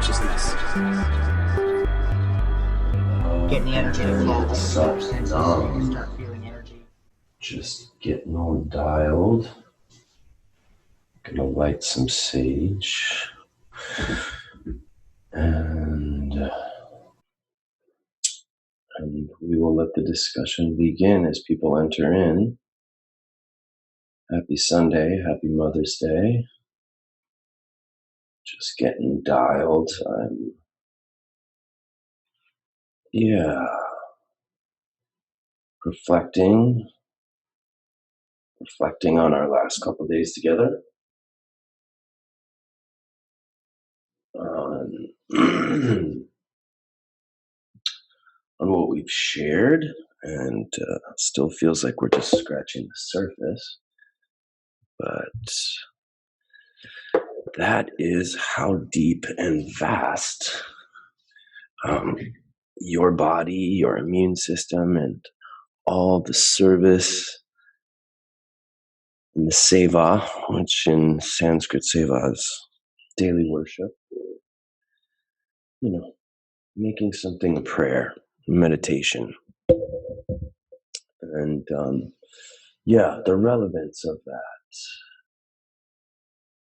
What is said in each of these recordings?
consciousness. Getting the energy to flow over your senses so you can start feeling energy. Just getting all dialed. Gonna light some sage. And we will let the discussion begin as people enter in. Happy Sunday, happy Mother's Day. Just getting dialed. Reflecting on our last couple of days together. On what we've shared, and still feels like we're just scratching the surface. But that is how deep and vast your body, your immune system, and all the service and the seva, which in Sanskrit seva is daily worship, making something a prayer, meditation. And the relevance of that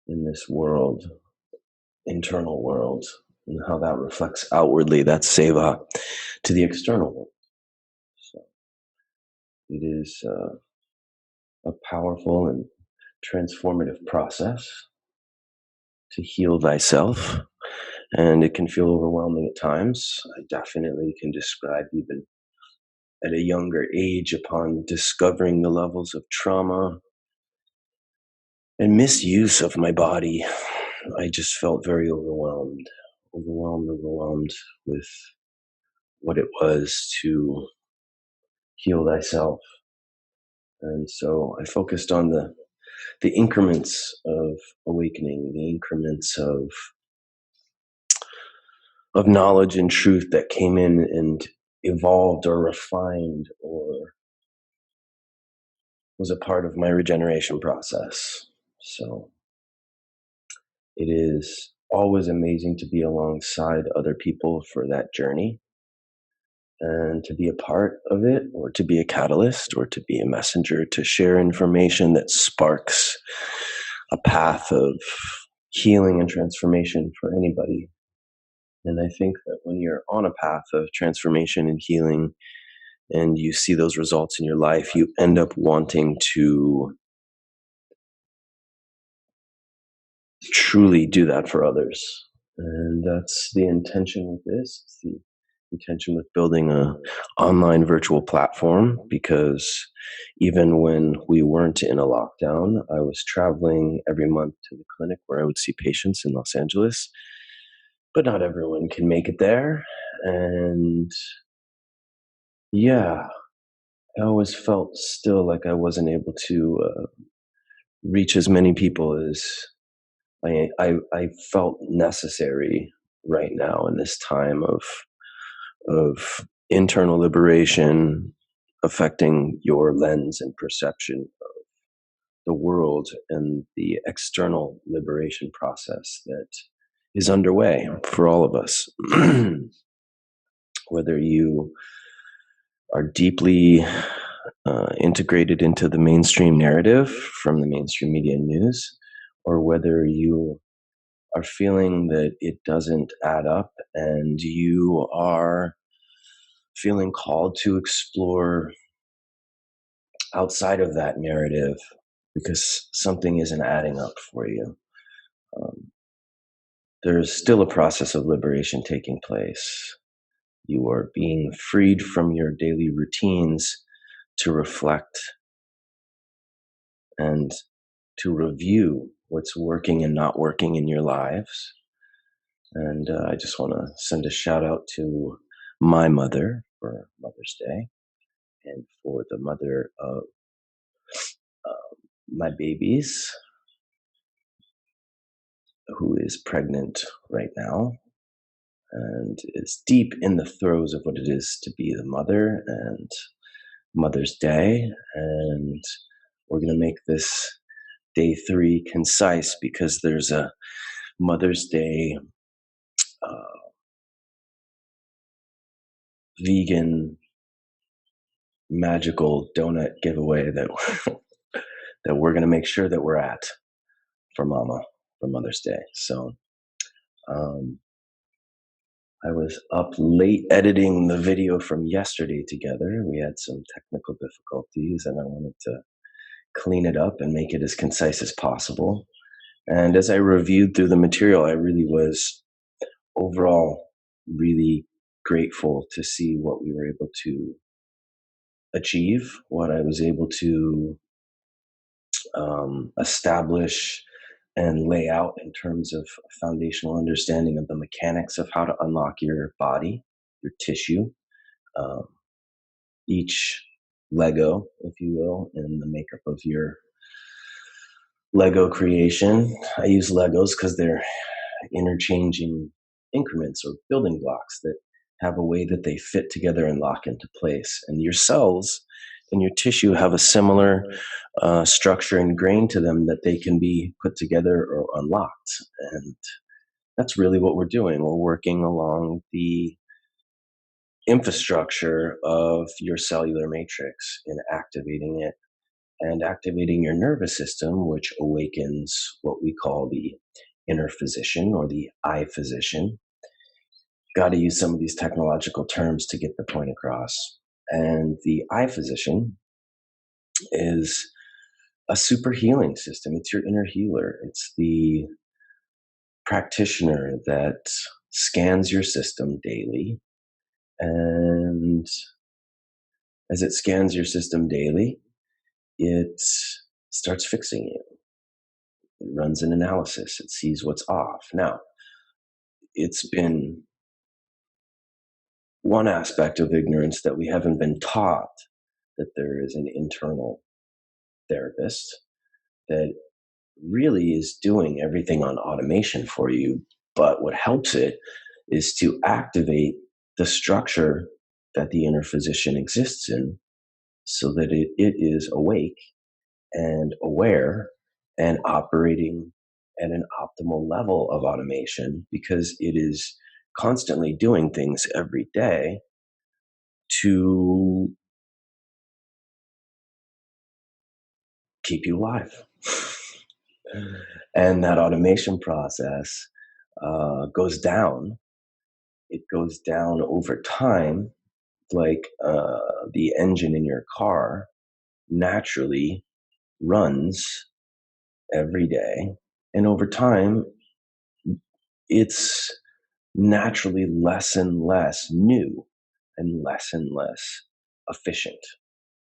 in this world, internal world, and how that reflects outwardly, that's seva, to the external world. So it is a powerful and transformative process to heal thyself, and it can feel overwhelming at times. I definitely can describe, even at a younger age, upon discovering the levels of trauma and misuse of my body, I just felt very overwhelmed with what it was to heal thyself. And so I focused on the increments of awakening, the increments of knowledge and truth that came in and evolved or refined or was a part of my regeneration process. So it is always amazing to be alongside other people for that journey, and to be a part of it, or to be a catalyst, or to be a messenger, to share information that sparks a path of healing and transformation for anybody. And I think that when you're on a path of transformation and healing, and you see those results in your life, you end up wanting to truly do that for others. And that's the intention with this. It's the intention with building a online virtual platform, because even when we weren't in a lockdown, I was traveling every month to the clinic where I would see patients in Los Angeles, but not everyone can make it there. And I always felt still like I wasn't able to reach as many people as I felt necessary right now in this time of internal liberation affecting your lens and perception of the world, and the external liberation process that is underway for all of us. Whether you are deeply integrated into the mainstream narrative from the mainstream media and news, or whether you are feeling that it doesn't add up and you are feeling called to explore outside of that narrative because something isn't adding up for you. There's still a process of liberation taking place. You are being freed from your daily routines to reflect and to review what's working and not working in your lives. And I just want to send a shout out to my mother for Mother's Day, and for the mother of my babies, who is pregnant right now and is deep in the throes of what it is to be the mother, and Mother's Day. And we're going to make this day 3 concise, because there's a Mother's Day vegan magical donut giveaway that that we're going to make sure that we're at for Mama for Mother's Day. So I was up late editing the video from yesterday together. We had some technical difficulties, and I wanted to clean it up and make it as concise as possible. And as I reviewed through the material, I really was overall really grateful to see what we were able to achieve, what I was able to establish and lay out in terms of foundational understanding of the mechanics of how to unlock your body, your tissue, um, each Lego, if you will, in the makeup of your Lego creation. I use Legos because they're interchanging increments or building blocks that have a way that they fit together and lock into place. And your cells and your tissue have a similar structure and grain to them that they can be put together or unlocked. And that's really what we're doing. We're working along the infrastructure of your cellular matrix and activating it and activating your nervous system, which awakens what we call the inner physician or the I physician. Got to use some of these technological terms to get the point across. And the I physician is a super healing system. It's your inner healer. It's the practitioner that scans your system daily. And as it scans your system daily, it starts fixing you. It runs an analysis. It sees what's off. Now, it's been one aspect of ignorance that we haven't been taught that there is an internal therapist that really is doing everything on automation for you. But what helps it is to activate the structure that the inner physician exists in so that it is awake and aware and operating at an optimal level of automation because it is constantly doing things every day to keep you alive. And that automation process goes down. It goes down over time, like the engine in your car naturally runs every day. And over time, it's naturally less and less new and less efficient,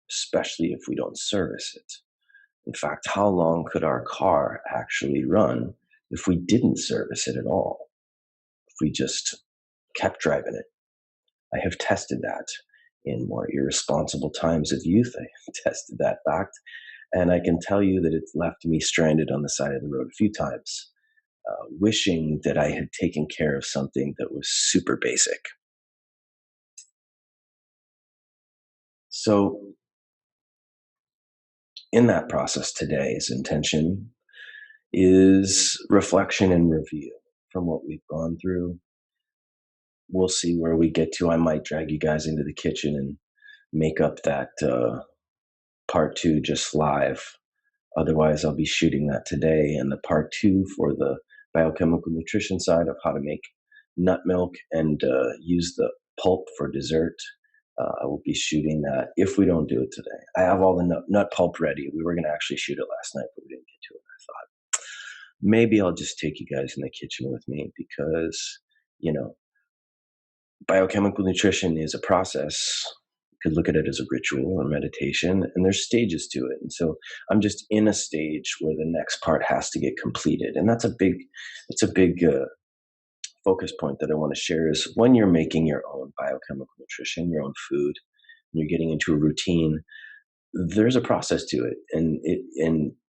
especially if we don't service it. In fact, how long could our car actually run if we didn't service it at all? If we just kept driving it? I have tested that in more irresponsible times of youth. I tested that fact, and I can tell you that it's left me stranded on the side of the road a few times, wishing that I had taken care of something that was super basic. So, in that process, today's intention is reflection and review from what we've gone through. We'll see where we get to. I might drag you guys into the kitchen and make up that part 2 just live. Otherwise, I'll be shooting that today. And the part 2 for the biochemical nutrition side of how to make nut milk and use the pulp for dessert. I will be shooting that if we don't do it today. I have all the nut pulp ready. We were going to actually shoot it last night, but we didn't get to it. I thought maybe I'll just take you guys in the kitchen with me because, biochemical nutrition is a process. You could look at it as a ritual or meditation, and there's stages to it. And so I'm just in a stage where the next part has to get completed. And that's a big focus point that I want to share is when you're making your own biochemical nutrition, your own food, and you're getting into a routine, there's a process to it. And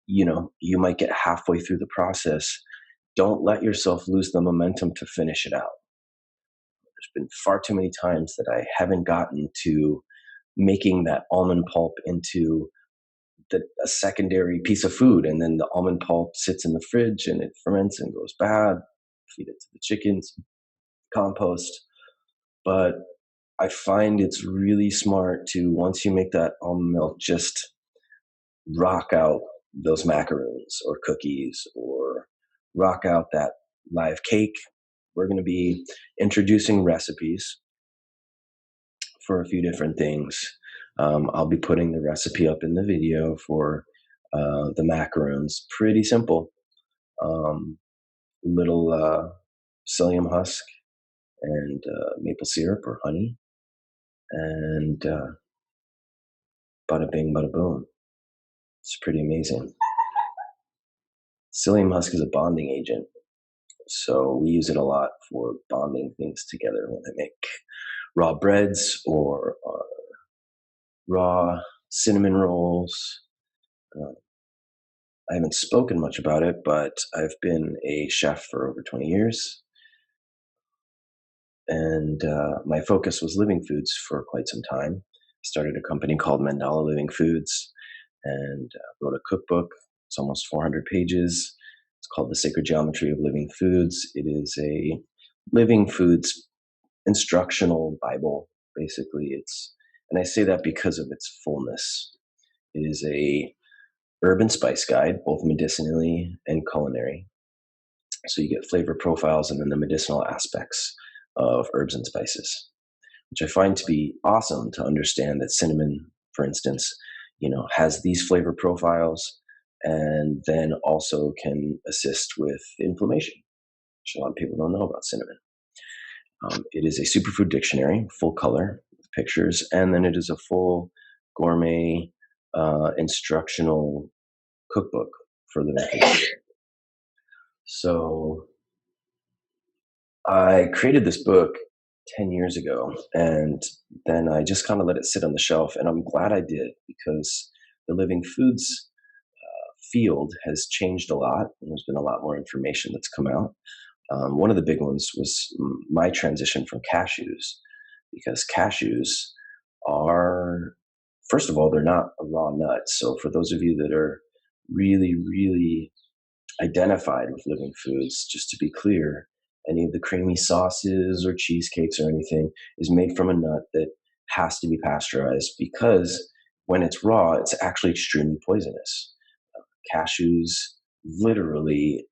you might get halfway through the process. Don't let yourself lose the momentum to finish it out. There's been far too many times that I haven't gotten to making that almond pulp into a secondary piece of food. And then the almond pulp sits in the fridge and it ferments and goes bad. Feed it to the chickens. compost. But I find it's really smart to, once you make that almond milk, just rock out those macaroons or cookies, or rock out that live cake. We're going to be introducing recipes for a few different things. I'll be putting the recipe up in the video for the macaroons. Pretty simple. Little psyllium husk and maple syrup or honey, and bada bing, bada boom. It's pretty amazing. Psyllium husk is a bonding agent, so we use it a lot for bonding things together when I make raw breads or raw cinnamon rolls. I haven't spoken much about it, but I've been a chef for over 20 years. And my focus was living foods for quite some time. I started a company called Mandala Living Foods and wrote a cookbook. It's almost 400 pages. It's called The Sacred Geometry of Living Foods. It is a living foods instructional Bible, basically. And I say that because of its fullness. It is a herb and spice guide, both medicinally and culinary. So you get flavor profiles and then the medicinal aspects of herbs and spices, which I find to be awesome to understand that cinnamon, for instance, has these flavor profiles and then also can assist with inflammation, which a lot of people don't know about cinnamon. It is a superfood dictionary, full color with pictures, and then it is a full gourmet instructional cookbook for living foods. So I created this book 10 years ago, and then I just kind of let it sit on the shelf, and I'm glad I did, because the living foods field has changed a lot, and there's been a lot more information that's come out. One of the big ones was my transition from cashews, because cashews are, first of all, they're not a raw nut. So for those of you that are really, really identified with living foods, just to be clear, any of the creamy sauces or cheesecakes or anything is made from a nut that has to be pasteurized, because when it's raw, it's actually extremely poisonous. Cashews literally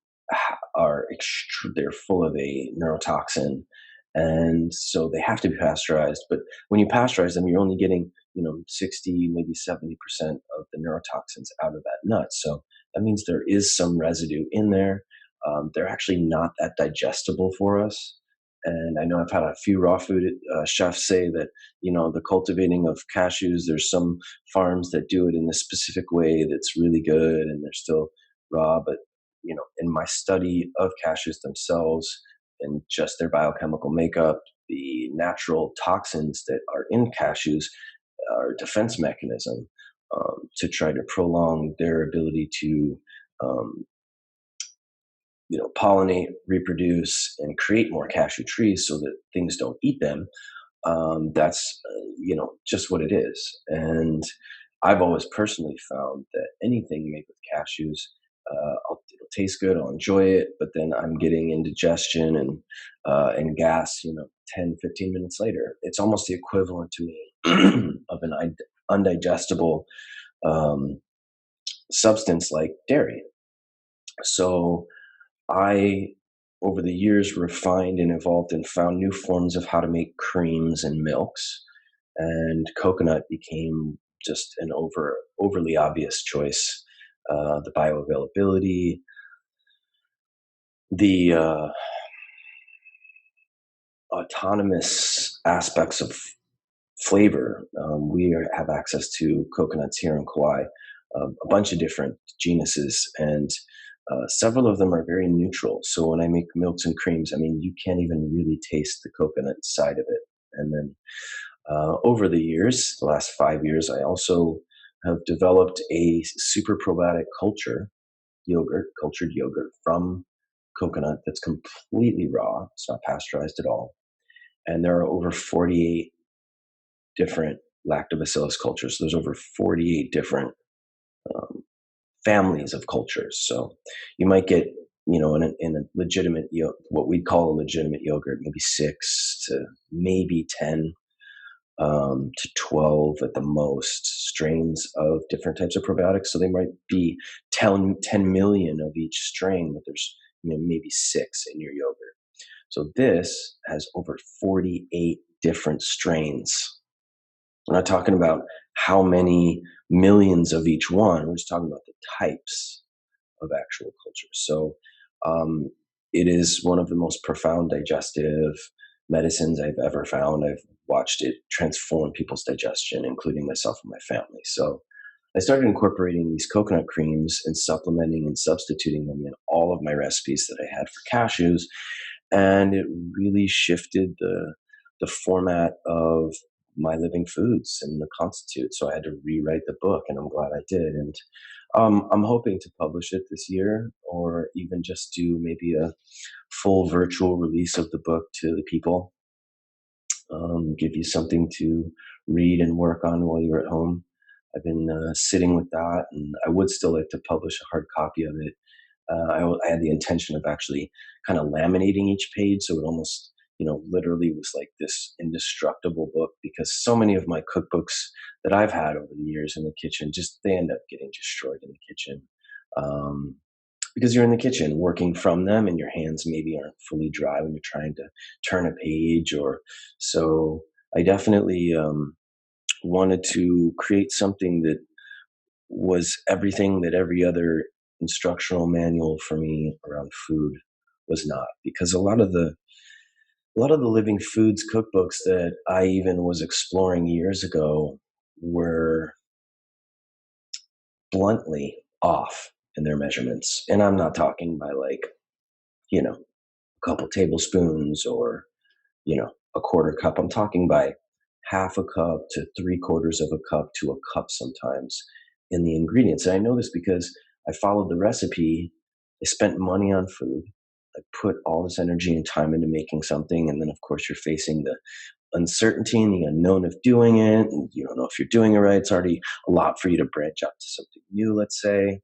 they're full of a neurotoxin, and so they have to be pasteurized. But when you pasteurize them, you're only getting 60, maybe 70% of the neurotoxins out of that nut. So that means there is some residue in there. They're actually not that digestible for us. And I know I've had a few raw food chefs say that, the cultivating of cashews, there's some farms that do it in this specific way that's really good and they're still raw. But, in my study of cashews themselves and just their biochemical makeup, the natural toxins that are in cashews are a defense mechanism to try to prolong their ability to pollinate, reproduce, and create more cashew trees so that things don't eat them. That's just what it is. And I've always personally found that anything made with cashews, it'll taste good, I'll enjoy it, but then I'm getting indigestion and gas, 10, 15 minutes later. It's almost the equivalent to me of an undigestible substance like dairy. So I, over the years, refined and evolved and found new forms of how to make creams and milks, and coconut became just an overly obvious choice. The bioavailability, the autonomous aspects of flavor. We have access to coconuts here in Kauai, a bunch of different genuses, and several of them are very neutral. So when I make milks and creams, you can't even really taste the coconut side of it. And then over the years, the last 5 years, I also have developed a super probiotic cultured yogurt from coconut that's completely raw. It's not pasteurized at all. And there are over 48 different lactobacillus cultures. So there's over 48 different families of cultures. So you might get in a legitimate, what we'd call a legitimate yogurt, maybe 6 to maybe 10 to 12 at the most strains of different types of probiotics. So they might be 10 million of each strain, but there's maybe 6 in your yogurt. So this has over 48 different strains. We're not talking about how many millions of each one. We're just talking about the types of actual culture. So it is one of the most profound digestive medicines I've ever found. I've watched it transform people's digestion, including myself and my family. So I started incorporating these coconut creams and supplementing and substituting them in all of my recipes that I had for cashews. And it really shifted the format of my living foods and the constitute. So I had to rewrite the book, and I'm glad I did. And I'm hoping to publish it this year, or even just do maybe a full virtual release of the book to the people. Give you something to read and work on while you're at home. I've been sitting with that, and I would still like to publish a hard copy of it. I had the intention of actually kind of laminating each page, so it almost, literally was like this indestructible book, because so many of my cookbooks that I've had over the years in the kitchen, they end up getting destroyed in the kitchen. Because you're in the kitchen working from them, and your hands maybe aren't fully dry when you're trying to turn a page. So I definitely wanted to create something that was everything that every other instructional manual for me around food was not. Because a lot of the living foods cookbooks that I even was exploring years ago were bluntly off in their measurements. And I'm not talking by a couple tablespoons or, a quarter cup. I'm talking by half a cup to 3/4 of a cup to a cup sometimes in the ingredients. And I know this because I followed the recipe. I spent money on food. I put all this energy and time into making something. And then, of course, you're facing the uncertainty and the unknown of doing it. And you don't know if you're doing it right. It's already a lot for you to branch out to something new, let's say.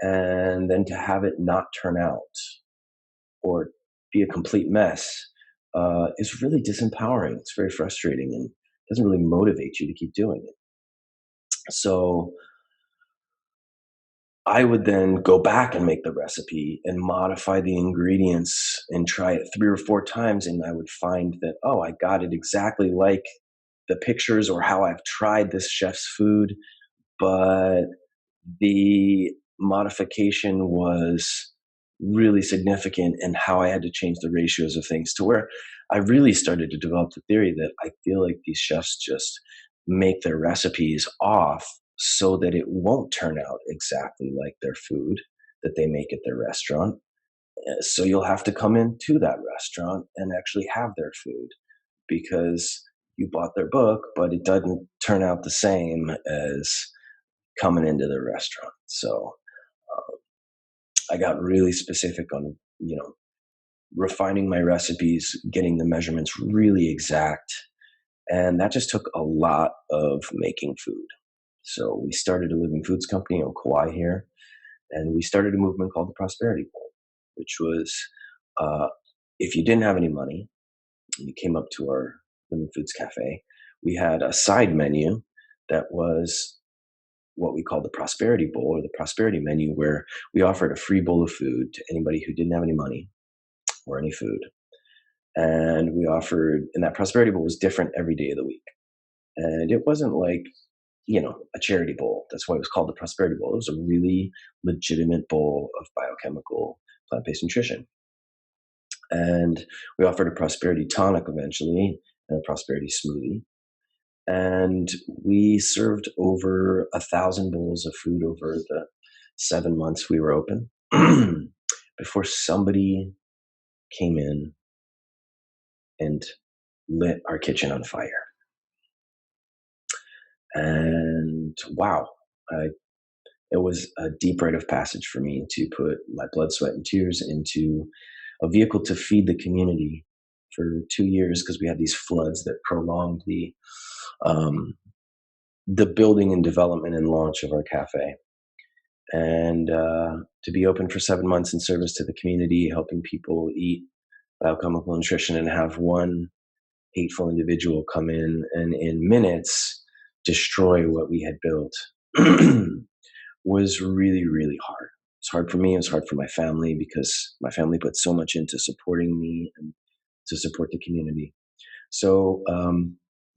And then to have it not turn out or be a complete mess is really disempowering. It's very frustrating and doesn't really motivate you to keep doing it. So I would then go back and make the recipe and modify the ingredients and try it 3 or 4 times. And I would find that, oh, I got it exactly like the pictures or how I've tried this chef's food. But the modification was really significant in how I had to change the ratios of things, to where I really started to develop the theory that I feel like these chefs just make their recipes off so that it won't turn out exactly like their food that they make at their restaurant. So you'll have to come into that restaurant and actually have their food, because you bought their book, but it doesn't turn out the same as coming into the restaurant. So I got really specific on, refining my recipes, getting the measurements really exact. And that just took a lot of making food. So we started a living foods company on Kauai here, and we started a movement called the Prosperity Bowl, which was if you didn't have any money and you came up to our living foods cafe, we had a side menu that was what we called the Prosperity Bowl, or the Prosperity Menu, where we offered a free bowl of food to anybody who didn't have any money or any food. And and that Prosperity Bowl was different every day of the week. And it wasn't like, a charity bowl. That's why it was called the Prosperity Bowl. It was a really legitimate bowl of biochemical plant-based nutrition. And we offered a prosperity tonic eventually, and a prosperity smoothie. And we served over 1,000 bowls of food over the 7 months we were open before somebody came in and lit our kitchen on fire. And wow, it was a deep rite of passage for me to put my blood, sweat, and tears into a vehicle to feed the community for 2 years, because we had these floods that prolonged the building and development and launch of our cafe. and to be open for 7 months in service to the community, helping people eat biochemical nutrition, and have one hateful individual come in minutes destroy what we had built was really, really hard. It's hard for me. It was hard for my family because my family put so much into supporting me and to support the community. So,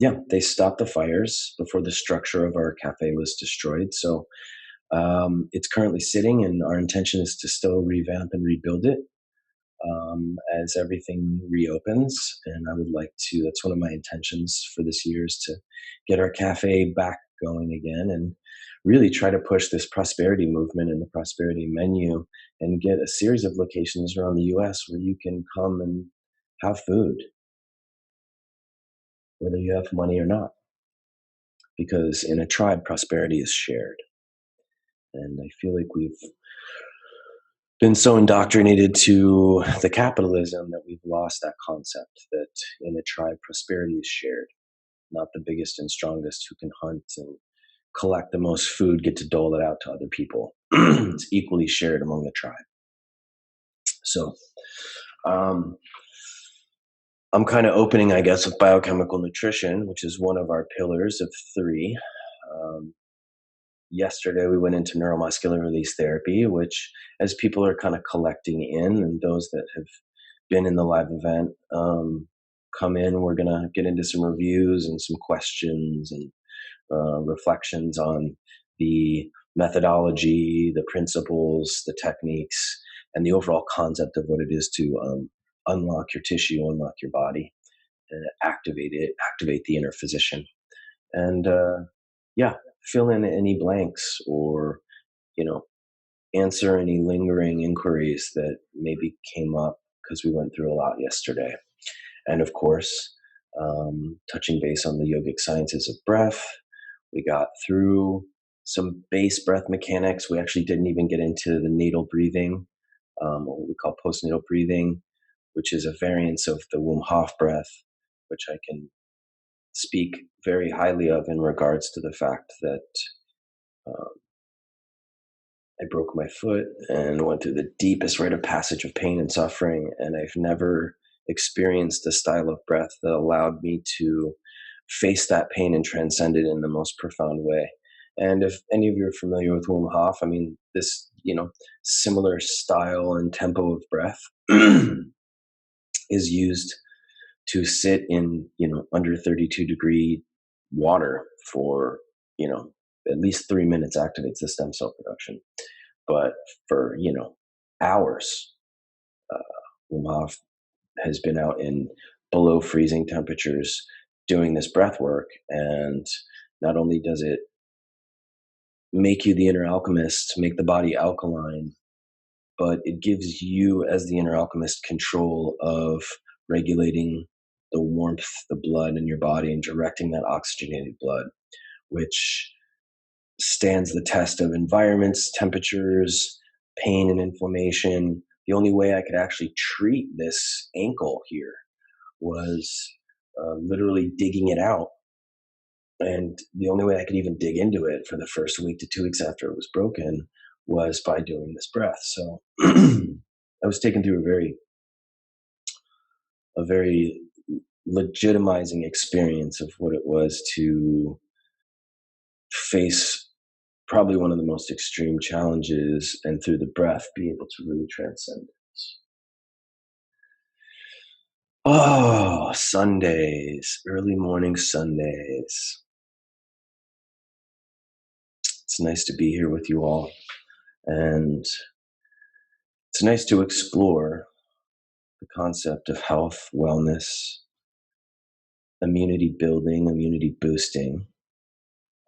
yeah, they stopped the fires before the structure of our cafe was destroyed. So it's currently sitting, and our intention is to still revamp and rebuild it as everything reopens. And I would like to, that's one of my intentions for this year, is to get our cafe back going again and really try to push this prosperity movement and the prosperity menu and get a series of locations around the US where you can come and have food, whether you have money or not. Because in a tribe, prosperity is shared. And I feel like we've been so indoctrinated to the capitalism that we've lost that concept that in a tribe, prosperity is shared. Not the biggest and strongest who can hunt and collect the most food get to dole it out to other people. It's equally shared among the tribe. So I'm kind of opening, I guess, with biochemical nutrition, which is one of our pillars of 3. Yesterday, we went into neuromuscular release therapy, which, as people are kind of collecting in, and those that have been in the live event come in, we're going to get into some reviews and some questions and reflections on the methodology, the principles, the techniques, and the overall concept of what it is to unlock your tissue, unlock your body, and activate the inner physician. And yeah, fill in any blanks, or, answer any lingering inquiries that maybe came up because we went through a lot yesterday. And of course, touching base on the yogic sciences of breath. We got through some base breath mechanics. We actually didn't even get into the natal breathing, what we call postnatal breathing, which is a variance of the Wim Hof breath, which I can speak very highly of in regards to the fact that I broke my foot and went through the deepest rite of passage of pain and suffering, and I've never experienced a style of breath that allowed me to face that pain and transcend it in the most profound way. And if any of you are familiar with Wim Hof, I mean, this, similar style and tempo of breath is used to sit in, under 32-degree water for, at least 3 minutes, activates the stem cell production. But for, hours, Wim Hof has been out in below freezing temperatures doing this breath work. And not only does it make you the inner alchemist, make the body alkaline, but it gives you, as the inner alchemist, control of regulating the warmth, the blood in your body, and directing that oxygenated blood, which stands the test of environments, temperatures, pain, and inflammation. The only way I could actually treat this ankle here was literally digging it out. And the only way I could even dig into it for the first week to 2 weeks after it was broken was by doing this breath. So I was taken through a very legitimizing experience of what it was to face probably one of the most extreme challenges, and through the breath be able to really transcend it. Oh, Sundays, early morning Sundays. It's nice to be here with you all, and it's nice to explore the concept of health, wellness, immunity building, immunity boosting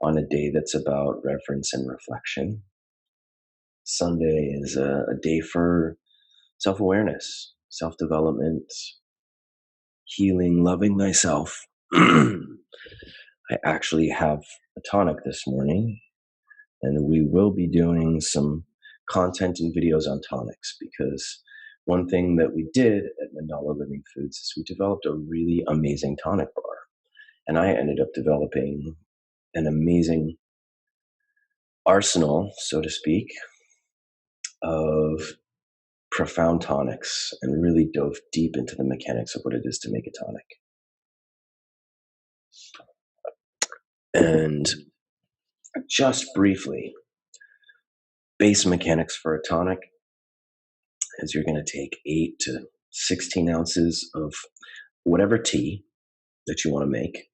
on a day that's about reverence and reflection. Sunday is a day for self-awareness, self-development, healing, loving thyself. I actually have a tonic this morning, and we will be doing some content and videos on tonics, because one thing that we did at Mandala Living Foods is we developed a really amazing tonic bar. And I ended up developing an amazing arsenal, so to speak, of profound tonics and really dove deep into the mechanics of what it is to make a tonic. And just briefly, base mechanics for a tonic is you're going to take 8 to 16 ounces of whatever tea that you want to make.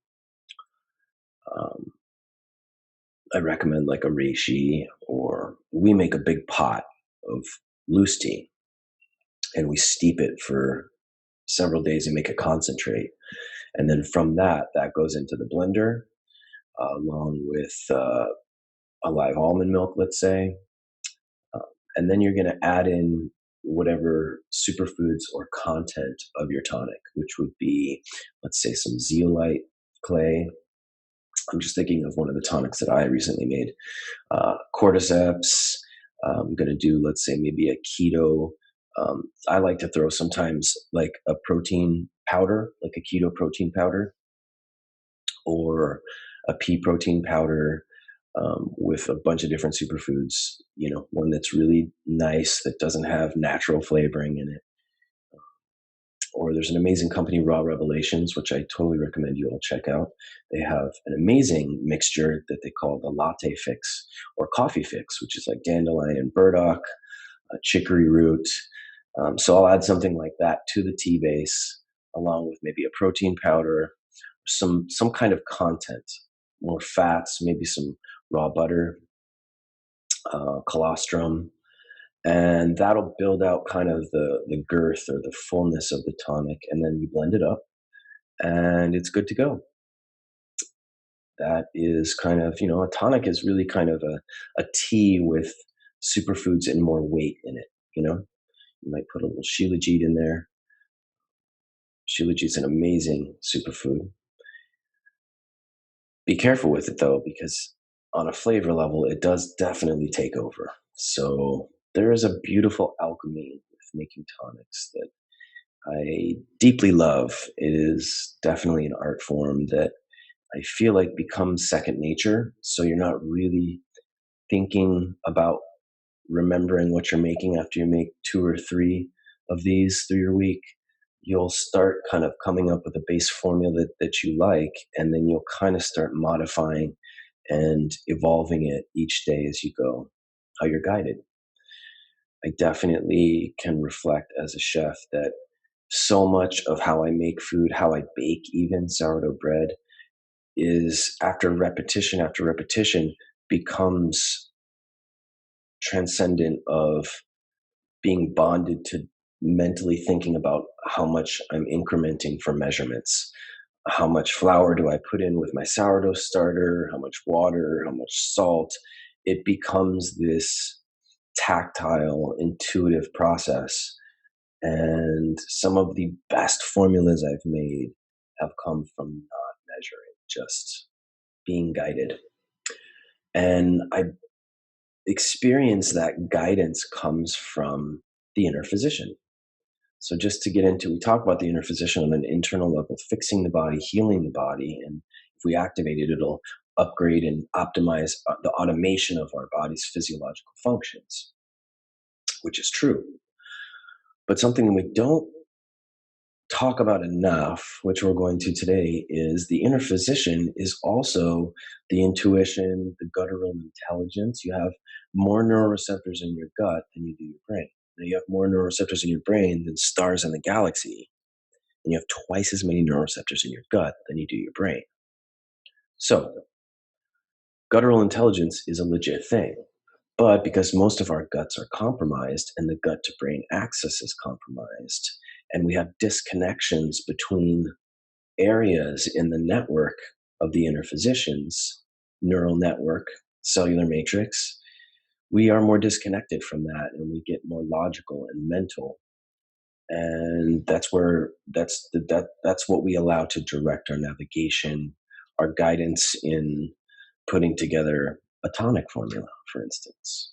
I recommend like a reishi, or we make a big pot of loose tea and we steep it for several days and make a concentrate. And then from that goes into the blender along with a live almond milk, let's say. And then you're going to add in whatever superfoods or content of your tonic, which would be, let's say, some zeolite clay. I'm just thinking of one of the tonics that I recently made. Cordyceps. I'm going to do, let's say, maybe a keto. I like to throw sometimes like a protein powder, like a keto protein powder, or a pea protein powder, with a bunch of different superfoods. One that's really nice that doesn't have natural flavoring in it. Or there's an amazing company, Raw Revelations, which I totally recommend you all check out. They have an amazing mixture that they call the latte fix or coffee fix, which is like dandelion and burdock, chicory root. So I'll add something like that to the tea base, along with maybe a protein powder, some kind of content, more fats, maybe some raw butter, colostrum, and that'll build out kind of the girth or the fullness of the tonic, and then you blend it up and it's good to go. That is kind of, a tonic is really kind of a tea with superfoods and more weight in it. You might put a little shilajit in there. Shilajit's an amazing superfood. Be careful with it though, because on a flavor level, it does definitely take over. So there is a beautiful alchemy with making tonics that I deeply love. It is definitely an art form that I feel like becomes second nature. So you're not really thinking about remembering what you're making after you make 2 or 3 of these through your week. You'll start kind of coming up with a base formula that you like, and then you'll kind of start modifying and evolving it each day as you go, how you're guided. I definitely can reflect as a chef that so much of how I make food, how I bake even sourdough bread, is after repetition becomes transcendent of being bonded to mentally thinking about how much I'm incrementing for measurements. How much flour do I put in with my sourdough starter? How much water? How much salt? It becomes this tactile, intuitive process. And some of the best formulas I've made have come from not measuring, just being guided. And I experience that guidance comes from the inner physician. So just to get into, we talk about the inner physician on an internal level, fixing the body, healing the body. And if we activate it, it'll upgrade and optimize the automation of our body's physiological functions, which is true. But something that we don't talk about enough, which we're going to today, is the inner physician is also the intuition, the guttural intelligence. You have more neuroreceptors in your gut than you do your brain. Now, you have more neuroreceptors in your brain than stars in the galaxy, and you have twice as many neuroreceptors in your gut than you do your brain. So, guttural intelligence is a legit thing. But because most of our guts are compromised and the gut to brain axis is compromised, and we have disconnections between areas in the network of the inner physician's neural network, cellular matrix, we are more disconnected from that and we get more logical and mental. And that's what we allow to direct our navigation, our guidance in putting together a tonic formula, for instance.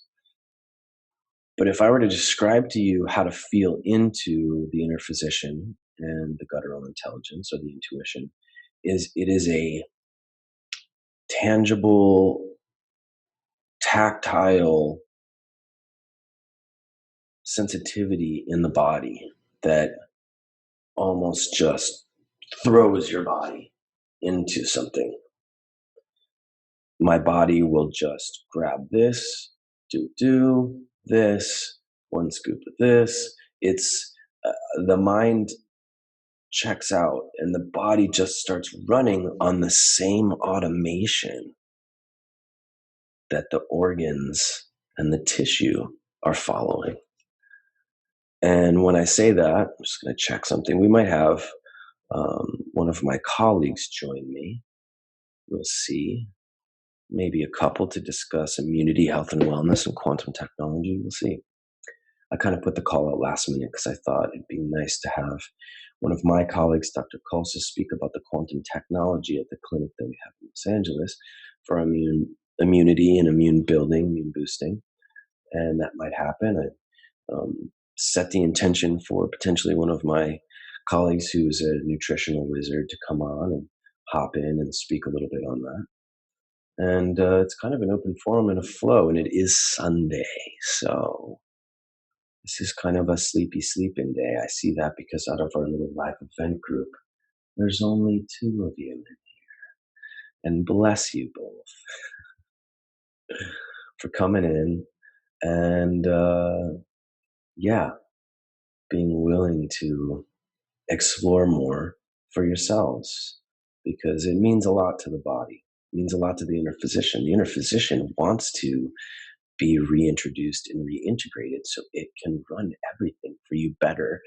But if I were to describe to you how to feel into the inner physician and the guttural intelligence or the intuition, it is a tangible, tactile sensitivity in the body that almost just throws your body into something. My body will just grab this, do this, one scoop of this. It's the mind checks out and the body just starts running on the same automation that the organs and the tissue are following. And when I say that, I'm just going to check something. We might have one of my colleagues join me. We'll see. Maybe a couple to discuss immunity, health and wellness, and quantum technology. We'll see. I kind of put the call out last minute because I thought it'd be nice to have one of my colleagues, Dr. Kulsa, speak about the quantum technology at the clinic that we have in Los Angeles for immunity and immune building, immune boosting. And that might happen. I set the intention for potentially one of my colleagues who's a nutritional wizard to come on and hop in and speak a little bit on that. And it's kind of an open forum and a flow, and it is Sunday, so this is kind of a sleeping day. I see that because out of our little live event group, there's only 2 of you in here, and bless you both for coming in and being willing to explore more for yourselves, because it means a lot to the body. It means a lot to the inner physician. The inner physician wants to be reintroduced and reintegrated so it can run everything for you better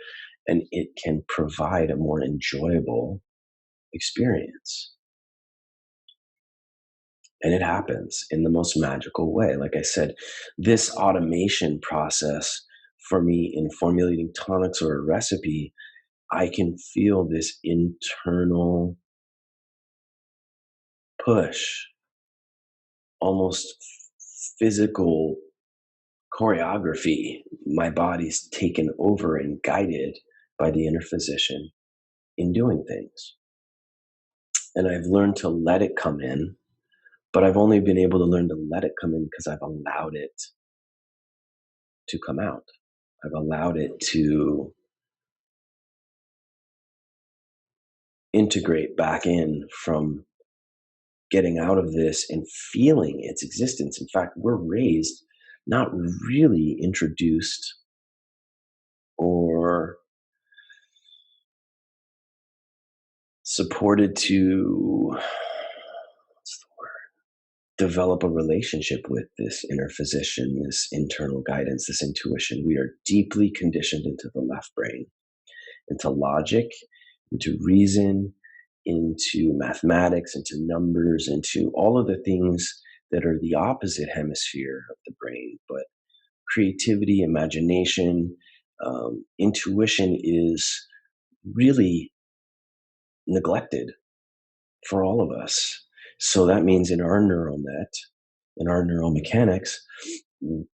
and it can provide a more enjoyable experience. And it happens in the most magical way. Like I said, this automation process for me in formulating tonics or a recipe, I can feel this internal push, almost physical choreography. My body's taken over and guided by the inner physician in doing things. And I've learned to let it come in, but I've only been able to learn to let it come in because I've allowed it to come out. I've allowed it to integrate back in from getting out of this and feeling its existence. In fact, we're raised not really introduced or supported to develop a relationship with this inner physician, this internal guidance, this intuition. We are deeply conditioned into the left brain, into logic, into reason, into mathematics, into numbers, into all of the things that are the opposite hemisphere of the brain. But creativity, imagination, intuition is really neglected for all of us. So that means in our neural net, in our neural mechanics,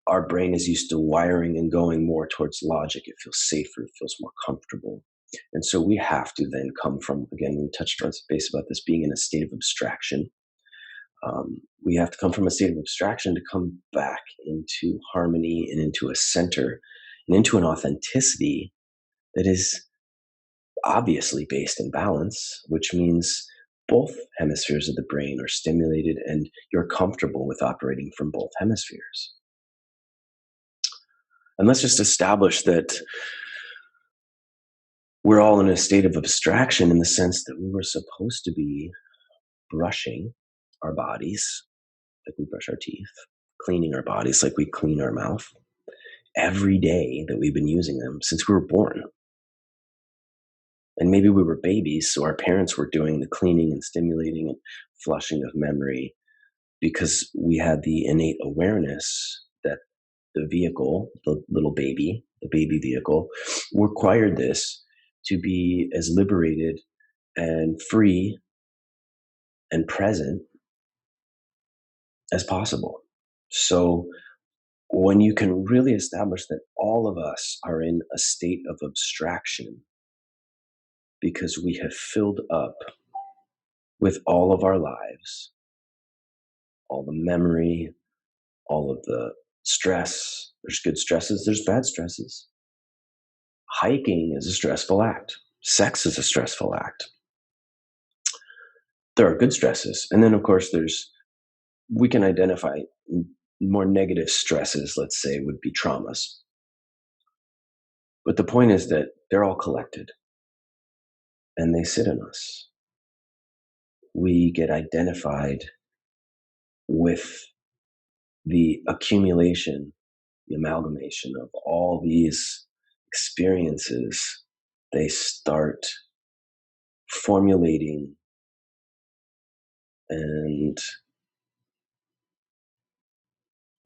our brain is used to wiring and going more towards logic. It feels safer, it feels more comfortable. And so we have to then come from, again, we touched on base about this being in a state of abstraction. We have to come from a state of abstraction to come back into harmony and into a center and into an authenticity that is obviously based in balance, which means both hemispheres of the brain are stimulated and you're comfortable with operating from both hemispheres. And let's just establish that we're all in a state of abstraction in the sense that we were supposed to be brushing our bodies like we brush our teeth, cleaning our bodies like we clean our mouth every day that we've been using them since we were born. And maybe we were babies, so our parents were doing the cleaning and stimulating and flushing of memory because we had the innate awareness that the vehicle, the little baby, the baby vehicle, required this to be as liberated and free and present as possible. So when you can really establish that all of us are in a state of abstraction because we have filled up with all of our lives, all the memory, all of the Stress, there's good stresses, there's bad stresses. Hiking is a stressful act. Sex is a stressful act. There are good stresses. And then, of course, we can identify more negative stresses, let's say, would be traumas. But the point is that they're all collected and they sit in us. We get identified with the accumulation, the amalgamation of all these experiences. They start formulating and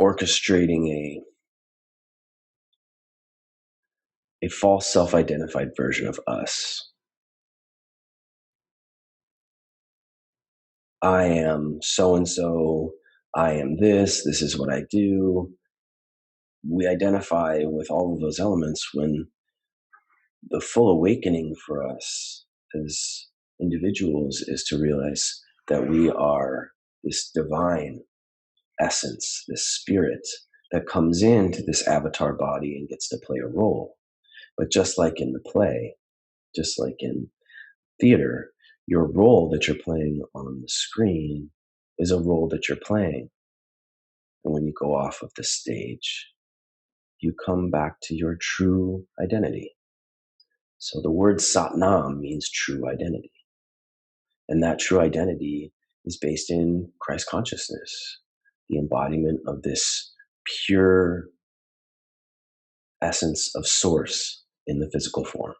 orchestrating a false self-identified version of us. I am so-and-so, I am this is what I do. We identify with all of those elements when the full awakening for us as individuals is to realize that we are this divine essence, this spirit that comes into this avatar body and gets to play a role. But just like in the play, just like in theater, your role that you're playing on the screen is a role that you're playing. And when you go off of the stage, you come back to your true identity. So the word Satnam means true identity. And that true identity is based in Christ consciousness, the embodiment of this pure essence of source in the physical form.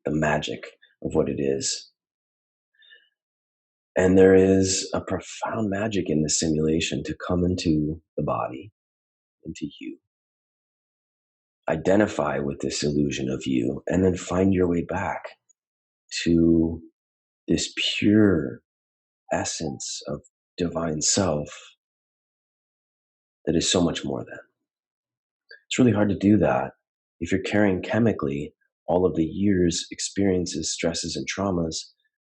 The magic of what it is. And there is a profound magic in this simulation to come into the body, into you. Identify with this illusion of you, and then find your way back to this pure essence of divine self that is so much more than. It's really hard to do that if you're carrying chemically all of the years, experiences, stresses, and traumas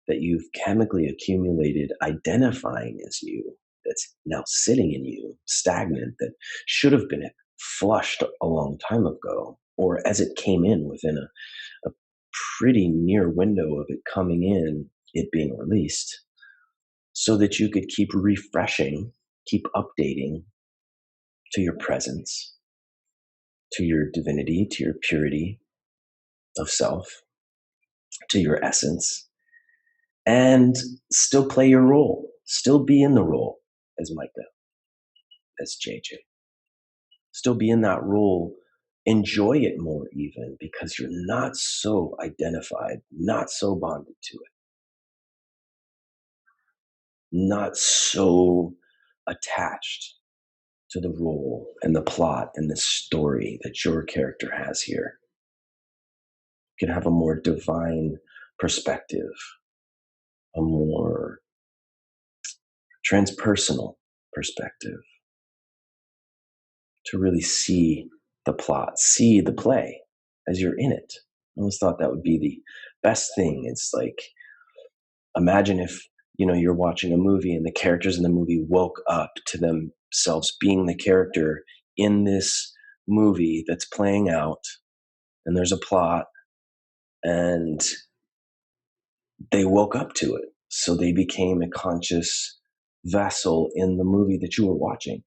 that you've chemically accumulated identifying as you, that's now sitting in you, stagnant, that should have been flushed a long time ago, or as it came in within a pretty near window of it coming in, it being released, so that you could keep refreshing, keep updating to your presence, to your divinity, to your purity of self, to your essence, and still play your role, still be in the role as Micah, as JJ. Still be in that role, enjoy it more even, because you're not so identified, not so bonded to it, not so attached to the role and the plot and the story that your character has here. You can have a more divine perspective, a more transpersonal perspective, to really see the plot, see the play as you're in it. I always thought that would be the best thing. It's like, imagine if, you're watching a movie and the characters in the movie woke up to themselves being the character in this movie that's playing out, and there's a plot, and they woke up to it. So they became a conscious vessel in the movie that you were watching.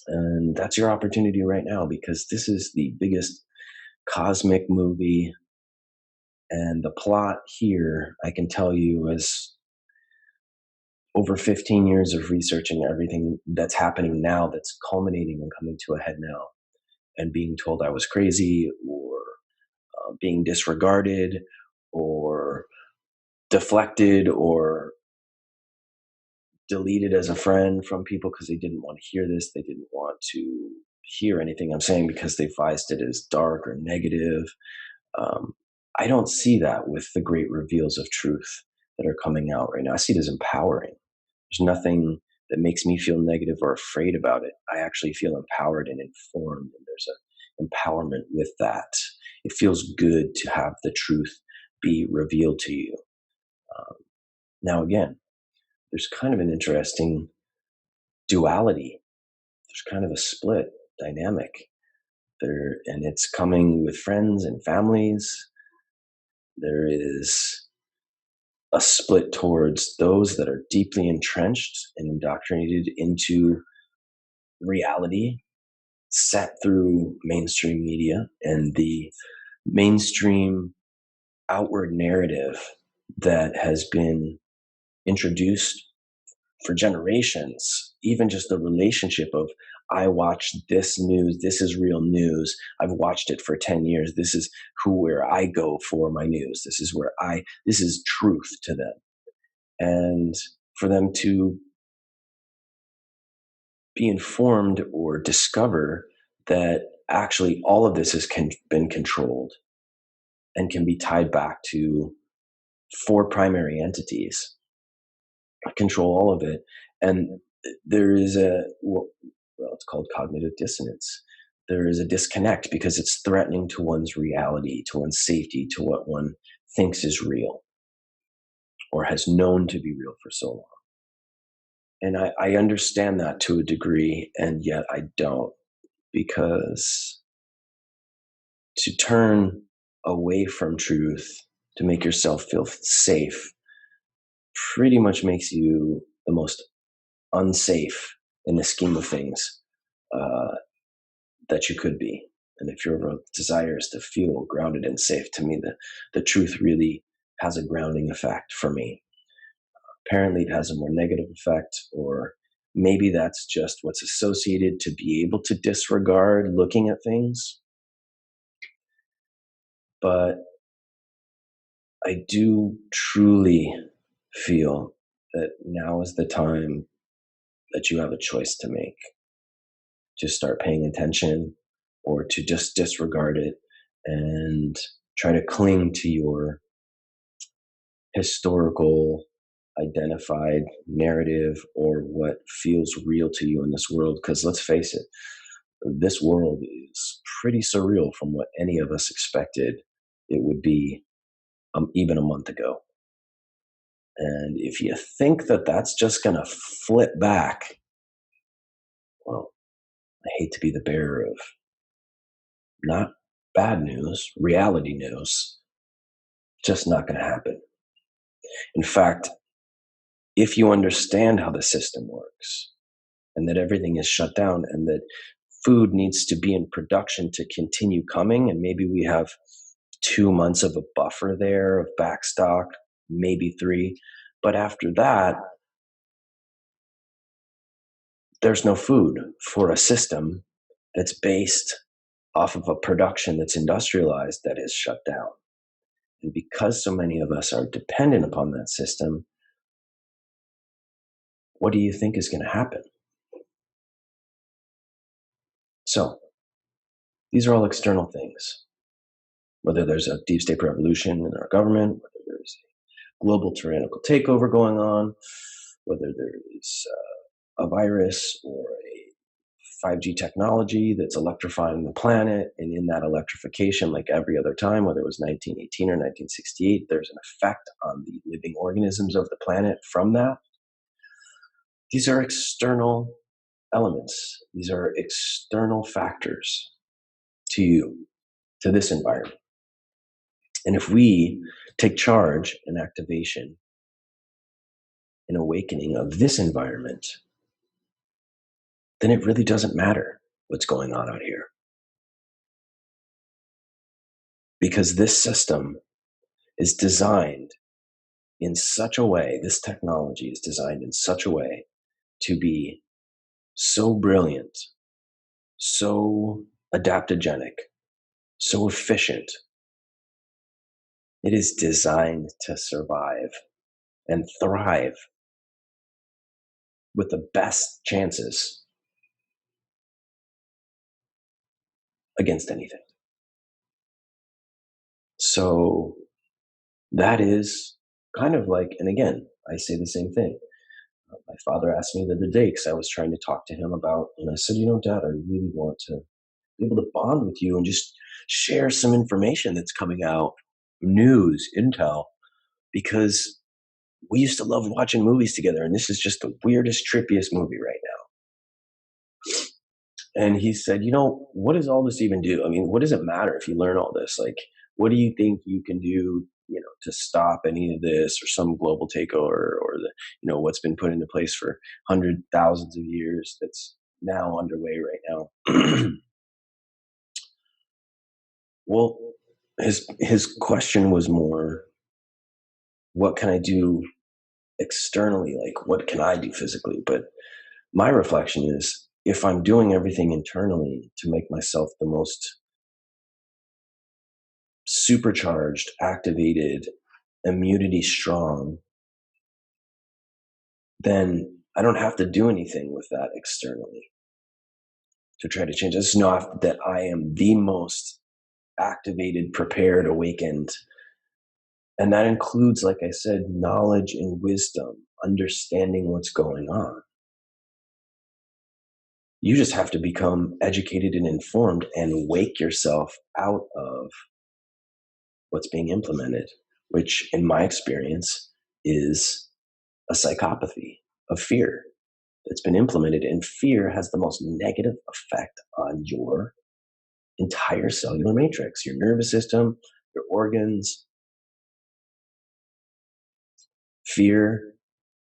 And that's your opportunity right now, because this is the biggest cosmic movie. And the plot here, I can tell you, is over 15 years of researching everything that's happening now, that's culminating and coming to a head now, and being told I was crazy, or being disregarded, or deflected, or deleted as a friend from people because they didn't want to hear this. They didn't want to hear anything I'm saying because they vised it as dark or negative. I don't see that with the great reveals of truth that are coming out right now. I see it as empowering. There's nothing that makes me feel negative or afraid about it. I actually feel empowered and informed, and there's an empowerment with that. It feels good to have the truth be revealed to you. Now, again, there's kind of an interesting duality. There's kind of a split dynamic there, and it's coming with friends and families. There is a split towards those that are deeply entrenched and indoctrinated into reality set through mainstream media and the mainstream outward narrative that has been introduced for generations. Even just the relationship of, I watch this news, this is real news, I've watched it for 10 years, this is where I go for my news, this is truth to them. And for them to be informed or discover that actually all of this has been controlled and can be tied back to four primary entities control all of it. And there is it's called cognitive dissonance. There is a disconnect because it's threatening to one's reality, to one's safety, to what one thinks is real or has known to be real for so long. And I understand that to a degree, and yet I don't, because to turn away from truth to make yourself feel safe pretty much makes you the most unsafe in the scheme of things that you could be. And if your desire is to feel grounded and safe, to me, the truth really has a grounding effect for me. Apparently, it has a more negative effect, or maybe that's just what's associated to be able to disregard looking at things. But I do truly feel that now is the time that you have a choice to make, to start paying attention or to just disregard it and try to cling to your historical identified narrative or what feels real to you in this world. Because let's face it, this world is pretty surreal from what any of us expected it would be even a month ago. And if you think that that's just going to flip back, well, I hate to be the bearer of not bad news, reality news, just not going to happen. In fact, if you understand how the system works and that everything is shut down and that food needs to be in production to continue coming, and maybe we have 2 months of a buffer there of backstock, maybe 3, but after that, there's no food for a system that's based off of a production that's industrialized that is shut down. And because so many of us are dependent upon that system, what do you think is going to happen? So these are all external things. Whether there's a deep state revolution in our government, whether there's a global tyrannical takeover going on, whether there is a virus or a 5G technology that's electrifying the planet, and in that electrification, like every other time, whether it was 1918 or 1968, there's an effect on the living organisms of the planet from that. These are external elements. These are external factors to you, to this environment. And if we take charge and activation and awakening of this environment, then it really doesn't matter what's going on out here. Because this system is designed in such a way, this technology is designed in such a way to be so brilliant, so adaptogenic, so efficient. It is designed to survive and thrive with the best chances against anything. So that is kind of like, and again, I say the same thing. My father asked me the other day because I was trying to talk to him about, and I said, Dad, I really want to be able to bond with you and just share some information that's coming out, news, intel, because we used to love watching movies together, and this is just the weirdest, trippiest movie right now. And he said, what does all this even do? I mean, what does it matter if you learn all this? Like, what do you think you can do, to stop any of this or some global takeover or what's been put into place for hundreds, thousands of years that's now underway right now? Well, his question was more, what can I do externally? Like, what can I do physically? But my reflection is, if I'm doing everything internally to make myself the most supercharged, activated, immunity strong, then I don't have to do anything with that externally to try to change. I just know that I am the most activated, prepared, awakened. And that includes, like I said, knowledge and wisdom, understanding what's going on. You just have to become educated and informed and wake yourself out of what's being implemented, which in my experience is a psychopathy of fear that's been implemented. And fear has the most negative effect on your entire cellular matrix, your nervous system, your organs. Fear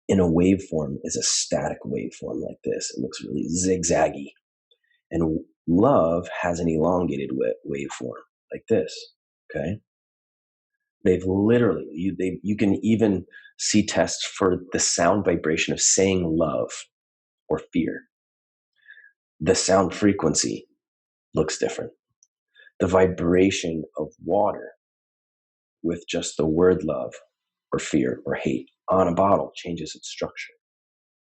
in a waveform is a static waveform like this. It looks really zigzaggy. And love has an elongated waveform like this. Okay. They've literally, you can even see tests for the sound vibration of saying love or fear. The sound frequency looks different. The vibration of water with just the word love or fear or hate on a bottle changes its structure.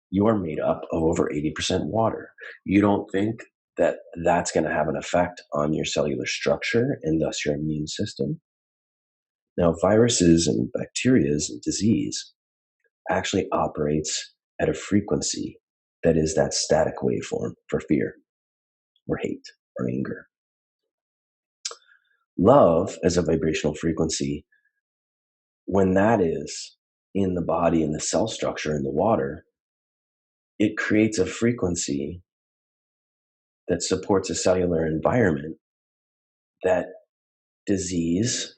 You are made up of over 80% water. You don't think that that's going to have an effect on your cellular structure and thus your immune system? Now, viruses and bacteria and disease actually operates at a frequency that is that static waveform for fear or hate or anger. Love as a vibrational frequency, when that is in the body, in the cell structure, in the water, it creates a frequency that supports a cellular environment that disease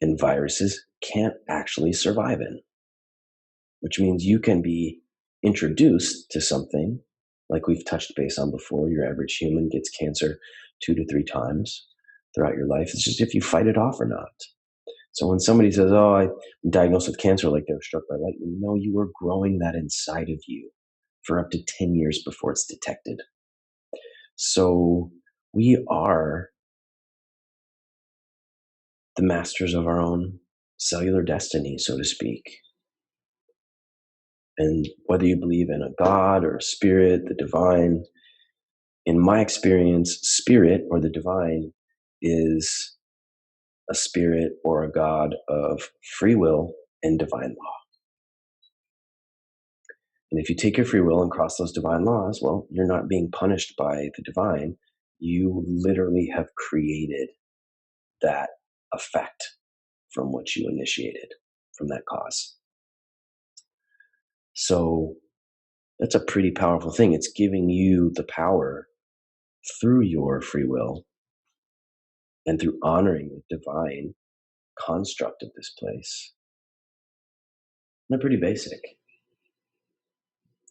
and viruses can't actually survive in, which means you can be introduced to something like we've touched base on before. Your average human gets cancer 2 to 3 times throughout your life. It's just if you fight it off or not. So when somebody says, oh, I'm diagnosed with cancer like they were struck by lightning, no, you were growing that inside of you for up to 10 years before it's detected. So we are the masters of our own cellular destiny, so to speak. And whether you believe in a God or a spirit, the divine, in my experience, spirit or the divine is a spirit or a God of free will and divine law. And if you take your free will and cross those divine laws, well, you're not being punished by the divine. You literally have created that effect from what you initiated, from that cause. So that's a pretty powerful thing. It's giving you the power through your free will and through honoring the divine construct of this place. They're pretty basic.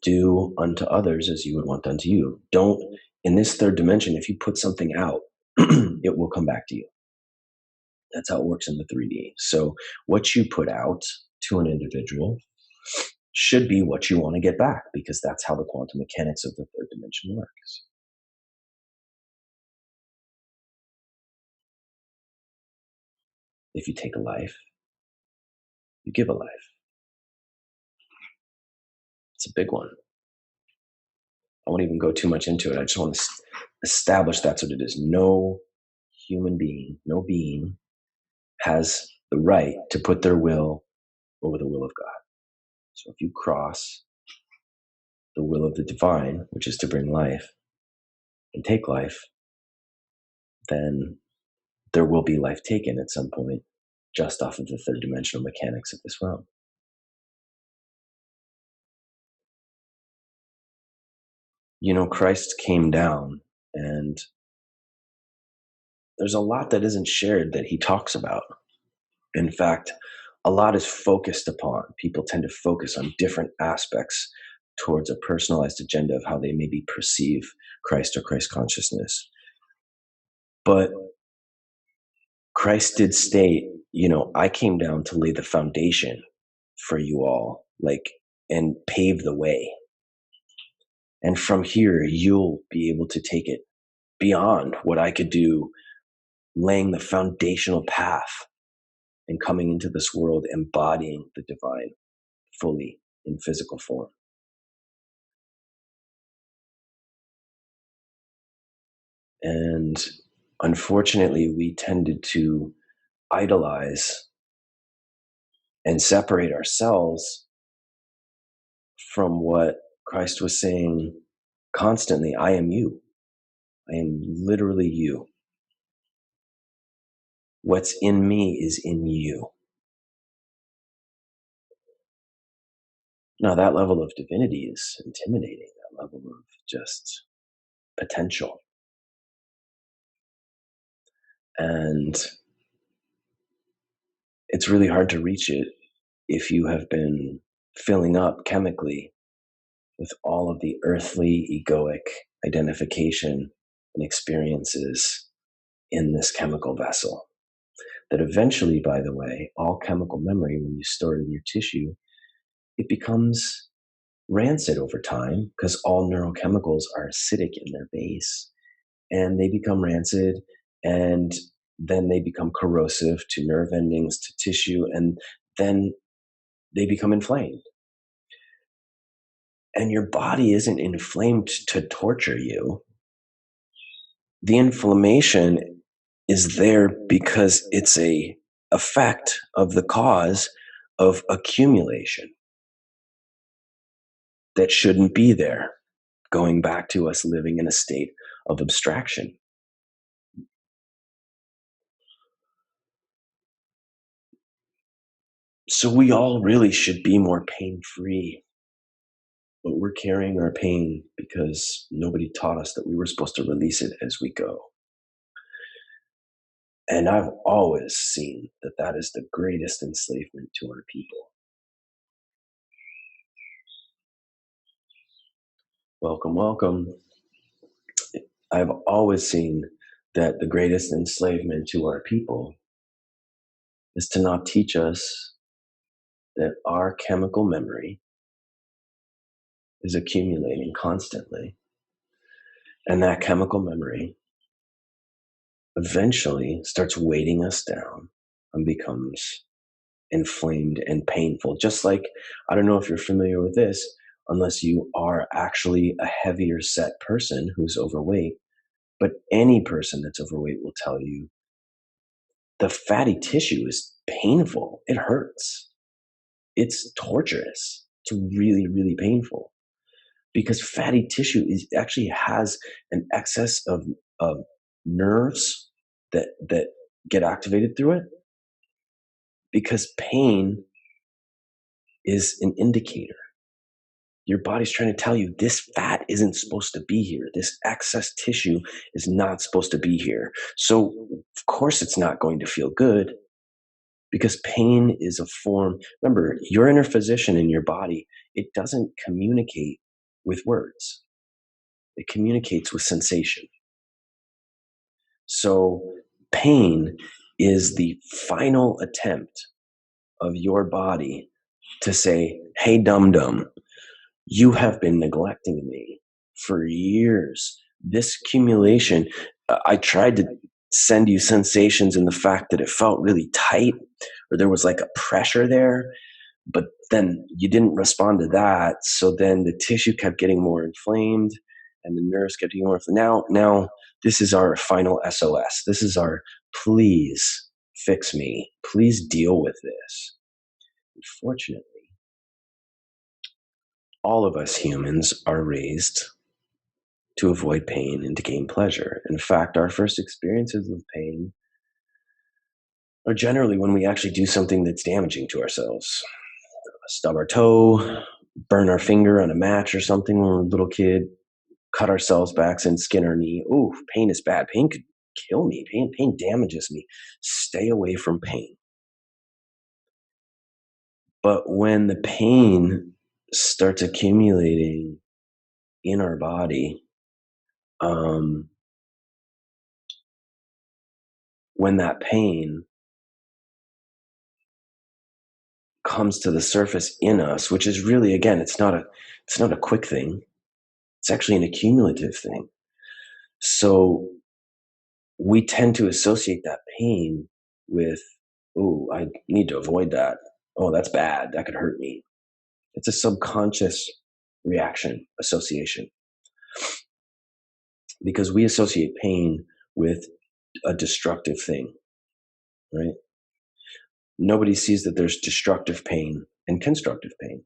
Do unto others as you would want done to you. Don't, in this third dimension, if you put something out, it will come back to you. That's how it works in the 3D. So what you put out to an individual should be what you want to get back, because that's how the quantum mechanics of the third dimension works. If you take a life, you give a life. It's a big one. I won't even go too much into it. I just want to establish that's what it is. No human being, no being has the right to put their will over the will of God. So if you cross the will of the divine, which is to bring life and take life, then there will be life taken at some point just off of the third dimensional mechanics of this realm. Christ came down And there's a lot that isn't shared that he talks about. In fact, a lot is focused upon. People tend to focus on different aspects towards a personalized agenda of how they maybe perceive Christ or Christ consciousness. But Christ did state, I came down to lay the foundation for you all, and pave the way. And from here, you'll be able to take it beyond what I could do, laying the foundational path and coming into this world, embodying the divine fully in physical form. And unfortunately, we tended to idolize and separate ourselves from what Christ was saying constantly. I am you. I am literally you. What's in me is in you. Now, that level of divinity is intimidating, that level of just potential. And it's really hard to reach it if you have been filling up chemically with all of the earthly, egoic identification and experiences in this chemical vessel. That eventually, by the way, all chemical memory, when you store it in your tissue, it becomes rancid over time because all neurochemicals are acidic in their base, and they become rancid, and then they become corrosive to nerve endings, to tissue, and then they become inflamed. And your body isn't inflamed to torture you. The inflammation is there because it's a effect of the cause of accumulation that shouldn't be there, going back to us living in a state of abstraction. So we all really should be more pain-free, but we're carrying our pain because nobody taught us that we were supposed to release it as we go. And I've always seen that that is the greatest enslavement to our people. Welcome, welcome. I've always seen that the greatest enslavement to our people is to not teach us that our chemical memory is accumulating constantly. And that chemical memory eventually starts weighting us down and becomes inflamed and painful. Just like, I don't know if you're familiar with this, unless you are actually a heavier set person who's overweight, but any person that's overweight will tell you the fatty tissue is painful. It hurts. It's torturous. It's really, really painful because fatty tissue actually has an excess of nerves that get activated through it, because pain is an indicator. Your body's trying to tell you this fat isn't supposed to be here. This excess tissue is not supposed to be here. So of course it's not going to feel good, because pain is a form. Remember, your inner physician in your body, it doesn't communicate with words. It communicates with sensation. So pain is the final attempt of your body to say, hey, dum-dum, you have been neglecting me for years. This accumulation, I tried to send you sensations in the fact that it felt really tight, or there was like a pressure there, but then you didn't respond to that. So then the tissue kept getting more inflamed and the nerves kept getting more inflamed. Now this is our final SOS. This is our please fix me. Please deal with this. Unfortunately, all of us humans are raised to avoid pain and to gain pleasure. In fact, our first experiences with pain are generally when we actually do something that's damaging to ourselves. Stub our toe, burn our finger on a match or something when we're a little kid, cut ourselves back and skin our knee. Oh, pain is bad. Pain could kill me. Pain damages me. Stay away from pain. But when the pain starts accumulating in our body, when that pain comes to the surface in us, which is really, again, it's not a quick thing. It's actually an accumulative thing. So we tend to associate that pain with, oh, I need to avoid that. Oh, that's bad. That could hurt me. It's a subconscious reaction, association, because we associate pain with a destructive thing, right? Nobody sees that there's destructive pain and constructive pain.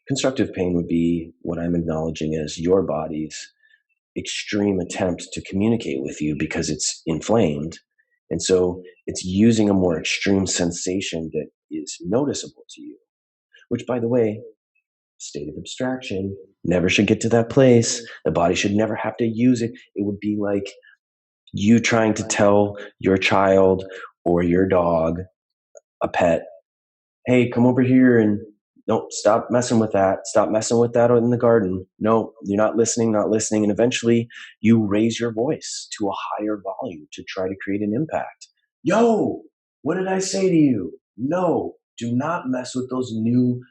Constructive pain would be what I'm acknowledging as your body's extreme attempt to communicate with you because it's inflamed. And so it's using a more extreme sensation that is noticeable to you, which, by the way, state of abstraction, never should get to that place. The body should never have to use it. It would be like you trying to tell your child or your dog, a pet, hey, come over here and no, stop messing with that. Stop messing with that in the garden. No, you're not listening. And eventually you raise your voice to a higher volume to try to create an impact. Yo, what did I say to you? No, do not mess with those new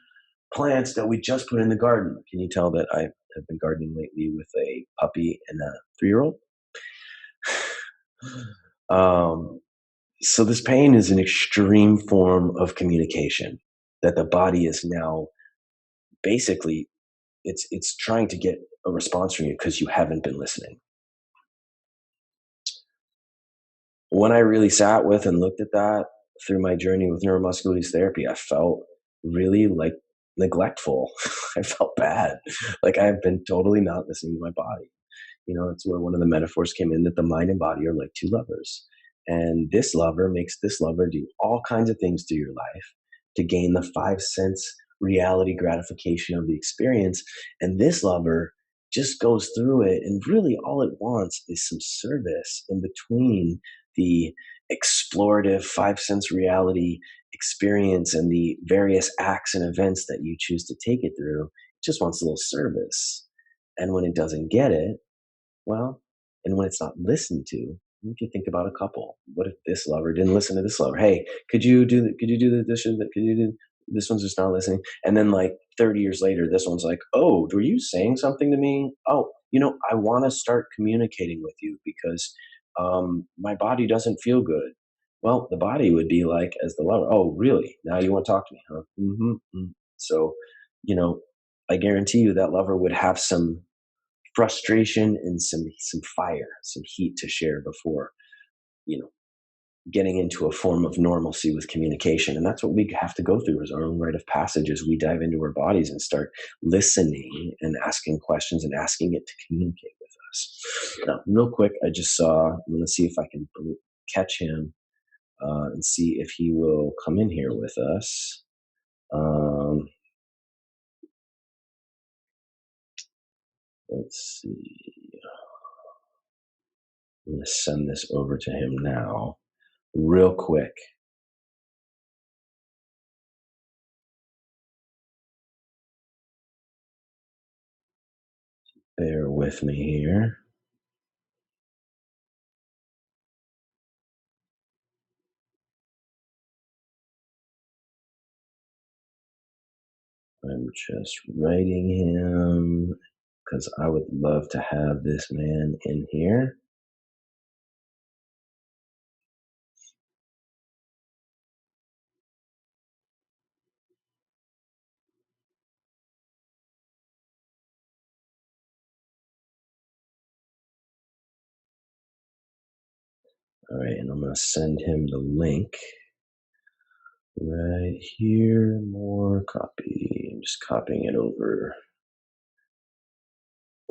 plants that we just put in the garden. Can you tell that I have been gardening lately with a puppy and a 3-year-old? So this pain is an extreme form of communication that the body is now basically it's trying to get a response from you because you haven't been listening. When I really sat with and looked at that through my journey with neuromuscular release therapy, I felt really like neglectful. I felt bad. Like I've been totally not listening to my body. It's where one of the metaphors came in that the mind and body are like two lovers. And this lover makes this lover do all kinds of things to your life to gain the 5 sense reality gratification of the experience. And this lover just goes through it. And really all it wants is some service in between the explorative 5 sense reality experience and the various acts and events that you choose to take it through. It just wants a little service. And when it doesn't get it, well, and when it's not listened to, if you think about a couple, what if this lover didn't listen to this lover? Hey, could you do the dishes? Could you do this one's just not listening? And then like 30 years later, this one's like, oh, were you saying something to me? Oh, I want to start communicating with you because my body doesn't feel good. Well, the body would be like, as the lover, oh, really? Now you want to talk to me, huh? Mm-hmm. So, I guarantee you that lover would have some frustration and some fire, some heat to share before, getting into a form of normalcy with communication. And that's what we have to go through as our own rite of passage as we dive into our bodies and start listening and asking questions and asking it to communicate with us. Now, real quick, I'm going to see if I can catch him and see if he will come in here with us. Let's see. I'm going to send this over to him now, real quick. Bear with me here. I'm just writing him because I would love to have this man in here. All right, and I'm going to send him the link right here. More copy. I'm just copying it over.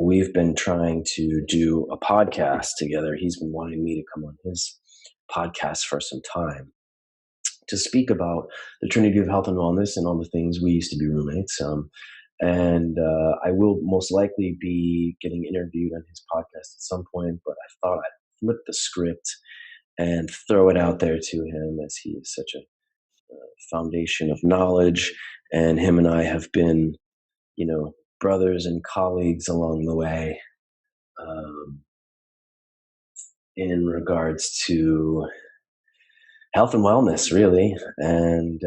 We've been trying to do a podcast together. He's been wanting me to come on his podcast for some time to speak about the Trinity of Health and Wellness and all the things. We used to be roommates. And I will most likely be getting interviewed on his podcast at some point, but I thought I'd flip the script and throw it out there to him, as he is such a foundation of knowledge. And him and I have been, brothers and colleagues along the way, um, in regards to health and wellness, really. And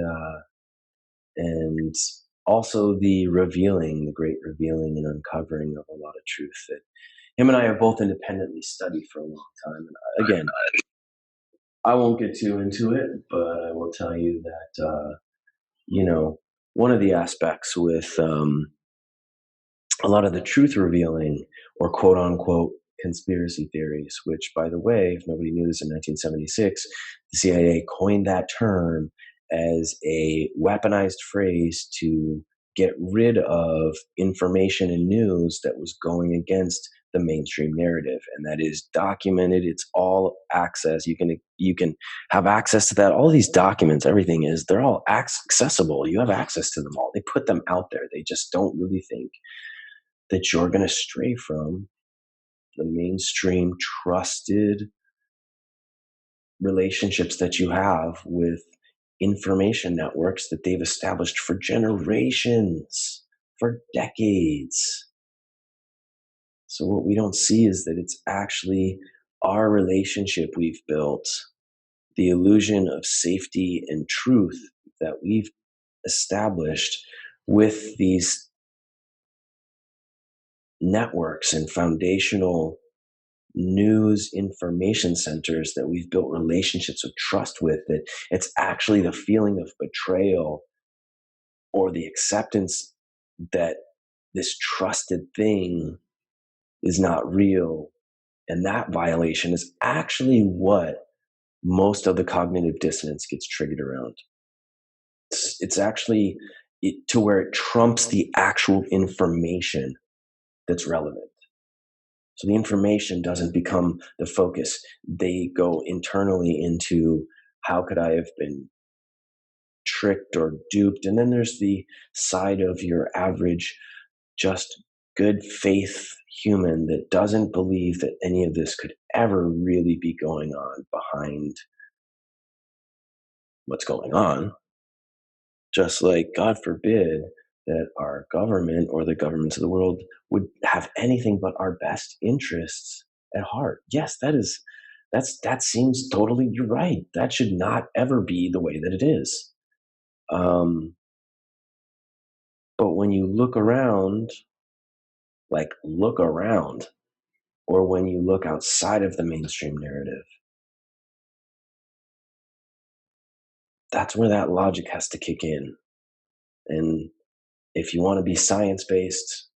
also the great revealing and uncovering of a lot of truth that him and I have both independently studied for a long time. And again, I won't get too into it, but I will tell you that, one of the aspects with a lot of the truth revealing, or quote unquote conspiracy theories, which, by the way, if nobody knew this, in 1976, the CIA coined that term as a weaponized phrase to get rid of information and news that was going against the mainstream narrative. And that is documented. It's all access. You can have access to that. All these documents, everything they're all accessible. You have access to them all. They put them out there. They just don't really think that you're going to stray from the mainstream trusted relationships that you have with information networks that they've established for generations, for decades. So what we don't see is that it's actually our relationship we've built, the illusion of safety and truth that we've established with these networks and foundational news information centers that we've built relationships of trust with, that it's actually the feeling of betrayal or the acceptance that this trusted thing is not real. And that violation is actually what most of the cognitive dissonance gets triggered around. It's actually to where it trumps the actual information that's relevant. So the information doesn't become the focus. They go internally into, how could I have been tricked or duped? And then there's the side of your average, just good faith human that doesn't believe that any of this could ever really be going on behind what's going on. Just like, God forbid, that our government or the governments of the world would have anything but our best interests at heart. Yes, that seems totally, you're right. That should not ever be the way that it is. But when you look around, or when you look outside of the mainstream narrative, that's where that logic has to kick in. And if you want to be science-based,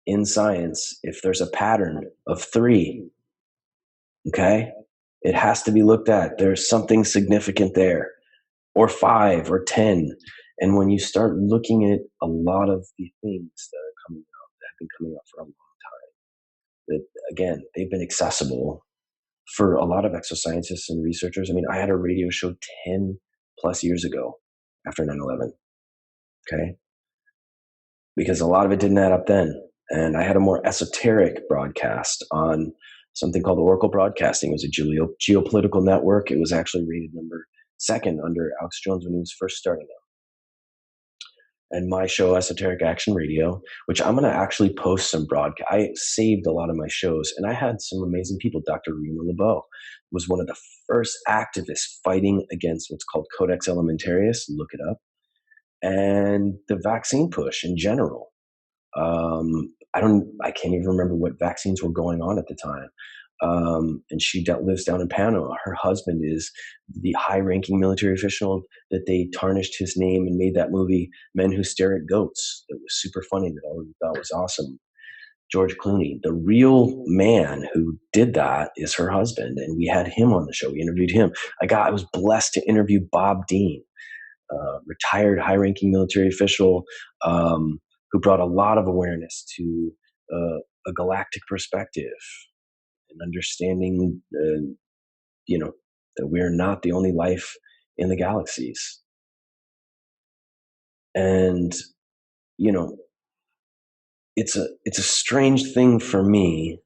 in science, if there's a pattern of 3, okay, it has to be looked at. There's something significant there, or 5 or 10. And when you start looking at a lot of the things that are coming out, that have been coming out for a long time, that, again, they've been accessible for a lot of exoscientists and researchers. I mean, I had a radio show 10 plus years ago after 9/11, okay? Because a lot of it didn't add up then. And I had a more esoteric broadcast on something called Oracle Broadcasting. It was a geopolitical network. It was actually rated number 2nd under Alex Jones when he was first starting out. And my show, Esoteric Action Radio, which I'm going to actually post some broadcast. I saved a lot of my shows, and I had some amazing people. Dr. Rena LeBeau was one of the first activists fighting against what's called Codex Alimentarius. Look it up. And the vaccine push in general. I can't even remember what vaccines were going on at the time. And she lives down in Panama. Her husband is the high-ranking military official that they tarnished his name and made that movie Men Who Stare at Goats. That was super funny. That I thought was awesome. George Clooney, the real man who did that, is her husband, and we had him on the show. We interviewed him. I was blessed to interview Bob Dean, retired high-ranking military official, who brought a lot of awareness to a galactic perspective and understanding, that we're not the only life in the galaxies. And you know, it's a strange thing for me,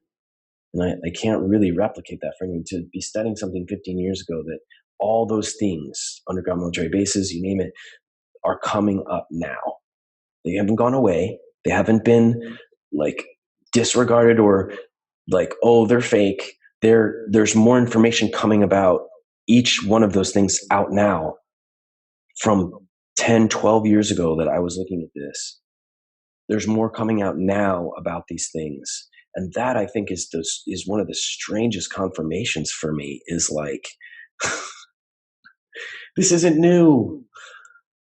and I can't really replicate that for anyone, to be studying something 15 years ago that all those things, underground military bases, you name it, are coming up now. They haven't gone away. They haven't been like disregarded or like, oh, they're fake. There's more information coming about each one of those things out now from 10, 12 years ago that I was looking at this. There's more coming out now about these things. And that, I think, is one of the strangest confirmations for me, is like, this isn't new.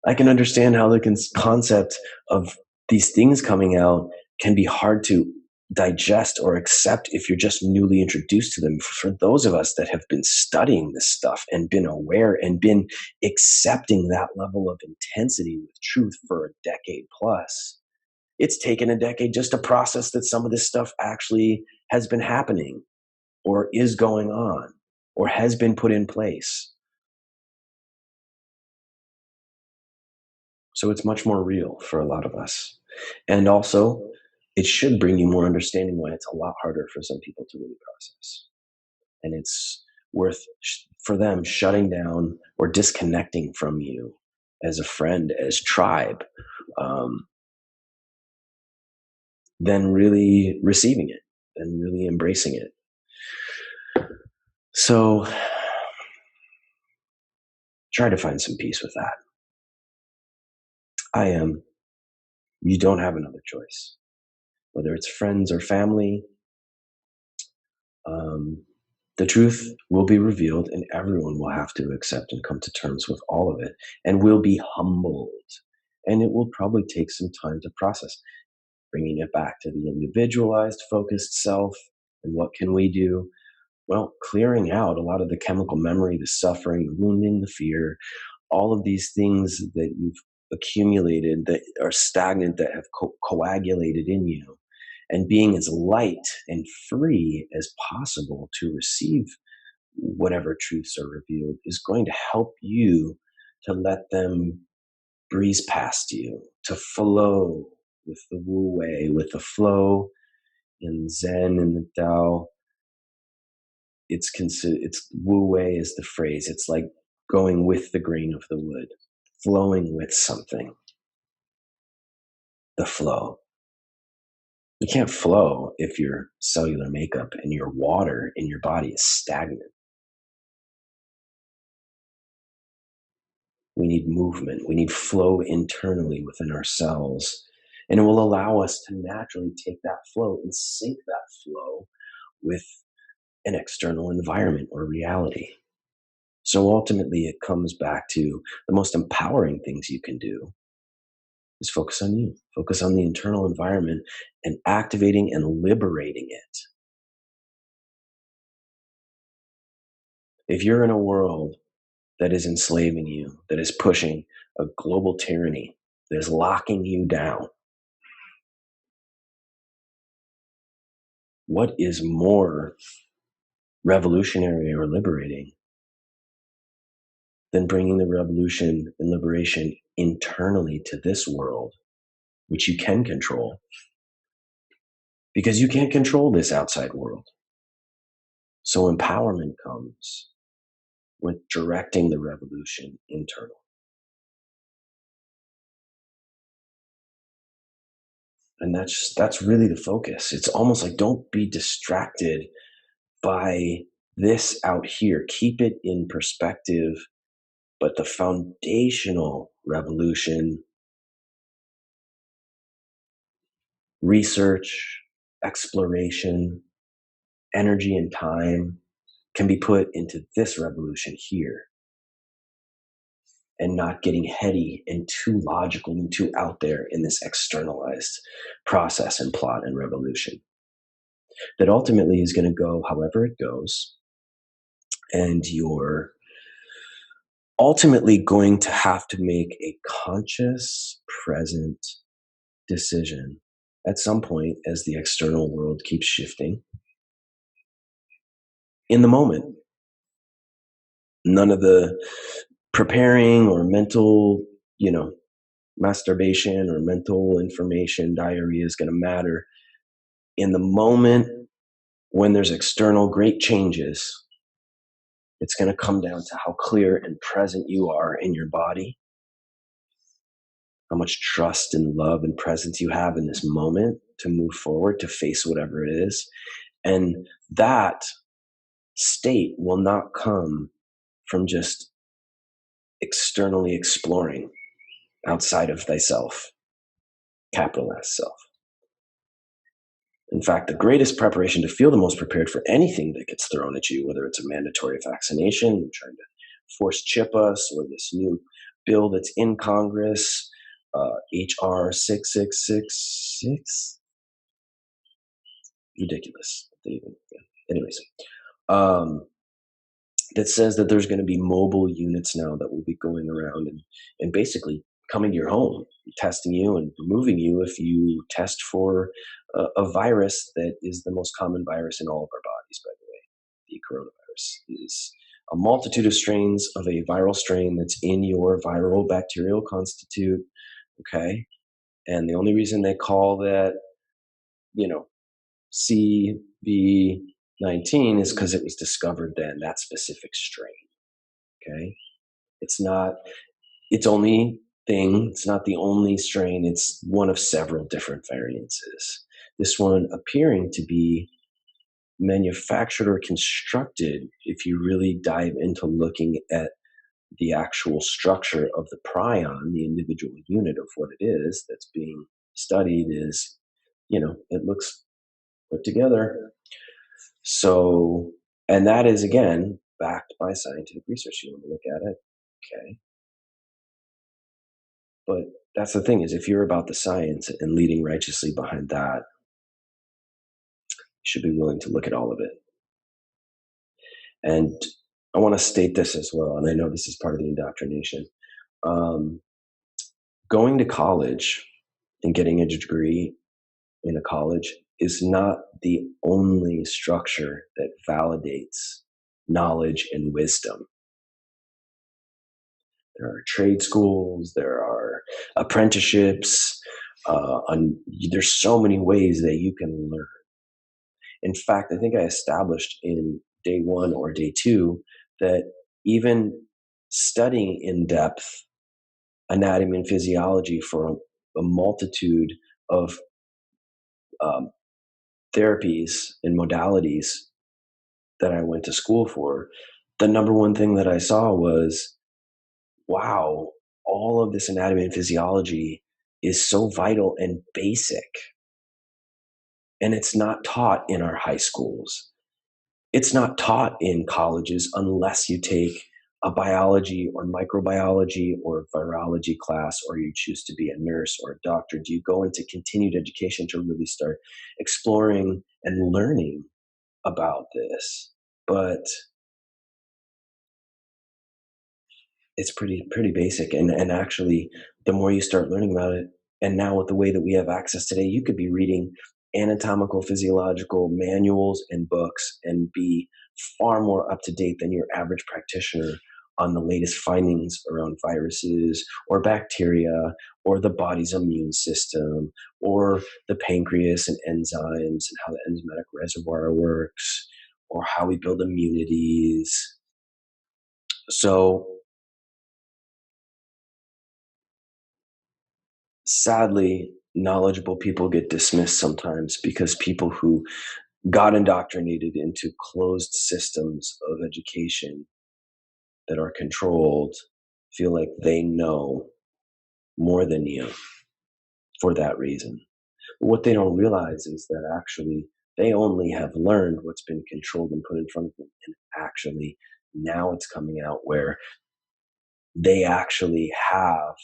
I can understand how the concept of these things coming out can be hard to digest or accept if you're just newly introduced to them. For those of us that have been studying this stuff and been aware and been accepting that level of intensity with truth for a decade plus, it's taken a decade just to process that some of this stuff actually has been happening or is going on or has been put in place. So it's much more real for a lot of us. And also, it should bring you more understanding why it's a lot harder for some people to really process. And it's worth for them shutting down or disconnecting from you as a friend, as tribe, than really receiving it and really embracing it. So try to find some peace with that. You don't have another choice. Whether it's friends or family, the truth will be revealed and everyone will have to accept and come to terms with all of it and will be humbled. And it will probably take some time to process, bringing it back to the individualized, focused self. And what can we do? Well, clearing out a lot of the chemical memory, the suffering, the wounding, the fear, all of these things that you've accumulated that are stagnant, that have coagulated in you, and being as light and free as possible to receive whatever truths are revealed is going to help you to let them breeze past you, to flow with the Wu Wei, with the flow in Zen and the Tao. It's Wu Wei is the phrase. It's like going with the grain of the wood, flowing with something. The flow. You can't flow if your cellular makeup and your water in your body is stagnant. We need movement. We need flow internally within ourselves. And it will allow us to naturally take that flow and sync that flow with an external environment or reality. So ultimately, it comes back to the most empowering things you can do is focus on you, focus on the internal environment and activating and liberating it. If you're in a world that is enslaving you, that is pushing a global tyranny, that is locking you down, what is more revolutionary or liberating than bringing the revolution and liberation internally to this world, which you can control? Because you can't control this outside world. So empowerment comes with directing the revolution internal. And that's really the focus. It's almost like, don't be distracted by this out here. Keep it in perspective. But the foundational revolution, research, exploration, energy, and time can be put into this revolution here, and not getting heady and too logical and too out there in this externalized process and plot and revolution that ultimately is going to go however it goes. And you're ultimately going to have to make a conscious, present decision at some point as the external world keeps shifting. In the moment, none of the preparing or mental, masturbation or mental information, diarrhea is going to matter. In the moment when there's external great changes, it's going to come down to how clear and present you are in your body, how much trust and love and presence you have in this moment to move forward, to face whatever it is. And that state will not come from just externally exploring outside of thyself, capital S self. In fact, the greatest preparation to feel the most prepared for anything that gets thrown at you, whether it's a mandatory vaccination, trying to force chip us, or this new bill that's in Congress, HR 6666, ridiculous. Anyways, that says that there's going to be mobile units now that will be going around and basically coming to your home, testing you and removing you if you test for a virus that is the most common virus in all of our bodies, by the way. The coronavirus is a multitude of strains of a viral strain that's in your viral bacterial constitute, okay? And the only reason they call that, CV19 is because it was discovered then, that specific strain, okay? It's not its only thing. It's not the only strain. It's one of several different variances. This one appearing to be manufactured or constructed, if you really dive into looking at the actual structure of the prion, the individual unit of what it is that's being studied, is, it looks put together. So, and that is, again, backed by scientific research. You want to look at it? Okay. But that's the thing, is if you're about the science and leading righteously behind that, you should be willing to look at all of it. And I want to state this as well, and I know this is part of the indoctrination. Going to college and getting a degree in a college is not the only structure that validates knowledge and wisdom. There are trade schools, there are apprenticeships, there's so many ways that you can learn. In fact, I think I established in day 1 or day 2 that even studying in depth anatomy and physiology for a multitude of therapies and modalities that I went to school for, the number one thing that I saw was, wow, all of this anatomy and physiology is so vital and basic. And it's not taught in our high schools. It's not taught in colleges unless you take a biology or microbiology or virology class, or you choose to be a nurse or a doctor. Do you go into continued education to really start exploring and learning about this? But it's pretty basic. And actually, the more you start learning about it, and now with the way that we have access today, you could be reading anatomical, physiological manuals and books and be far more up to date than your average practitioner on the latest findings around viruses or bacteria or the body's immune system or the pancreas and enzymes and how the enzymatic reservoir works or how we build immunities. So sadly, knowledgeable people get dismissed sometimes because people who got indoctrinated into closed systems of education that are controlled feel like they know more than you for that reason. But what they don't realize is that actually they only have learned what's been controlled and put in front of them. And actually now it's coming out where they actually have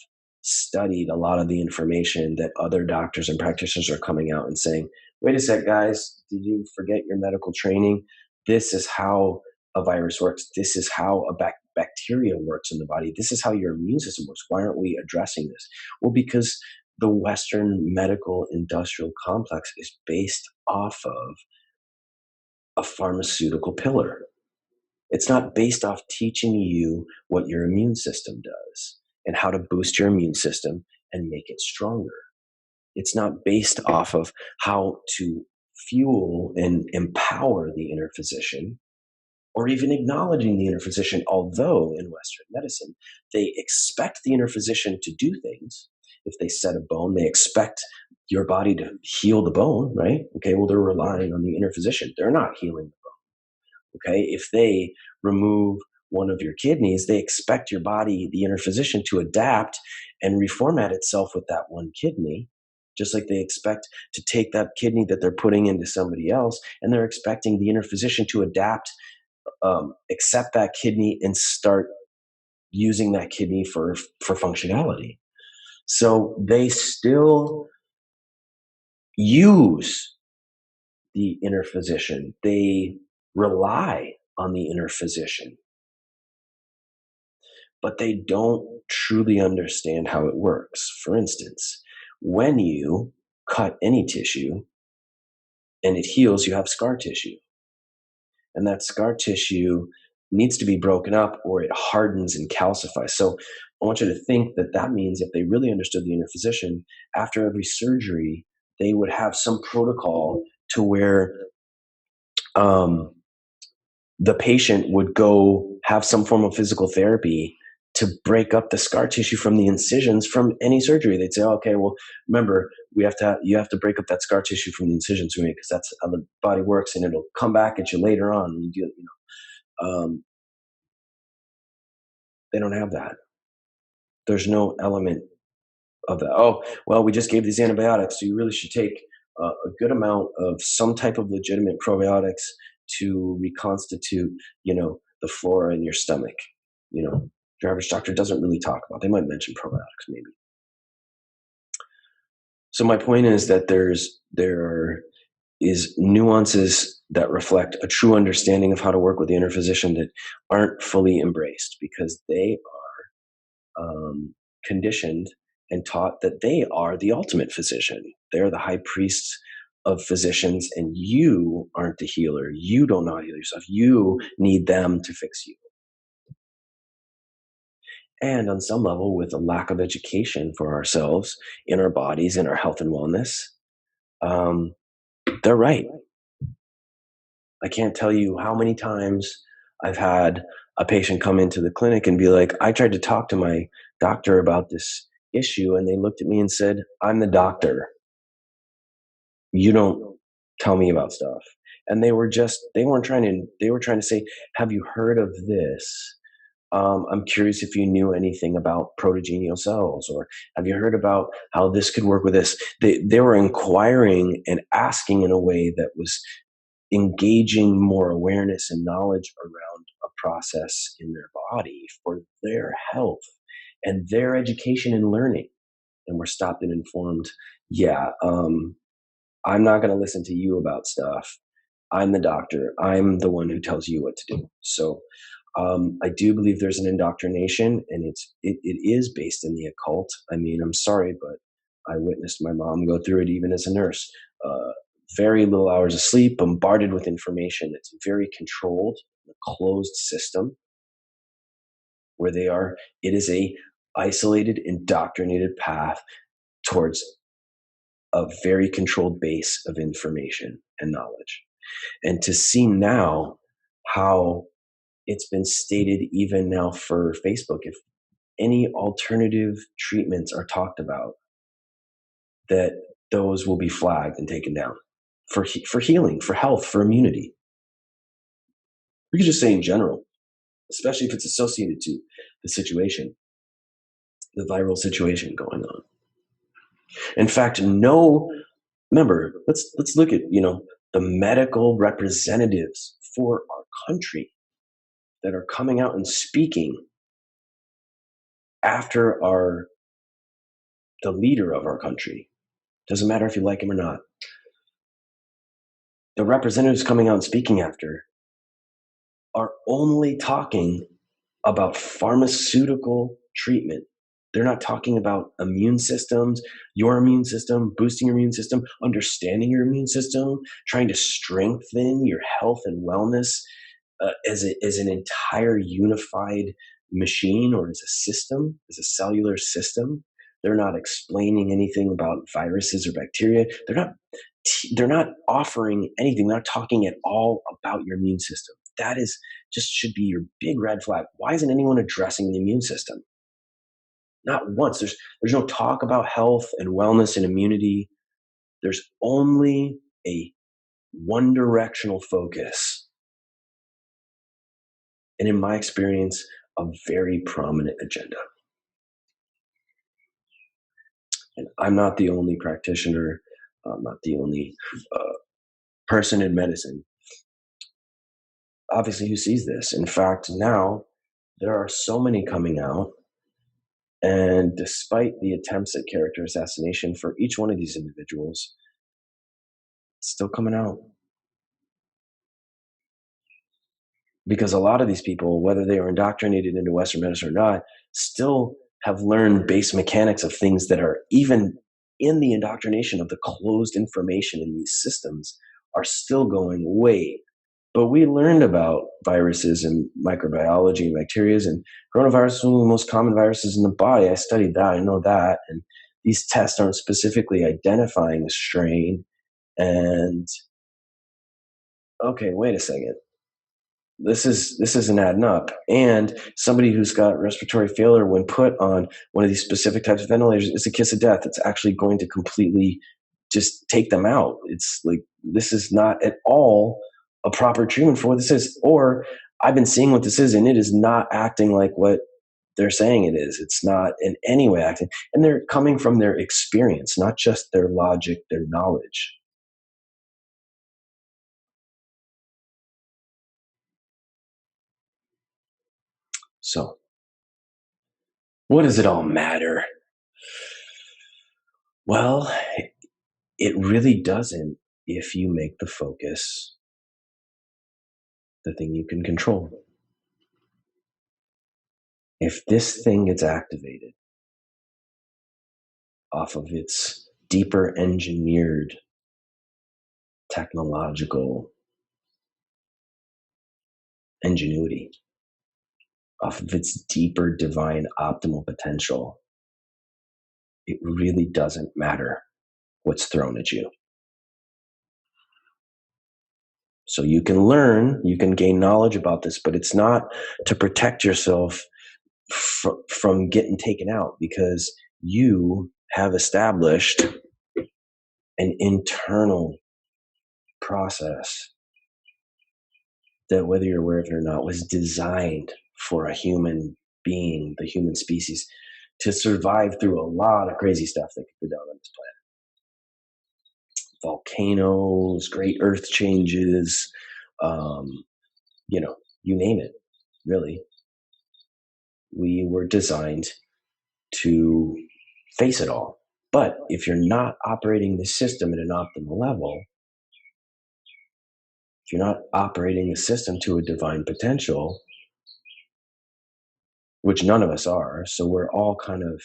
studied a lot of the information that other doctors and practitioners are coming out and saying, wait a sec, guys, did you forget your medical training? This is how a virus works. This is how a bacteria works in the body. This is how your immune system works. Why aren't we addressing this? Well, because the Western medical industrial complex is based off of a pharmaceutical pillar. It's not based off teaching you what your immune system does and how to boost your immune system and make it stronger. It's not based off of how to fuel and empower the inner physician, or even acknowledging the inner physician, although in Western medicine, they expect the inner physician to do things. If they set a bone, they expect your body to heal the bone, right? Okay, well, they're relying on the inner physician. They're not healing the bone, okay? If they remove one of your kidneys, they expect your body, the inner physician, to adapt and reformat itself with that one kidney, just like they expect to take that kidney that they're putting into somebody else, and they're expecting the inner physician to adapt, accept that kidney and start using that kidney for functionality. So they still use the inner physician. They rely on the inner physician, but they don't truly understand how it works. For instance, when you cut any tissue and it heals, you have scar tissue. And that scar tissue needs to be broken up or it hardens and calcifies. So I want you to think that that means if they really understood the inner physician, after every surgery, they would have some protocol to where the patient would go have some form of physical therapy to break up the scar tissue from the incisions from any surgery. They'd say, oh, okay, well, remember, you have to break up that scar tissue from the incisions because that's how the body works, and it'll come back at you later on. They don't have that. There's no element of that. Oh, well, we just gave these antibiotics, so you really should take a good amount of some type of legitimate probiotics to reconstitute, the flora in your stomach. Your average doctor doesn't really talk about. They might mention probiotics, maybe. So my point is that there is nuances that reflect a true understanding of how to work with the inner physician that aren't fully embraced because they are conditioned and taught that they are the ultimate physician. They're the high priests of physicians, and you aren't the healer. You don't know how to heal yourself. You need them to fix you. And on some level, with a lack of education for ourselves in our bodies, in our health and wellness, they're right. I can't tell you how many times I've had a patient come into the clinic and be like, I tried to talk to my doctor about this issue, and they looked at me and said, I'm the doctor. You don't tell me about stuff. And they were trying to say, have you heard of this? I'm curious if you knew anything about protogenial cells, or have you heard about how this could work with this? They were inquiring and asking in a way that was engaging more awareness and knowledge around a process in their body for their health and their education and learning. And we're stopped and informed, I'm not going to listen to you about stuff. I'm the doctor. I'm the one who tells you what to do. So I do believe there's an indoctrination, and it is based in the occult. I mean, I'm sorry, but I witnessed my mom go through it even as a nurse. Very little hours of sleep, bombarded with information. It's very controlled, a closed system where they are. It is a isolated, indoctrinated path towards a very controlled base of information and knowledge. And to see now how it's been stated even now for Facebook, if any alternative treatments are talked about, that those will be flagged and taken down for healing, for health, for immunity. We could just say in general, especially if it's associated to the situation, the viral situation going on. In fact, remember, let's look at, the medical representatives for our country that are coming out and speaking after the leader of our country. Doesn't matter if you like him or not. The representatives coming out and speaking after are only talking about pharmaceutical treatment. They're not talking about immune systems, your immune system, boosting your immune system, understanding your immune system, trying to strengthen your health and wellness as an entire unified machine, or as a system, as a cellular system. They're not explaining anything about viruses or bacteria. They're not offering anything. They're not talking at all about your immune system. That is just should be your big red flag. Why isn't anyone addressing the immune system? Not once. There's no talk about health and wellness and immunity. There's only a one directional focus. And in my experience, a very prominent agenda. And I'm not the only practitioner. I'm not the only person in medicine, obviously, who sees this. In fact, now there are so many coming out. And despite the attempts at character assassination for each one of these individuals, it's still coming out. Because a lot of these people, whether they are indoctrinated into Western medicine or not, still have learned base mechanics of things that are even in the indoctrination of the closed information in these systems are still going, wait. But we learned about viruses and microbiology and bacteria, and coronavirus is one of the most common viruses in the body. I studied that. I know that. And these tests aren't specifically identifying a strain. And okay, wait a second. This isn't adding up. And somebody who's got respiratory failure, when put on one of these specific types of ventilators, it's a kiss of death. It's actually going to completely just take them out. It's like, this is not at all a proper treatment for what this is. Or I've been seeing what this is, and it is not acting like what they're saying it is. It's not in any way acting. And they're coming from their experience, not just their logic, their knowledge. So, what does it all matter? Well, it really doesn't if you make the focus the thing you can control. If this thing gets activated off of its deeper engineered technological ingenuity, off of its deeper divine optimal potential, it really doesn't matter what's thrown at you. So you can learn, you can gain knowledge about this, but it's not to protect yourself from getting taken out, because you have established an internal process that, whether you're aware of it or not, was designed for a human being, the human species, to survive through a lot of crazy stuff that could go down on this planet. Volcanoes, great earth changes, you name it, really. We were designed to face it all. But if you're not operating the system at an optimal level, if you're not operating the system to a divine potential, which none of us are, so we're all kind of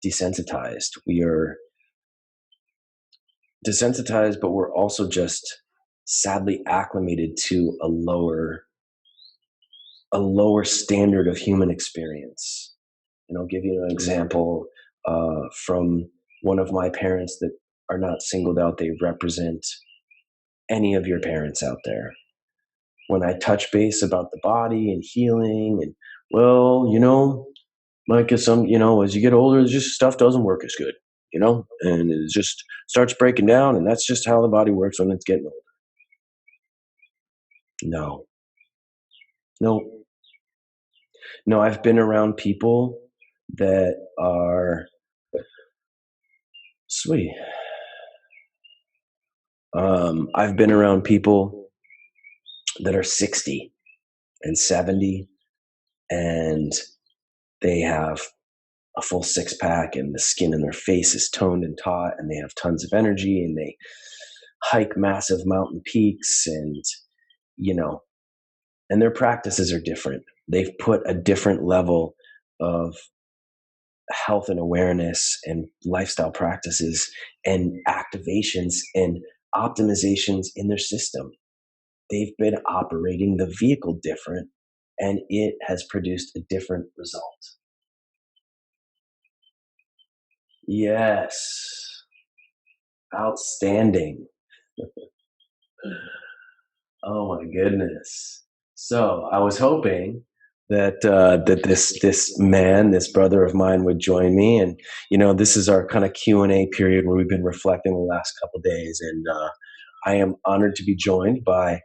desensitized. We are desensitized, but we're also just sadly acclimated to a lower standard of human experience. And I'll give you an example from one of my parents that are not singled out. They represent any of your parents out there. When I touch base about the body and healing, and like as you get older, just stuff doesn't work as good, and it just starts breaking down, and that's just how the body works when it's getting older. No, I've been around people that are sweet. I've been around people that are 60 and 70, and they have a full six pack, and the skin in their face is toned and taut, and they have tons of energy, and they hike massive mountain peaks, and and their practices are different. They've put a different level of health and awareness and lifestyle practices and activations and optimizations in their system. They've been operating the vehicle different, and it has produced a different result. Yes. Outstanding. Oh my goodness. So I was hoping that this man, this brother of mine, would join me, and this is our kind of Q&A period where we've been reflecting the last couple of days, and I am honored to be joined by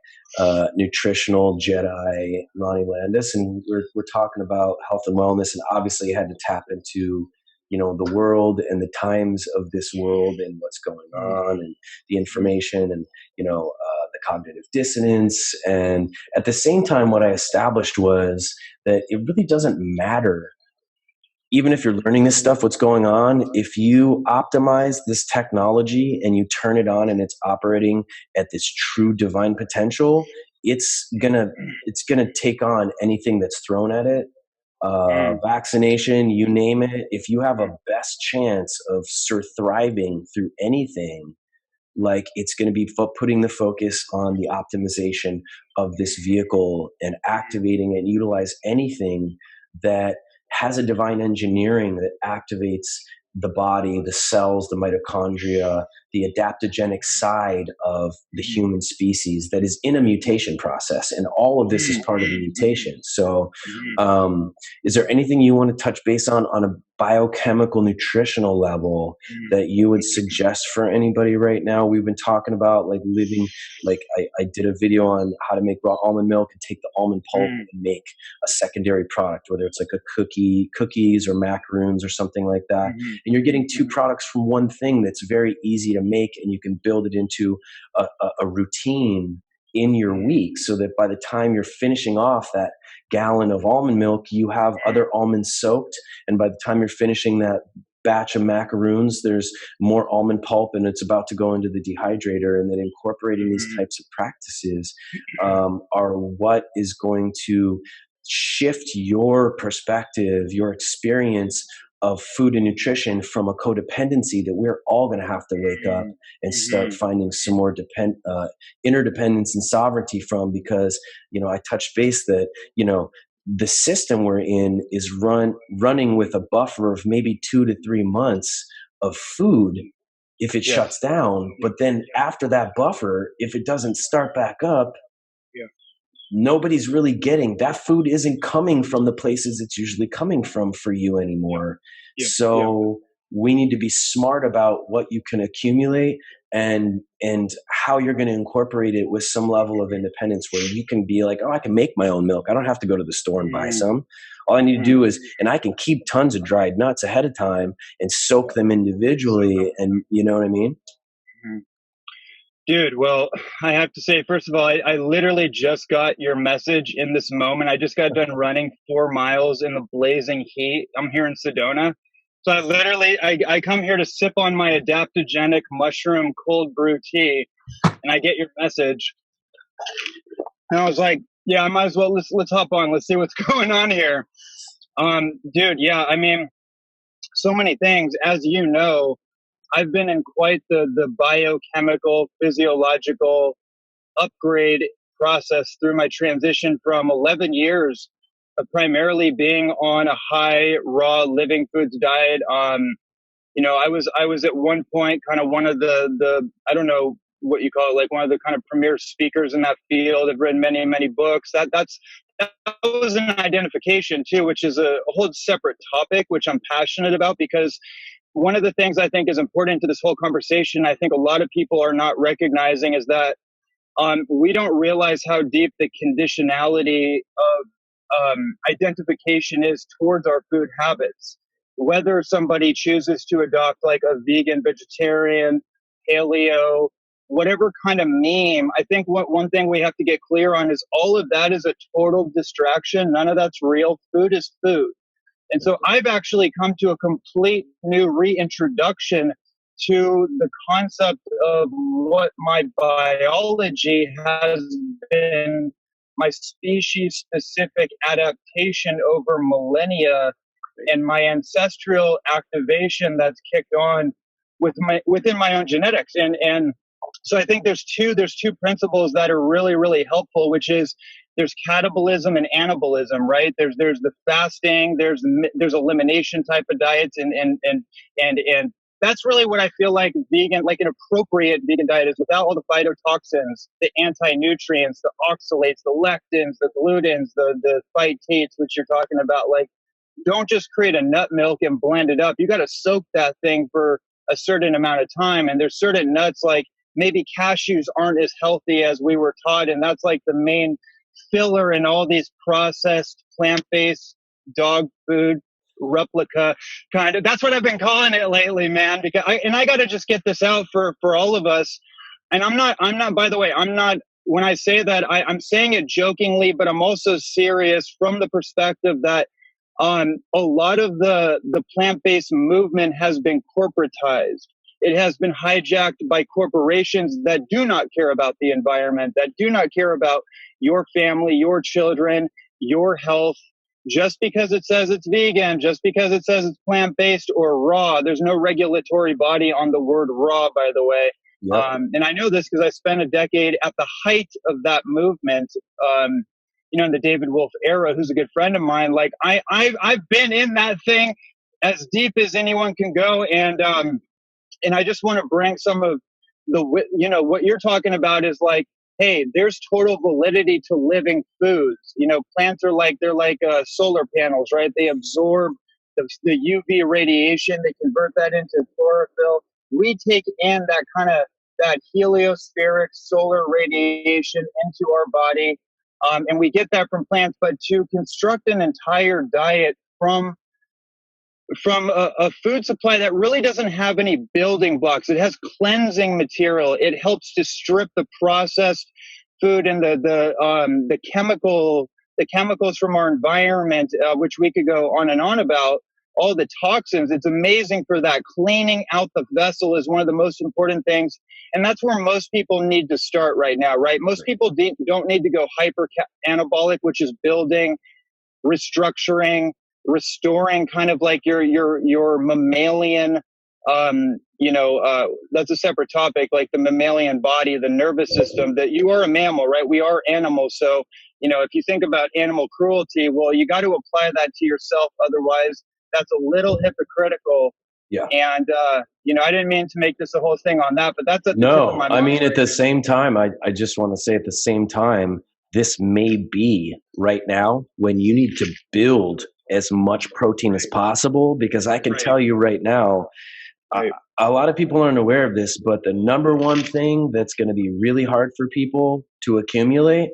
nutritional Jedi Ronnie Landis, and we're talking about health and wellness, and obviously had to tap into the world and the times of this world and what's going on and the information and the cognitive dissonance. And at the same time, what I established was that it really doesn't matter, even if you're learning this stuff, what's going on, if you optimize this technology and you turn it on and it's operating at this true divine potential, it's gonna take on anything that's thrown at it. Vaccination, you name it. If you have a best chance of thriving through anything, like it's going to be putting the focus on the optimization of this vehicle and activating and utilize anything that has a divine engineering that activates the body, the cells, the mitochondria, the adaptogenic side of the human species that is in a mutation process. And all of this is part of the mutation. So is there anything you want to touch base on a biochemical nutritional level that you would suggest for anybody right now? We've been talking about like living, like I did a video on how to make raw almond milk and take the almond pulp and make a secondary product, whether it's like cookies or macaroons or something like that. And you're getting two products from one thing that's very easy to make, and you can build it into a routine in your week, so that by the time you're finishing off that gallon of almond milk, you have other almonds soaked, and by the time you're finishing that batch of macaroons, there's more almond pulp and it's about to go into the dehydrator. And then incorporating these types of practices are what is going to shift your perspective, your experience of food and nutrition from a codependency that we're all going to have to wake up and start finding some more interdependence and sovereignty from. Because I touched base that the system we're in is running with a buffer of maybe 2 to 3 months of food if it shuts down. But then after that buffer, if it doesn't start back up, nobody's really getting that food isn't coming from the places it's usually coming from for you anymore. So we need to be smart about what you can accumulate and how you're going to incorporate it with some level of independence, where you can be like, oh, I can make my own milk. I don't have to go to the store and buy some. All I need to do is, and I can keep tons of dried nuts ahead of time and soak them individually. And you know what I mean? Dude, well, I have to say, first of all, I literally just got your message in this moment. I just got done running 4 miles in the blazing heat. I'm here in Sedona. So I come here to sip on my adaptogenic mushroom cold brew tea, and I get your message. And I was like, yeah, I might as well, let's hop on. Let's see what's going on here. Dude, yeah, I mean, so many things. As you know, I've been in quite the biochemical, physiological upgrade process through my transition from 11 years of primarily being on a high raw living foods diet. I was at one point kind of one of the I don't know what you call it, like one of the kind of premier speakers in that field. I've written many books. That was an identification too, which is a whole separate topic, which I'm passionate about, because one of the things I think is important to this whole conversation, I think a lot of people are not recognizing, is that we don't realize how deep the conditionality of identification is towards our food habits. Whether somebody chooses to adopt like a vegan, vegetarian, paleo, whatever kind of meme, I think one thing we have to get clear on is all of that is a total distraction. None of that's real. Food is food. And so I've actually come to a complete new reintroduction to the concept of what my biology has been, my species specific adaptation over millennia, and my ancestral activation that's kicked on within my own genetics. And so I think there's two principles that are really helpful, which is there's catabolism and anabolism, right? There's the fasting, there's elimination type of diets, and that's really what I feel like vegan, like an appropriate vegan diet is, without all the phytotoxins, the anti-nutrients, the oxalates, the lectins, the glutens, the phytates, which you're talking about. Like, don't just create a nut milk and blend it up. You got to soak that thing for a certain amount of time. And there's certain nuts, like maybe cashews aren't as healthy as we were taught. And that's like the main filler in all these processed plant-based dog food replica kind of. That's what I've been calling it lately, man. Because I got to just get this out for all of us. And I'm not, by the way, I'm not, when I say that, I'm saying it jokingly, but I'm also serious from the perspective that a lot of the plant-based movement has been corporatized. It has been hijacked by corporations that do not care about the environment, that do not care about your family, your children, your health. Just because it says it's vegan, just because it says it's plant-based or raw, there's no regulatory body on the word raw, by the way. Yep. And I know this because I spent a decade at the height of that movement, in the David Wolf era, who's a good friend of mine. Like I've been in that thing as deep as anyone can go. And I just want to bring some of the, what you're talking about is like, hey, there's total validity to living foods. Plants are like, they're like solar panels, right? They absorb the UV radiation. They convert that into chlorophyll. We take in that heliospheric solar radiation into our body. And we get that from plants, but to construct an entire diet from a food supply that really doesn't have any building blocks. It has cleansing material. It helps to strip the processed food and the chemicals from our environment, which we could go on and on about. All the toxins. It's amazing for that. Cleaning out the vessel is one of the most important things. And that's where most people need to start right now, right? Most people don't need to go hyper anabolic, which is building, restructuring, restoring kind of like your mammalian, that's a separate topic, like the mammalian body, the nervous system, that you are a mammal, right? We are animals. So, if you think about animal cruelty, well, you got to apply that to yourself. Otherwise, that's a little hypocritical. Yeah. And, I didn't mean to make this a whole thing on that, but that's at the tip of my mind. I mean, at the same time, I just want to say at the same time, this may be right now when you need to build as much protein as possible, because I can tell you right now, a lot of people aren't aware of this, but the number one thing that's going to be really hard for people to accumulate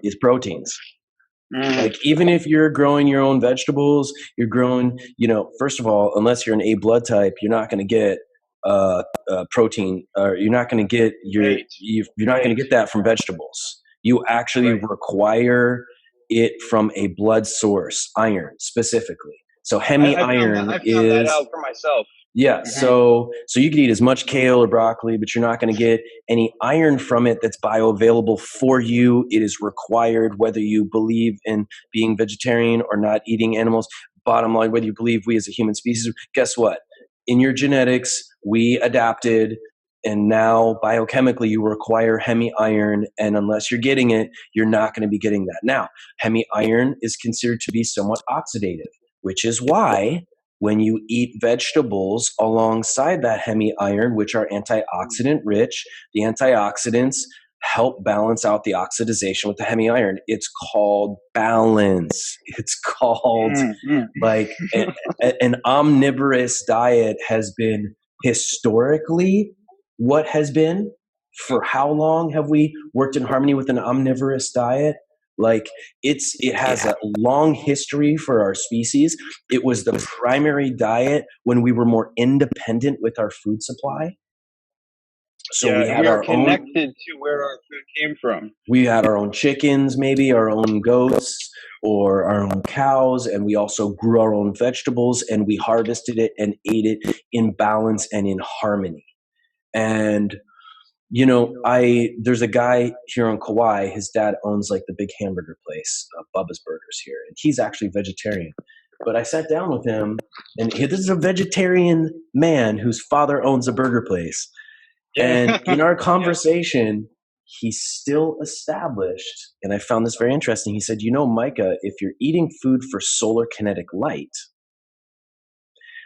is proteins. Like, even if you're growing your own vegetables, you're growing, first of all, unless you're an A blood type, you're not going to get protein, or you're not going to get you're not going to get that from vegetables. You actually require it from a blood source, iron specifically. So hemi-iron I found that out for myself. Yeah, so you can eat as much kale or broccoli, but you're not going to get any iron from it that's bioavailable for you. It is required whether you believe in being vegetarian or not eating animals. Bottom line, whether you believe we as a human species, guess what? In your genetics, we adapted, and now biochemically you require hemi-iron, and unless you're getting it, you're not going to be getting that. Now, hemi-iron is considered to be somewhat oxidative, which is why when you eat vegetables alongside that hemi-iron, which are antioxidant rich, the antioxidants help balance out the oxidization with the hemi-iron. It's called balance. It's called like an omnivorous diet has been historically what has been. For how long have we worked in harmony with an omnivorous diet? Like, it has a long history for our species. It was the primary diet when we were more independent with our food supply. So we are connected to where our food came from. We had our own chickens, maybe our own goats or our own cows, and we also grew our own vegetables, and we harvested it and ate it in balance and in harmony. And there's a guy here on Kauai, his dad owns like the big hamburger place, Bubba's Burgers here, and he's actually vegetarian. But I sat down with him, and this is a vegetarian man whose father owns a burger place. And in our conversation, he still established, and I found this very interesting. He said, Micah, if you're eating food for solar kinetic light,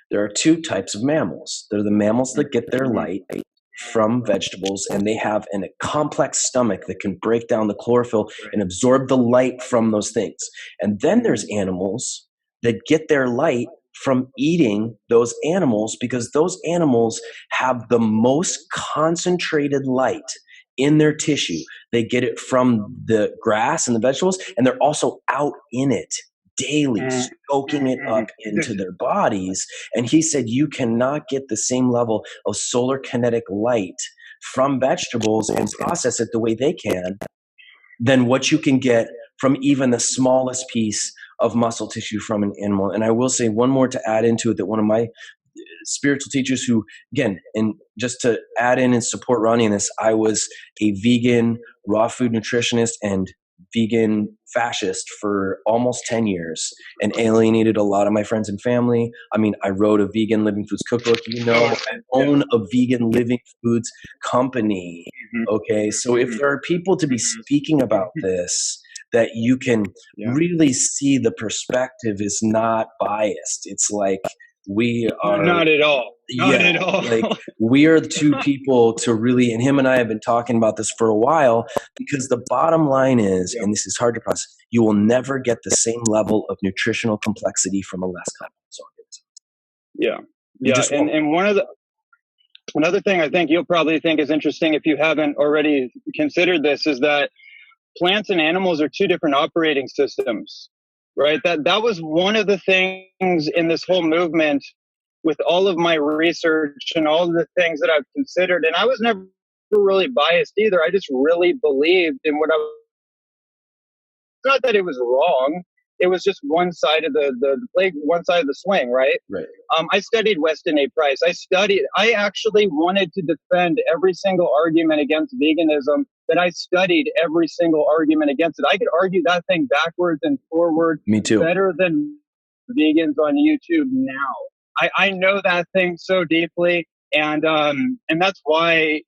there are two types of mammals. They're the mammals that get their light from vegetables, and they have a complex stomach that can break down the chlorophyll and absorb the light from those things. And then there's animals that get their light from eating those animals, because those animals have the most concentrated light in their tissue. They get it from the grass and the vegetables, and they're also out in it daily, soaking it up into their bodies. And he said, you cannot get the same level of solar kinetic light from vegetables and process it the way they can than what you can get from even the smallest piece of muscle tissue from an animal. And I will say one more to add into it, that one of my spiritual teachers who, again, and just to add in and support Ronnie in this, I was a vegan, raw food nutritionist and vegan fascist for almost 10 years and alienated a lot of my friends and family. I mean, I wrote a vegan living foods cookbook. I own a vegan living foods company. Okay. So if there are people to be speaking about this, that you can really see the perspective is not biased. It's like, we are not at all. Not at all. Like, we are the two people to really, and him and I have been talking about this for a while, because the bottom line is, and this is hard to process, you will never get the same level of nutritional complexity from a less complex organism. Yeah. And another thing I think you'll probably think is interesting, if you haven't already considered this, is that plants and animals are two different operating systems. Right. That was one of the things in this whole movement, with all of my research and all of the things that I've considered. And I was never really biased either. I just really believed in what I was. Not that it was wrong. It was just one side of one side of the swing. Right. Right. I studied Weston A. Price. I actually wanted to defend every single argument against veganism, that I studied every single argument against it. I could argue that thing backwards and forward. Me too. Better than vegans on YouTube now. I know that thing so deeply, and that's why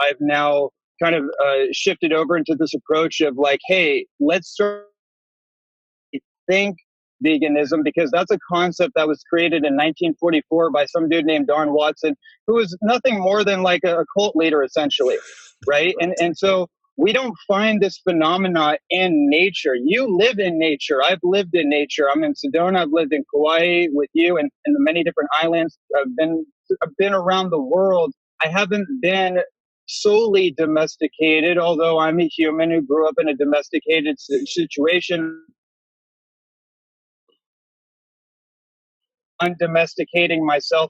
I've now kind of shifted over into this approach of like, hey, let's start think veganism, because that's a concept that was created in 1944 by some dude named Don Watson, who was nothing more than like a cult leader, essentially, right? And so we don't find this phenomena in nature. You live in nature. I've lived in nature. I'm in Sedona. I've lived in Kauai with you, and in the many different islands. I've been around the world. I haven't been solely domesticated, although I'm a human who grew up in a domesticated situation. Undomesticating myself,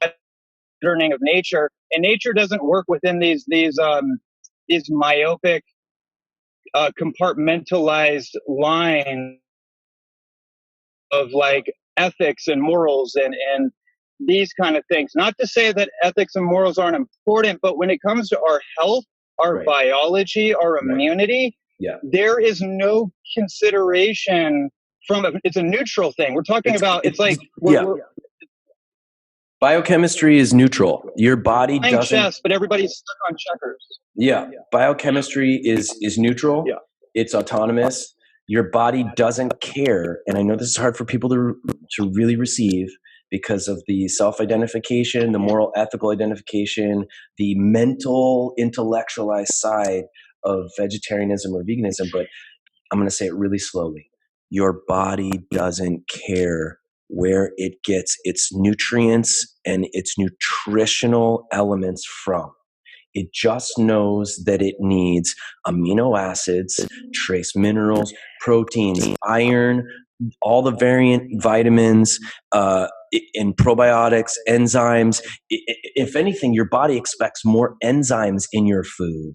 learning of nature, and nature doesn't work within these myopic, compartmentalized lines of like ethics and morals and these kind of things. Not to say that ethics and morals aren't important, but when it comes to our health, our biology, our immunity, there is no consideration it's a neutral thing. We're talking about, it's like, biochemistry is neutral. Your body doesn't. Chess, but everybody's stuck on checkers. Yeah, biochemistry is neutral. Yeah. It's autonomous. Your body doesn't care, and I know this is hard for people to really receive because of the self-identification, the moral, ethical identification, the mental, intellectualized side of vegetarianism or veganism. But I'm going to say it really slowly. Your body doesn't care where it gets its nutrients and its nutritional elements from. It just knows that it needs amino acids, trace minerals, proteins, iron, all the variant vitamins, and probiotics, enzymes. If anything, your body expects more enzymes in your food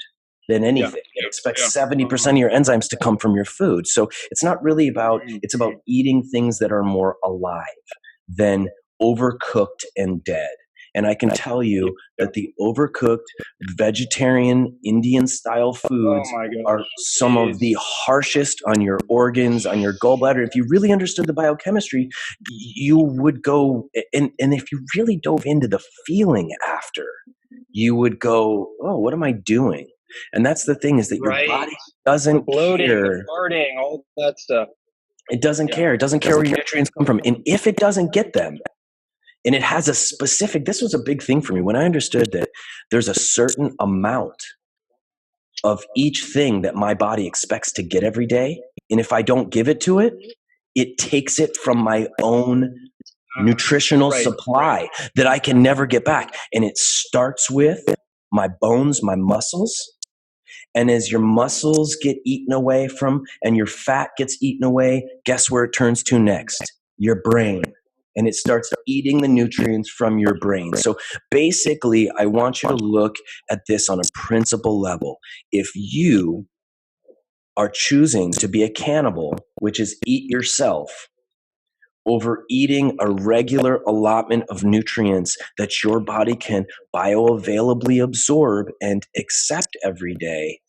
than anything. It expects 70% of your enzymes to come from your food. So it's not really about, it's about eating things that are more alive than overcooked and dead. And I can tell you that the overcooked vegetarian Indian style foods are some of the harshest on your organs, on your gallbladder. If you really understood the biochemistry, you would go, and if you really dove into the feeling after, you would go, oh, what am I doing? And that's the thing, is that your Right. body The doesn't bloating, care. the farting, all that stuff. It doesn't care. It doesn't care where your nutrients come from. And if it doesn't get them, and it has a specific, this was a big thing for me when I understood that there's a certain amount of each thing that my body expects to get every day. And if I don't give it to it, it takes it from my own nutritional supply that I can never get back. And it starts with my bones, my muscles. And as your muscles get eaten away from and your fat gets eaten away, guess where it turns to next? Your brain. And it starts eating the nutrients from your brain. So basically, I want you to look at this on a principle level. If you are choosing to be a cannibal, which is eat yourself, over eating a regular allotment of nutrients that your body can bioavailably absorb and accept every day,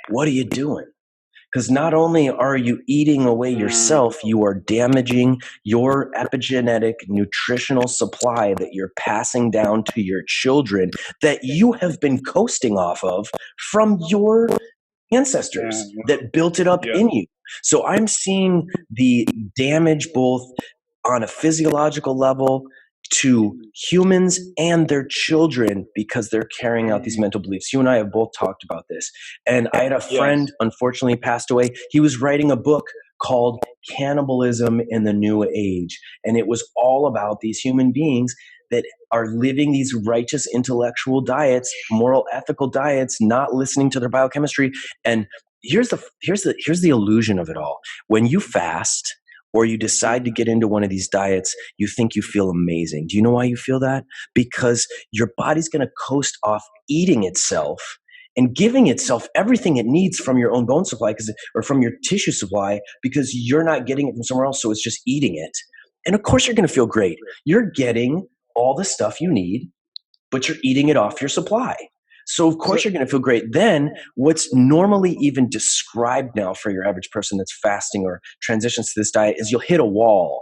what are you doing? Because not only are you eating away yourself, you are damaging your epigenetic nutritional supply that you're passing down to your children that you have been coasting off of from your ancestors that built it up in you. So I'm seeing the damage both on a physiological level to humans and their children because they're carrying out these mental beliefs. You and I have both talked about this. And I had a friend, unfortunately passed away. He was writing a book called Cannibalism in the New Age. And it was all about these human beings that are living these righteous intellectual diets, moral ethical diets, not listening to their biochemistry. And here's the illusion of it all. When you fast or you decide to get into one of these diets, you think you feel amazing. Do you know why you feel that? Because your body's going to coast off eating itself and giving itself everything it needs from your own bone supply or from your tissue supply because you're not getting it from somewhere else. So it's just eating it. And of course you're going to feel great. You're getting all the stuff you need, but you're eating it off your supply. So of course you're going to feel great. Then what's normally even described now for your average person that's fasting or transitions to this diet is you'll hit a wall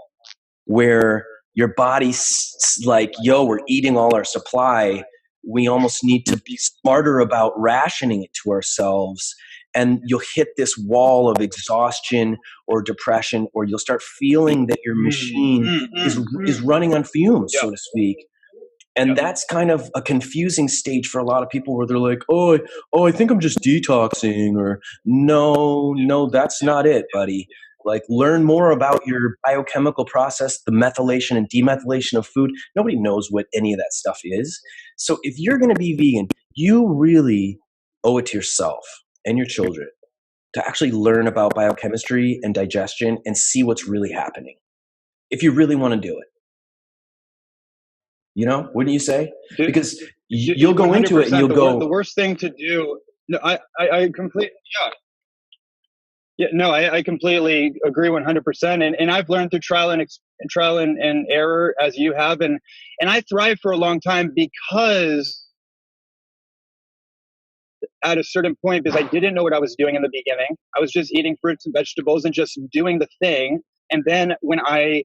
where your body's like, yo, we're eating all our supply. We almost need to be smarter about rationing it to ourselves. And you'll hit this wall of exhaustion or depression, or you'll start feeling that your machine is running on fumes, so to speak. And that's kind of a confusing stage for a lot of people where they're like, oh, I think I'm just detoxing, or no, that's not it, buddy. Like, learn more about your biochemical process, the methylation and demethylation of food. Nobody knows what any of that stuff is. So if you're going to be vegan, you really owe it to yourself and your children to actually learn about biochemistry and digestion and see what's really happening. If you really want to do it. You know, wouldn't you say? Because you'll go into it and you'll go. The worst thing to do. No, I completely. I completely agree 100%. And I've learned through trial and error, as you have, and I thrived for a long time because at a certain point, because I didn't know what I was doing in the beginning. I was just eating fruits and vegetables and just doing the thing. And then when I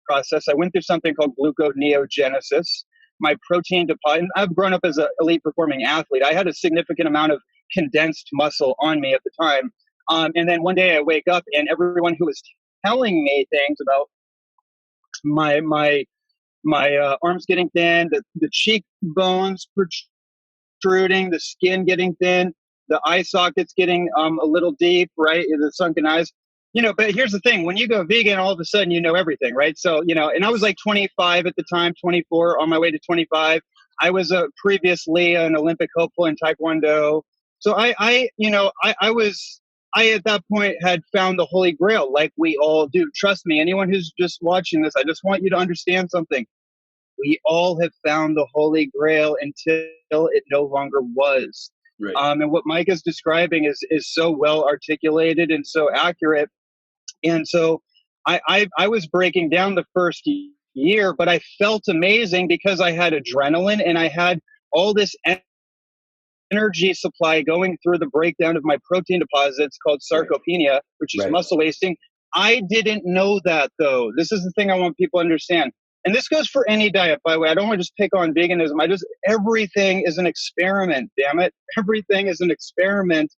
process, I went through something called gluconeogenesis. My protein deposit, I've grown up as an elite performing athlete. I had a significant amount of condensed muscle on me at the time. And then one day I wake up and everyone who was telling me things about my arms getting thin, the cheekbones protruding, the skin getting thin, the eye sockets getting a little deep, right? The sunken eyes. But here's the thing. When you go vegan, all of a sudden you know everything, right? So, and I was like 25 at the time, 24, on my way to 25. I was previously an Olympic hopeful in Taekwondo. So I at that point had found the Holy Grail, like we all do. Trust me, anyone who's just watching this, I just want you to understand something. We all have found the Holy Grail until it no longer was. Right. And what Mike is describing is so well articulated and so accurate. And so I was breaking down the first year, but I felt amazing because I had adrenaline and I had all this energy supply going through the breakdown of my protein deposits called sarcopenia, which is muscle wasting. I didn't know that, though. This is the thing I want people to understand. and this goes for any diet, by the way. I don't want to just pick on veganism. Everything is an experiment, damn it. Everything is an experiment.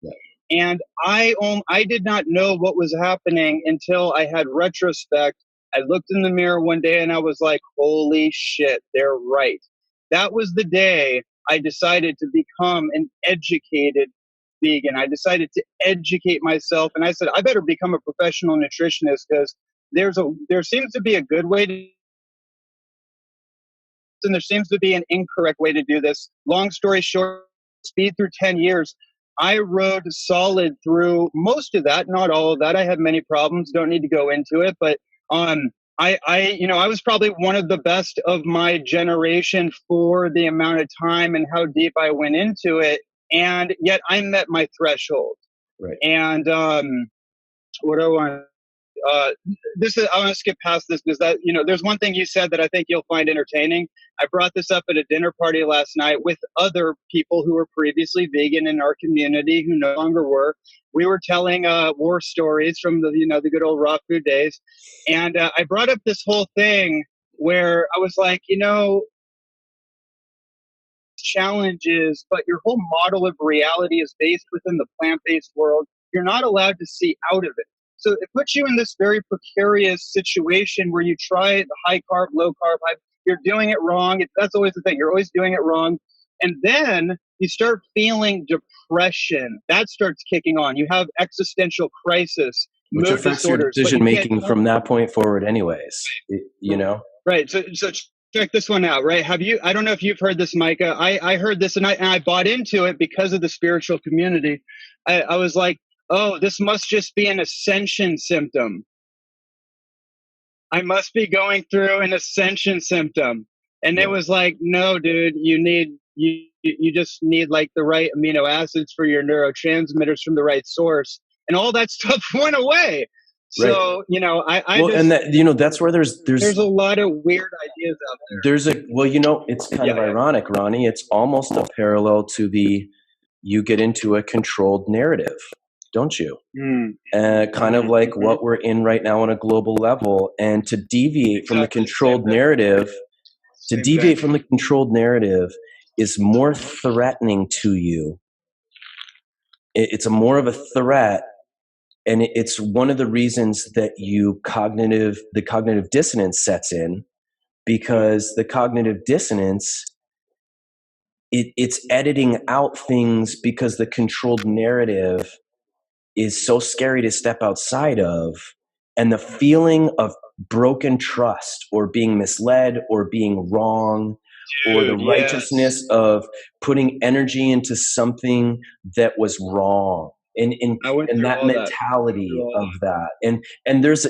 And I did not know what was happening until I had retrospect. I looked in the mirror one day and I was like, holy shit, they're right. That was the day I decided to become an educated vegan. I decided to educate myself, and I said, I better become a professional nutritionist, because there seems to be a good way to, and there seems to be an incorrect way to do this. Long story short, speed through 10 years. I rode solid through most of that, not all of that. I had many problems, don't need to go into it, but I was probably one of the best of my generation for the amount of time and how deep I went into it. And yet I met my threshold. Right. And what do I want? I want to skip past this, because that, there's one thing you said that I think you'll find entertaining. I brought this up at a dinner party last night with other people who were previously vegan in our community who no longer were. We were telling war stories from the good old raw food days. And I brought up this whole thing where I was like, challenges, but your whole model of reality is based within the plant-based world. You're not allowed to see out of it. So it puts you in this very precarious situation where you try the high carb, low carb, you're doing it wrong. That's always the thing. You're always doing it wrong. And then you start feeling depression. That starts kicking on. You have existential crisis, which mood affects disorders, your decision making from that point forward anyways, Right. So check this one out, right? I don't know if you've heard this, Micah. I heard this and I bought into it because of the spiritual community. I was like, oh, this must just be an ascension symptom. I must be going through an ascension symptom. And it was like, no, dude, you just need like the right amino acids for your neurotransmitters from the right source. And all that stuff went away. So, that's where there's a lot of weird ideas out there. It's kind of ironic, Ronnie. It's almost a parallel to you get into a controlled narrative, don't you? Kind of like what we're in right now on a global level. And to deviate from the controlled narrative, is more threatening to you. It's more of a threat. And it's one of the reasons that the cognitive dissonance sets in, because the cognitive dissonance, it's editing out things because the controlled narrative is so scary to step outside of. And the feeling of broken trust or being misled or being wrong, or the righteousness of putting energy into something that was wrong. And that mentality of that. And there's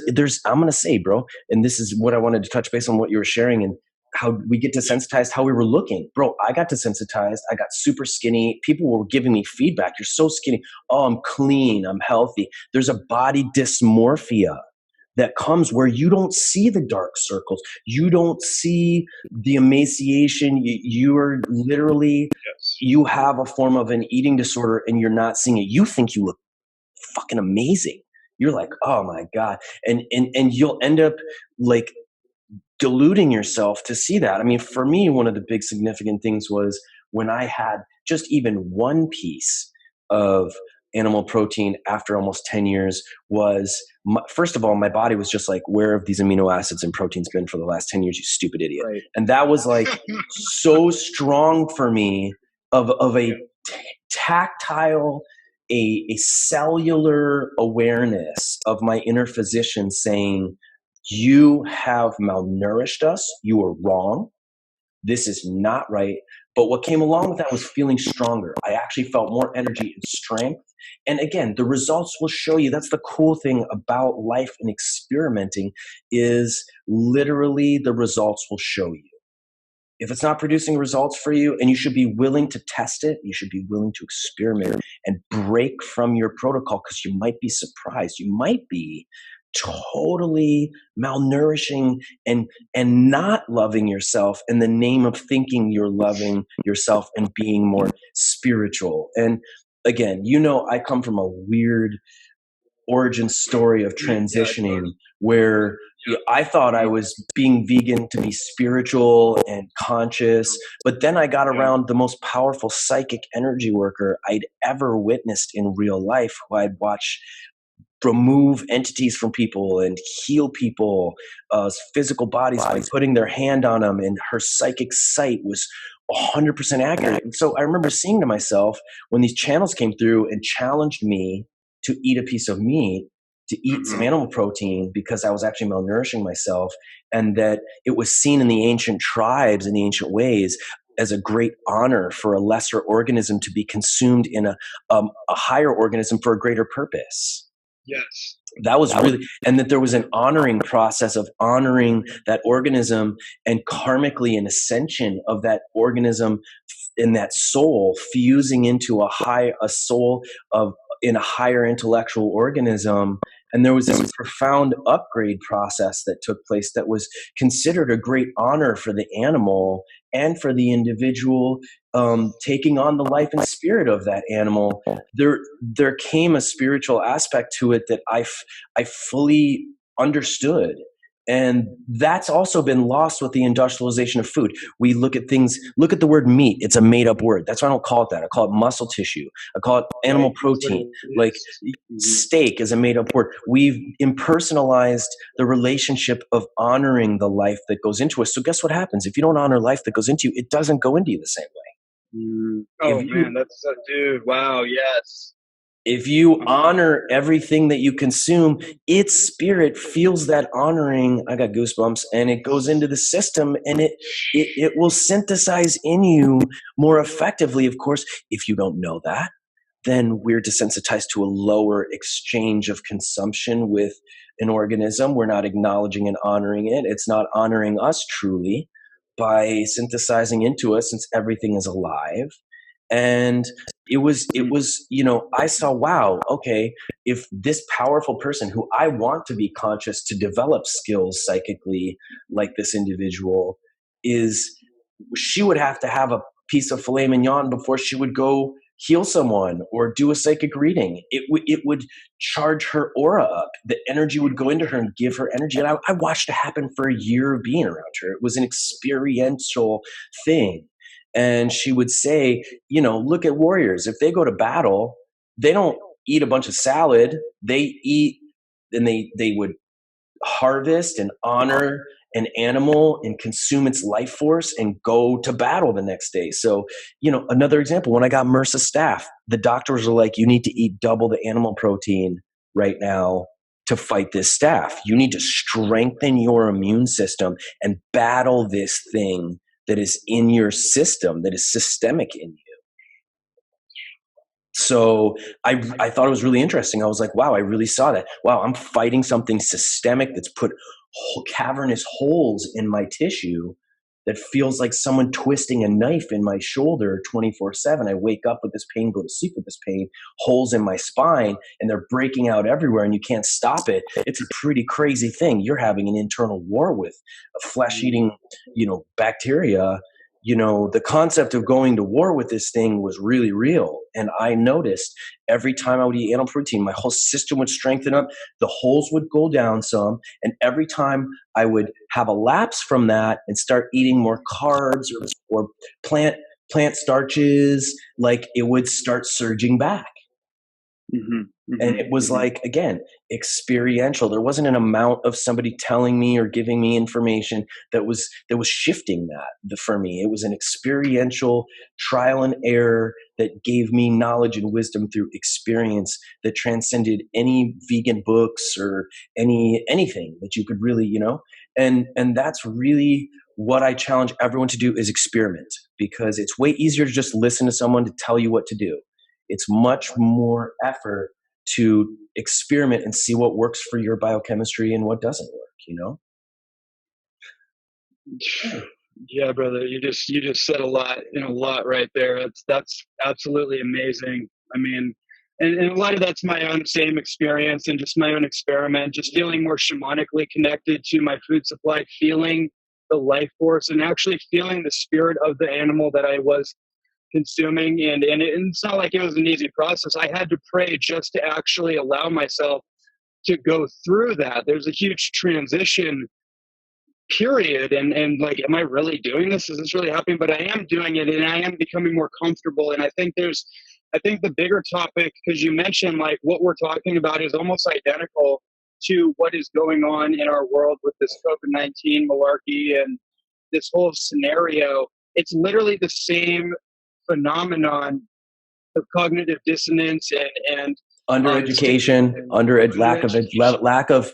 I'm going to say, bro, and this is what I wanted to touch base on what you were sharing and how we get desensitized, how we were looking. Bro, I got desensitized. I got super skinny. People were giving me feedback. You're so skinny. Oh, I'm clean. I'm healthy. There's a body dysmorphia that comes where you don't see the dark circles. You don't see the emaciation. You are literally, you have a form of an eating disorder and you're not seeing it. You think you look fucking amazing. You're like, oh my God. And you'll end up like deluding yourself to see that. I mean, for me, one of the big significant things was when I had just even one piece of animal protein after almost 10 years was, first of all, my body was just like, where have these amino acids and proteins been for the last 10 years, you stupid idiot? Right. And that was like so strong for me of a tactile, a cellular awareness of my inner physician saying, you have malnourished us. You are wrong. This is not right. But what came along with that was feeling stronger. I actually felt more energy and strength. And again, the results will show you. That's the cool thing about life and experimenting is literally the results will show you. If it's not producing results for you, and you should be willing to test it, you should be willing to experiment and break from your protocol, because you might be surprised. You might be totally malnourishing and not loving yourself in the name of thinking you're loving yourself and being more spiritual. And again, I come from a weird origin story of transitioning where I thought I was being vegan to be spiritual and conscious, but then I got around the most powerful psychic energy worker I'd ever witnessed in real life, who I'd watched remove entities from people and heal people, physical bodies by putting their hand on them, and her psychic sight was 100% accurate. And so I remember saying to myself, when these channels came through and challenged me to eat a piece of meat, to eat some animal protein, because I was actually malnourishing myself, and that it was seen in the ancient tribes, in the ancient ways, as a great honor for a lesser organism to be consumed in a higher organism for a greater purpose. Yes. That was really, and that there was an honoring process of honoring that organism, and karmically an ascension of that organism in that soul fusing into a soul of in a higher intellectual organism. And there was this profound upgrade process that took place that was considered a great honor for the animal and for the individual, taking on the life and spirit of that animal. There came a spiritual aspect to it that I fully understood. And that's also been lost with the industrialization of food. We look at the word meat. It's a made up word. That's why I don't call it that. I call it muscle tissue. I call it animal protein. Like steak is a made up word. We've impersonalized the relationship of honoring the life that goes into us. So guess what happens? If you don't honor life that goes into you, it doesn't go into you the same way. Oh man, that's dude. Wow. Yes. If you honor everything that you consume, its spirit feels that honoring. I got goosebumps, and it goes into the system, and it will synthesize in you more effectively. Of course, if you don't know that, then we're desensitized to a lower exchange of consumption with an organism. We're not acknowledging and honoring it. It's not honoring us truly by synthesizing into us, since everything is alive. And it was, I saw, wow, okay, if this powerful person who I want to be conscious to develop skills psychically like this individual she would have to have a piece of filet mignon before she would go heal someone or do a psychic reading. It would charge her aura up. The energy would go into her and give her energy. And I watched it happen for a year of being around her. It was an experiential thing. And she would say, look at warriors. If they go to battle, they don't eat a bunch of salad. They eat, and they would harvest and honor an animal and consume its life force and go to battle the next day. So, another example, when I got MRSA staph, the doctors were like, you need to eat double the animal protein right now to fight this staph. You need to strengthen your immune system and battle this thing that is in your system, that is systemic in you. So I thought it was really interesting. I was like, wow, I really saw that. Wow, I'm fighting something systemic that's put cavernous holes in my tissue that feels like someone twisting a knife in my shoulder 24/7. I wake up with this pain, go to sleep with this pain, holes in my spine, and they're breaking out everywhere, and you can't stop it. It's a pretty crazy thing. You're having an internal war with a flesh-eating, bacteria. The concept of going to war with this thing was really real. And I noticed every time I would eat animal protein, my whole system would strengthen up, the holes would go down some. And every time I would have a lapse from that and start eating more carbs or plant starches, like it would start surging back. And it was like, again, experiential. There wasn't an amount of somebody telling me or giving me information that was shifting that for me. It was an experiential trial and error that gave me knowledge and wisdom through experience that transcended any vegan books or anything that you could really, and that's really what I challenge everyone to do, is experiment, because it's way easier to just listen to someone to tell you what to do. It's much more effort to experiment and see what works for your biochemistry and what doesn't work, Yeah, brother, you just said a lot right there. That's absolutely amazing. I mean, and a lot of that's my own same experience and just my own experiment, just feeling more shamanically connected to my food supply, feeling the life force and actually feeling the spirit of the animal that I was consuming. And it's not like it was an easy process. I had to pray just to actually allow myself to go through that. There's a huge transition period, and like, am I really doing this? Is this really happening? But I am doing it, and I am becoming more comfortable. And I think the bigger topic, because you mentioned like what we're talking about is almost identical to what is going on in our world with this COVID-19 malarkey and this whole scenario. It's literally the same phenomenon of cognitive dissonance and undereducation, lack of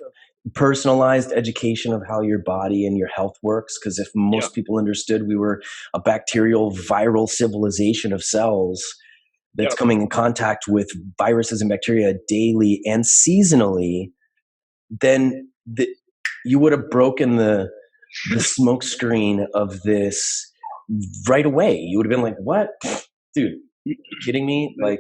personalized education of how your body and your health works. Because if most people understood we were a bacterial viral civilization of cells that's coming in contact with viruses and bacteria daily and seasonally, then you would have broken the smoke screen of this right away. You would have been like, what? Dude, you kidding me? Like,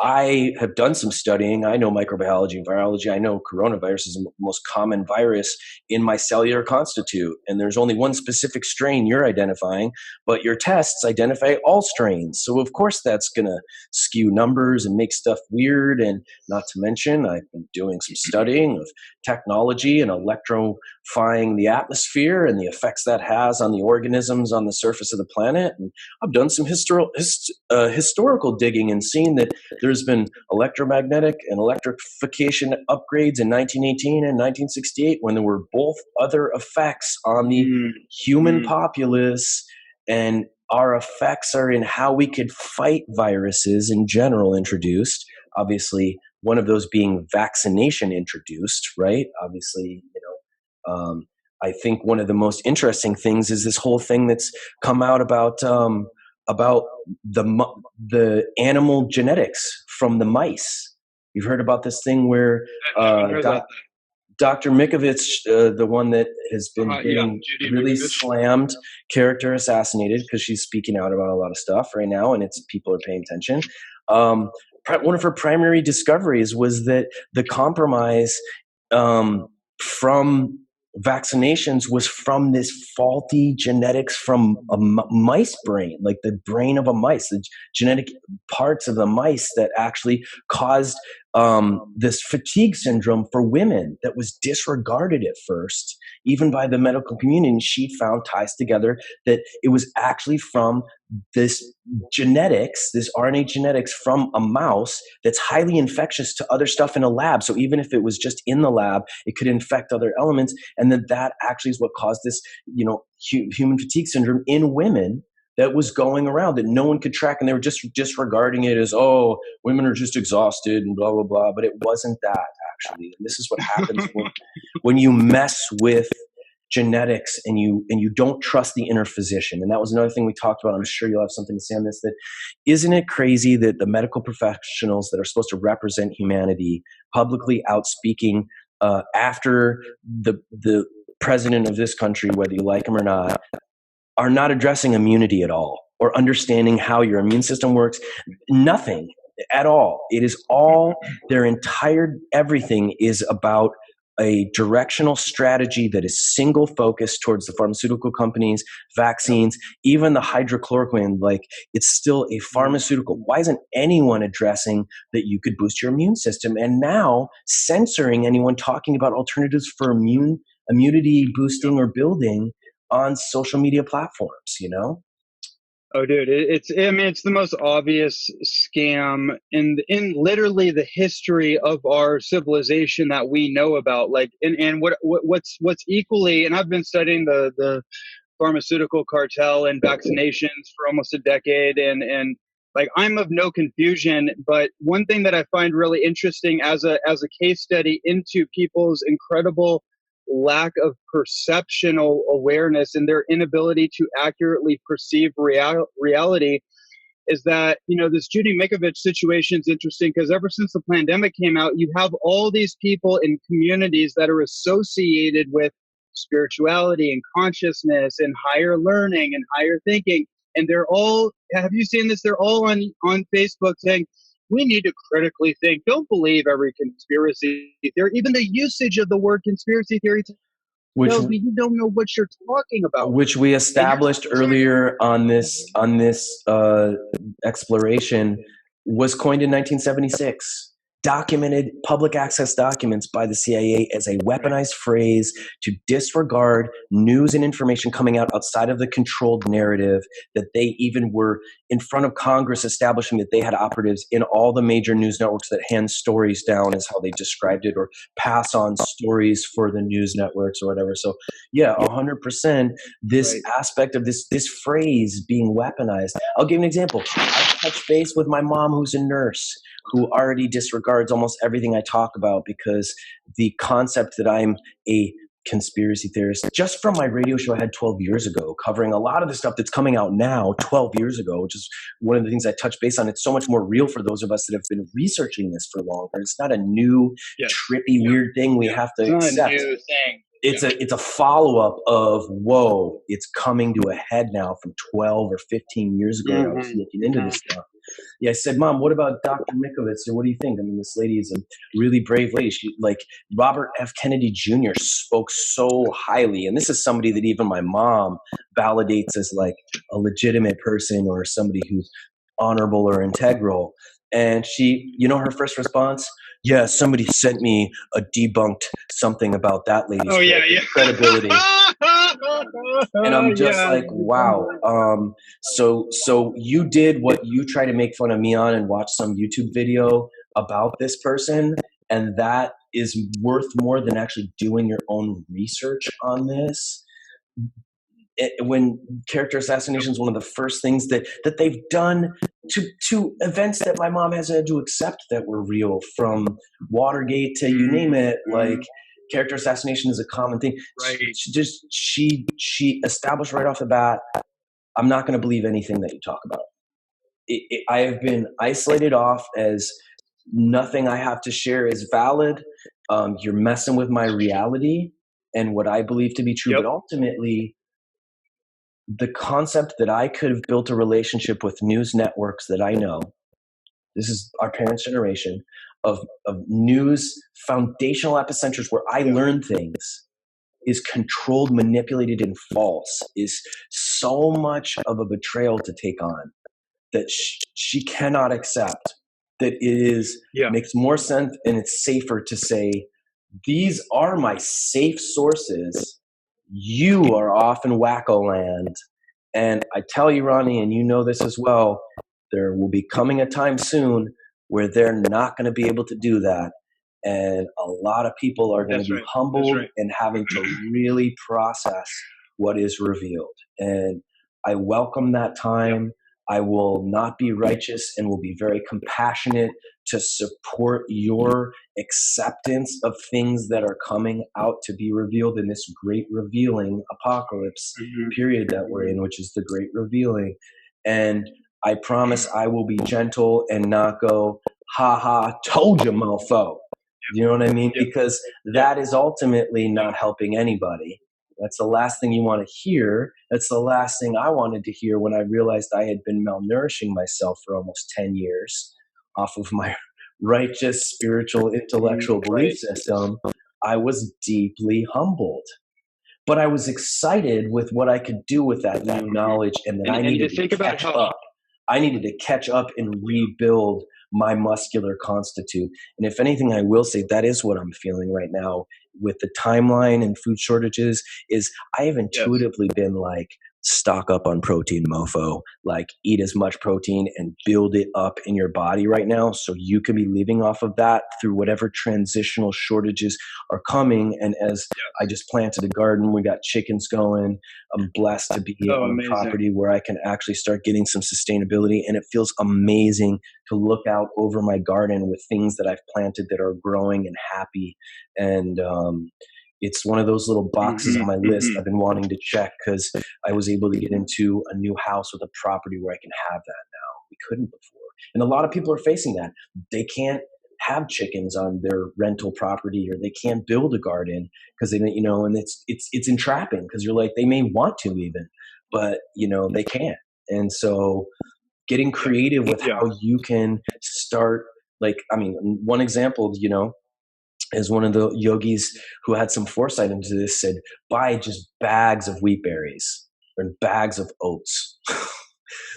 I have done some studying. I know microbiology and virology. I know coronavirus is the most common virus in my cellular constitute. And there's only one specific strain you're identifying, but your tests identify all strains. So of course that's going to skew numbers and make stuff weird. And not to mention, I've been doing some studying of technology and electrifying the atmosphere and the effects that has on the organisms on the surface of the planet. And I've done some historical digging and seen that there's been electromagnetic and electrification upgrades in 1918 and 1968 when there were both other effects on the human populace, and our effects are in how we could fight viruses in general introduced. Obviously, one of those being vaccination introduced, right? Obviously, I think one of the most interesting things is this whole thing that's come out about the animal genetics from the mice. You've heard about this thing where Dr. Mikovits, the one that has been getting really slammed, character assassinated because she's speaking out about a lot of stuff right now, and people are paying attention. One of her primary discoveries was that the compromise from vaccinations was from this faulty genetics from a mice brain, like the brain of a mice, the genetic parts of the mice that actually caused this fatigue syndrome for women that was disregarded at first, even by the medical community. And she found ties together that it was actually from this genetics, this RNA genetics from a mouse that's highly infectious to other stuff in a lab. So even if it was just in the lab, it could infect other elements. And then that actually is what caused this, human fatigue syndrome in women that was going around that no one could track. And they were just disregarding it as, oh, women are just exhausted and blah, blah, blah. But it wasn't that, actually. And this is what happens when you mess with genetics and you don't trust the inner physician. And that was another thing we talked about. I'm sure you'll have something to say on this. That isn't it crazy that the medical professionals that are supposed to represent humanity publicly outspeaking after the president of this country, whether you like him or not, are not addressing immunity at all or understanding how your immune system works? Nothing at all. It is all, their entire everything is about a directional strategy that is single focused towards the pharmaceutical companies, vaccines, even the hydrochloroquine. Like, it's still a pharmaceutical. Why isn't anyone addressing that you could boost your immune system? And now censoring anyone talking about alternatives for immunity boosting or building on social media platforms, Oh, dude, it's the most obvious scam in literally the history of our civilization that we know about. Like, and what's equally, and I've been studying the pharmaceutical cartel and vaccinations for almost a decade, and like, I'm of no confusion. But one thing that I find really interesting as a case study into people's incredible lack of perceptional awareness and their inability to accurately perceive reality is that, this Judy Mikovits situation is interesting because ever since the pandemic came out, you have all these people in communities that are associated with spirituality and consciousness and higher learning and higher thinking. And they're all, have you seen this? They're all on Facebook saying, we need to critically think. Don't believe every conspiracy theory. Even the usage of the word conspiracy theory tells me you don't know what you're talking about. Which we established earlier on this exploration was coined in 1976. documented public access documents by the CIA as a weaponized phrase to disregard news and information coming out outside of the controlled narrative, that they even were in front of Congress establishing that they had operatives in all the major news networks that hand stories down, is how they described it, or pass on stories for the news networks or whatever. So yeah, 100%, this aspect of this phrase being weaponized. I'll give an example. I touched base with my mom, who's a nurse, who already disregards almost everything I talk about because the concept that I'm a conspiracy theorist, just from my radio show I had 12 years ago, covering a lot of the stuff that's coming out now 12 years ago, which is one of the things I touch base on. It's so much more real for those of us that have been researching this for longer. It's not a new, trippy, weird thing we have to accept. It's not a new thing. It's a follow-up of, whoa, it's coming to a head now from 12 or 15 years ago. I was looking into this stuff. Yeah, I said, Mom, what about Dr. Mikovits? Or what do you think? I mean, this lady is a really brave lady. She, like, Robert F. Kennedy Jr. spoke so highly. And this is somebody that even my mom validates as like a legitimate person or somebody who's honorable or integral. And she, you know, her first response, yeah, somebody sent me a debunked something about that lady's credibility. And I'm just like, wow. So you did what you try to make fun of me on and watch some YouTube video about this person, and that is worth more than actually doing your own research on this. When character assassination is one of the first things that they've done to events that my mom has had to accept that were real, from Watergate to you name it, like character assassination is a common thing. Right. She established right off the bat, I'm not going to believe anything that you talk about. I have been isolated off as nothing I have to share is valid. You're messing with my reality and what I believe to be true. But ultimately, the concept that I could have built a relationship with news networks that I know, this is our parents' generation, of news foundational epicenters where I learn things, is controlled, manipulated, and false, is so much of a betrayal to take on that she cannot accept. That it is makes more sense and it's safer to say, these are my safe sources. You are off in wacko land. And I tell you, Ronnie, and you know this as well, there will be coming a time soon where they're not going to be able to do that. And a lot of people are going to be humbled and having to really process what is revealed. And I welcome that time. I will not be righteous and will be very compassionate to support your acceptance of things that are coming out to be revealed in this great revealing apocalypse period that we're in, which is the great revealing. And I promise I will be gentle and not go, ha ha, told you, mofo. You know what I mean? Because that is ultimately not helping anybody. That's the last thing you want to hear. That's the last thing I wanted to hear when I realized I had been malnourishing myself for almost 10 years off of my righteous, spiritual, intellectual belief system. I was deeply humbled. But I was excited with what I could do with that new knowledge, and then I needed to catch up. I needed to catch up and rebuild my muscular constitute. And if anything, I will say that is what I'm feeling right now with the timeline and food shortages, is I have intuitively been like, stock up on protein, mofo, like eat as much protein and build it up in your body right now so you can be living off of that through whatever transitional shortages are coming. And as I just planted a garden, we got chickens going. I'm blessed to be on a property where I can actually start getting some sustainability, and it feels amazing to look out over my garden with things that I've planted that are growing and happy. And it's one of those little boxes on my list I've been wanting to check, because I was able to get into a new house with a property where I can have that now. We couldn't before. And a lot of people are facing that. They can't have chickens on their rental property, or they can't build a garden because they, you know, and it's entrapping, because you're like, they may want to even, but you know, they can't. And so getting creative with how you can start, like, I mean, one example, you know, is one of the yogis who had some foresight into this said, buy just bags of wheat berries or bags of oats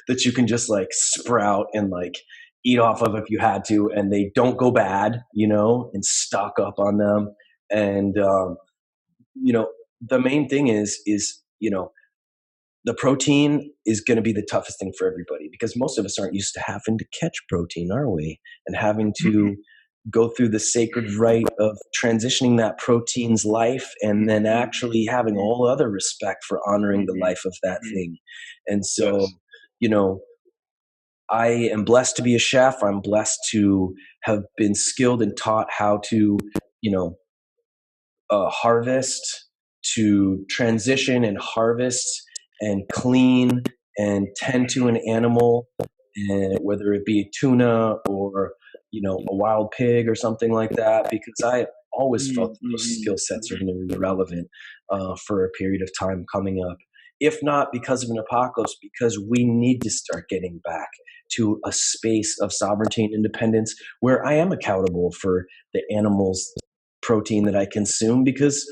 that you can just like sprout and like eat off of if you had to, and they don't go bad, and stock up on them. And, the main thing is, the protein is going to be the toughest thing for everybody, because most of us aren't used to having to catch protein, are we? And having to go through the sacred rite of transitioning that protein's life, and then actually having all other respect for honoring the life of that thing. And so, I am blessed to be a chef. I'm blessed to have been skilled and taught how to, harvest, to transition and harvest and clean and tend to an animal, and whether it be tuna or a wild pig or something like that, because I always felt that those skill sets are going to be relevant for a period of time coming up. If not because of an apocalypse, because we need to start getting back to a space of sovereignty and independence where I am accountable for the animals' protein that I consume, because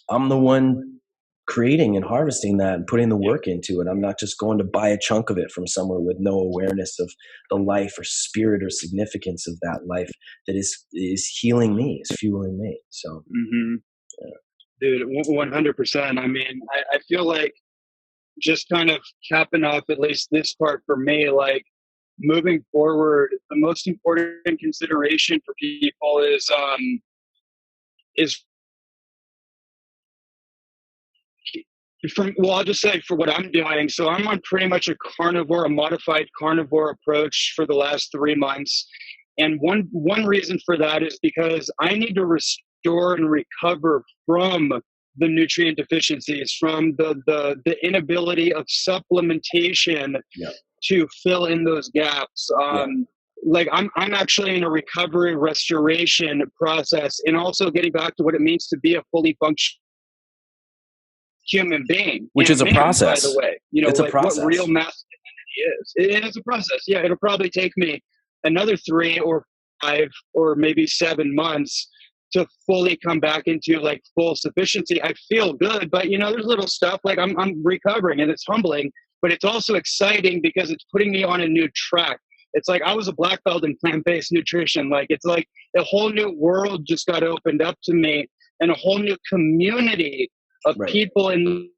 I'm the one creating and harvesting that and putting the work into it. I'm not just going to buy a chunk of it from somewhere with no awareness of the life or spirit or significance of that life that is healing me, is fueling me. So, dude, 100%. I mean, I feel like, just kind of capping off at least this part for me, like, moving forward, the most important consideration for people is I'll just say for what I'm doing. So I'm on pretty much a modified carnivore approach for the last 3 months. And one reason for that is because I need to restore and recover from the nutrient deficiencies, from the inability of supplementation to fill in those gaps. Like I'm actually in a recovery restoration process, and also getting back to what it means to be a fully functional human being, which is a process. By the way, it's like a process. What real masculinity is. It is a process. Yeah, it'll probably take me another 3 or 5 or maybe 7 months to fully come back into like full sufficiency. I feel good, but there's little stuff like I'm recovering, and it's humbling, but it's also exciting because it's putting me on a new track. It's like I was a black belt in plant-based nutrition. Like it's like a whole new world just got opened up to me, and a whole new community of people in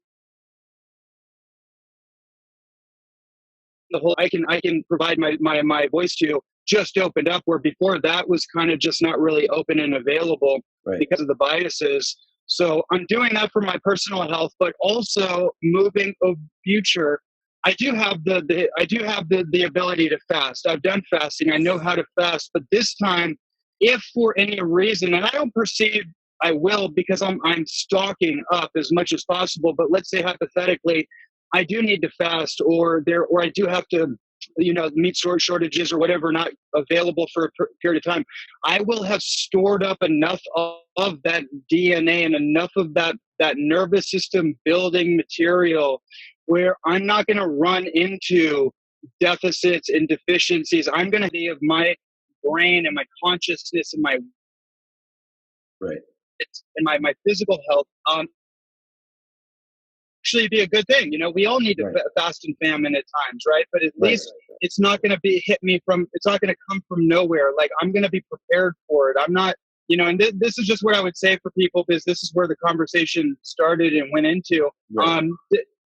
the whole I can provide my voice to just opened up, where before that was kind of just not really open and available because of the biases. So I'm doing that for my personal health, but also moving of future. I do have the ability to fast. I've done fasting. I know how to fast, but this time, if for any reason, and I don't perceive I will, because I'm stocking up as much as possible. But let's say hypothetically, I do need to fast, or I do have to, meat shortages or whatever not available for a period of time. I will have stored up enough of that DNA and enough of that nervous system building material where I'm not going to run into deficits and deficiencies. I'm going to be of my brain and my consciousness and my and my physical health actually be a good thing. We all need to fast and famine at times, right? But at least it's not going to it's not going to come from nowhere. Like I'm going to be prepared for it. I'm not, and this is just what I would say for people, because this is where the conversation started and went into.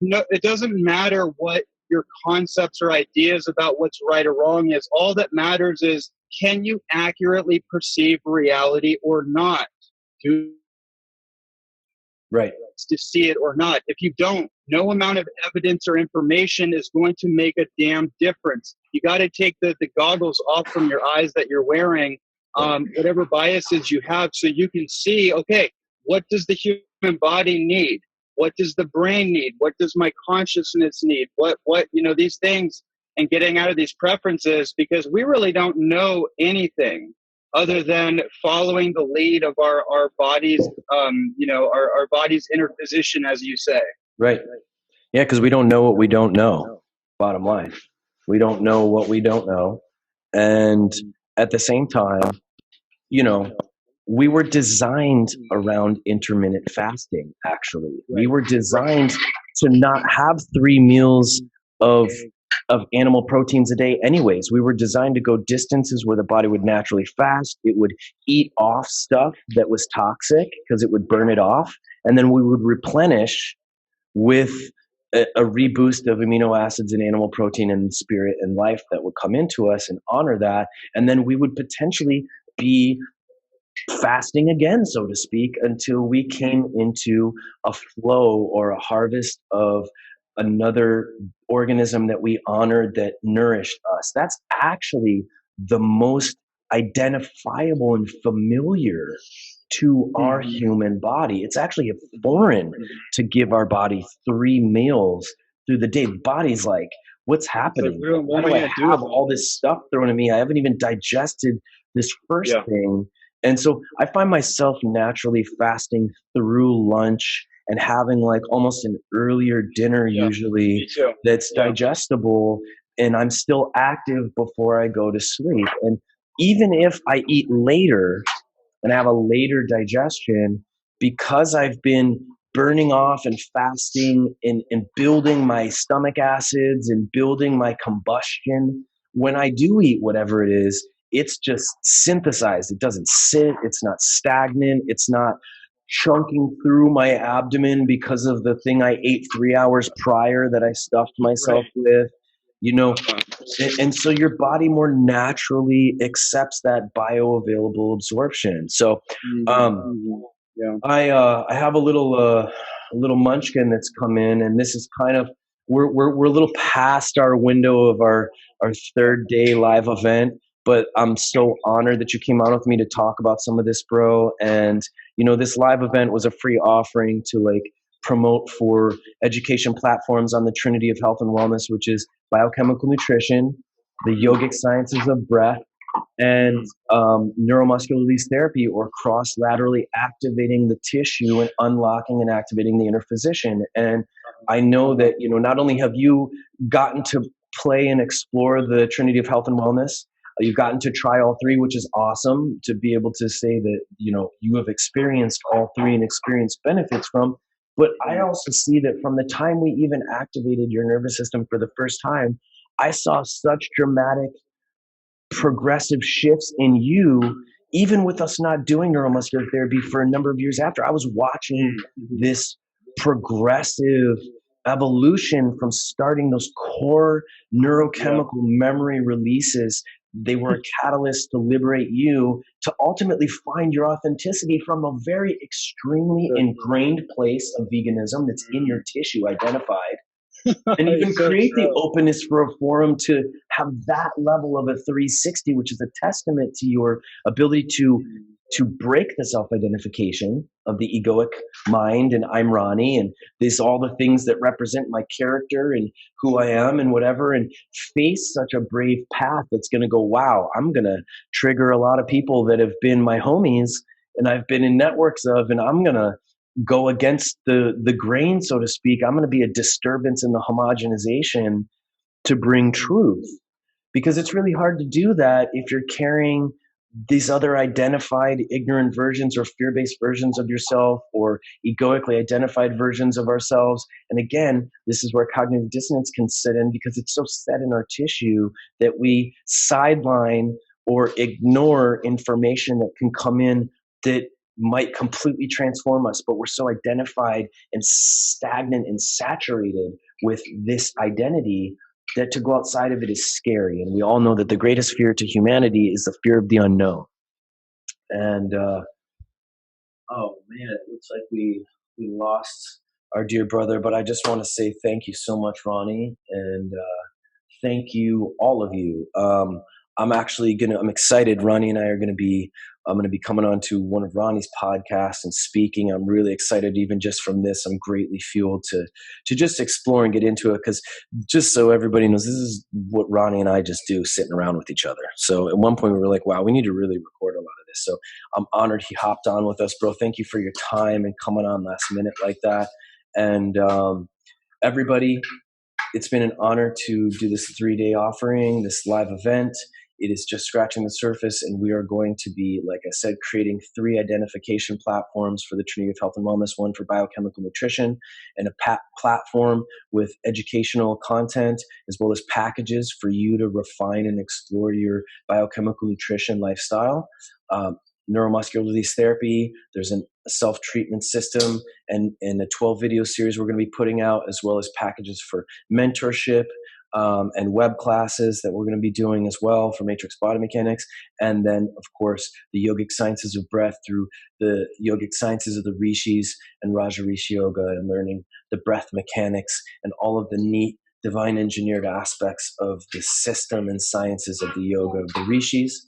It doesn't matter what your concepts or ideas about what's right or wrong is. All that matters is, can you accurately perceive reality or not? To see it or not. If you don't, no amount of evidence or information is going to make a damn difference. You got to take the goggles off from your eyes that you're wearing, whatever biases you have, so you can see, okay, what does the human body need? What does the brain need? What does my consciousness need? What these things, and getting out of these preferences, because we really don't know anything other than following the lead of our body's, our body's inner physician, as you say. Right. Yeah, because we don't know what we don't know. Bottom line, we don't know what we don't know, and at the same time, we were designed around intermittent fasting. Actually, we were designed to not have 3 meals of of animal proteins a day anyways. We were designed to go distances where the body would naturally fast. It would eat off stuff that was toxic because it would burn it off. And then we would replenish with a reboost of amino acids and animal protein and spirit and life that would come into us and honor that. And then we would potentially be fasting again, so to speak, until we came into a flow or a harvest of another organism that we honored that nourished us. That's actually the most identifiable and familiar to our human body. It's actually foreign to give our body 3 meals through the day. The body's like, what's happening? Why do I have all this stuff thrown at me? I haven't even digested this first thing. And so I find myself naturally fasting through lunch and having like almost an earlier dinner usually that's digestible, and I'm still active before I go to sleep. And even if I eat later and have a later digestion, because I've been burning off and fasting and building my stomach acids and building my combustion, when I do eat whatever it is, it's just synthesized. It doesn't sit. It's not stagnant. It's not chunking through my abdomen because of the thing I ate 3 hours prior that I stuffed myself with, you know. And so your body more naturally accepts that bioavailable absorption. So I have a little munchkin that's come in, and this is kind of we're a little past our window of our third day live event, but I'm so honored that you came on with me to talk about some of this, bro. And this live event was a free offering to like promote for education platforms on the Trinity of Health and Wellness, which is biochemical nutrition, the yogic sciences of breath, and neuromuscular release therapy, or cross-laterally activating the tissue and unlocking and activating the inner physician. And I know that, not only have you gotten to play and explore the Trinity of Health and Wellness, you've gotten to try all 3, which is awesome to be able to say that, you have experienced all 3 and experienced benefits from. But I also see that from the time we even activated your nervous system for the first time, I saw such dramatic progressive shifts in you, even with us not doing neuromuscular therapy for a number of years after. I was watching this progressive evolution from starting those core neurochemical memory releases. They were a catalyst to liberate you to ultimately find your authenticity from a very extremely ingrained place of veganism that's in your tissue identified. And even create the openness for a forum to have that level of a 360, which is a testament to your ability to break the self-identification of the egoic mind and I'm Ronnie and all the things that represent my character and who I am and whatever, and face such a brave path that's going to go, wow, I'm going to trigger a lot of people that have been my homies and I've been in networks of, and I'm going to go against the grain, so to speak. I'm going to be a disturbance in the homogenization to bring truth, because it's really hard to do that if you're carrying these other identified ignorant versions or fear-based versions of yourself or egoically identified versions of ourselves. And again, this is where cognitive dissonance can sit in, because it's so set in our tissue that we sideline or ignore information that can come in that might completely transform us, but we're so identified and stagnant and saturated with this identity that to go outside of it is scary. And we all know that the greatest fear to humanity is the fear of the unknown. And oh man, it looks like we lost our dear brother, but I just want to say thank you so much, Ronnie, and thank you, all of you. I'm excited. Ronnie and I are I'm going to be coming on to one of Ronnie's podcasts and speaking. I'm really excited, even just from this. I'm greatly fueled to just explore and get into it, because just so everybody knows, this is what Ronnie and I just do, sitting around with each other. So at one point we were like, wow, we need to really record a lot of this. So I'm honored he hopped on with us, bro. Thank you for your time and coming on last minute like that. And everybody, it's been an honor to do this 3-day offering, this live event. it is just scratching the surface, and we are going to be, like I said, creating 3 identification platforms for the Trinity of Health and Wellness, one for biochemical nutrition, and a platform with educational content, as well as packages for you to refine and explore your biochemical nutrition lifestyle. Neuromuscular release therapy, there's a self-treatment system, and a 12 video series we're going to be putting out, as well as packages for mentorship, and web classes that we're going to be doing as well for Matrix Body Mechanics. And then, of course, the yogic sciences of breath through the yogic sciences of the rishis and Raja Rishi Yoga, and learning the breath mechanics and all of the neat divine engineered aspects of the system and sciences of the yoga of the rishis.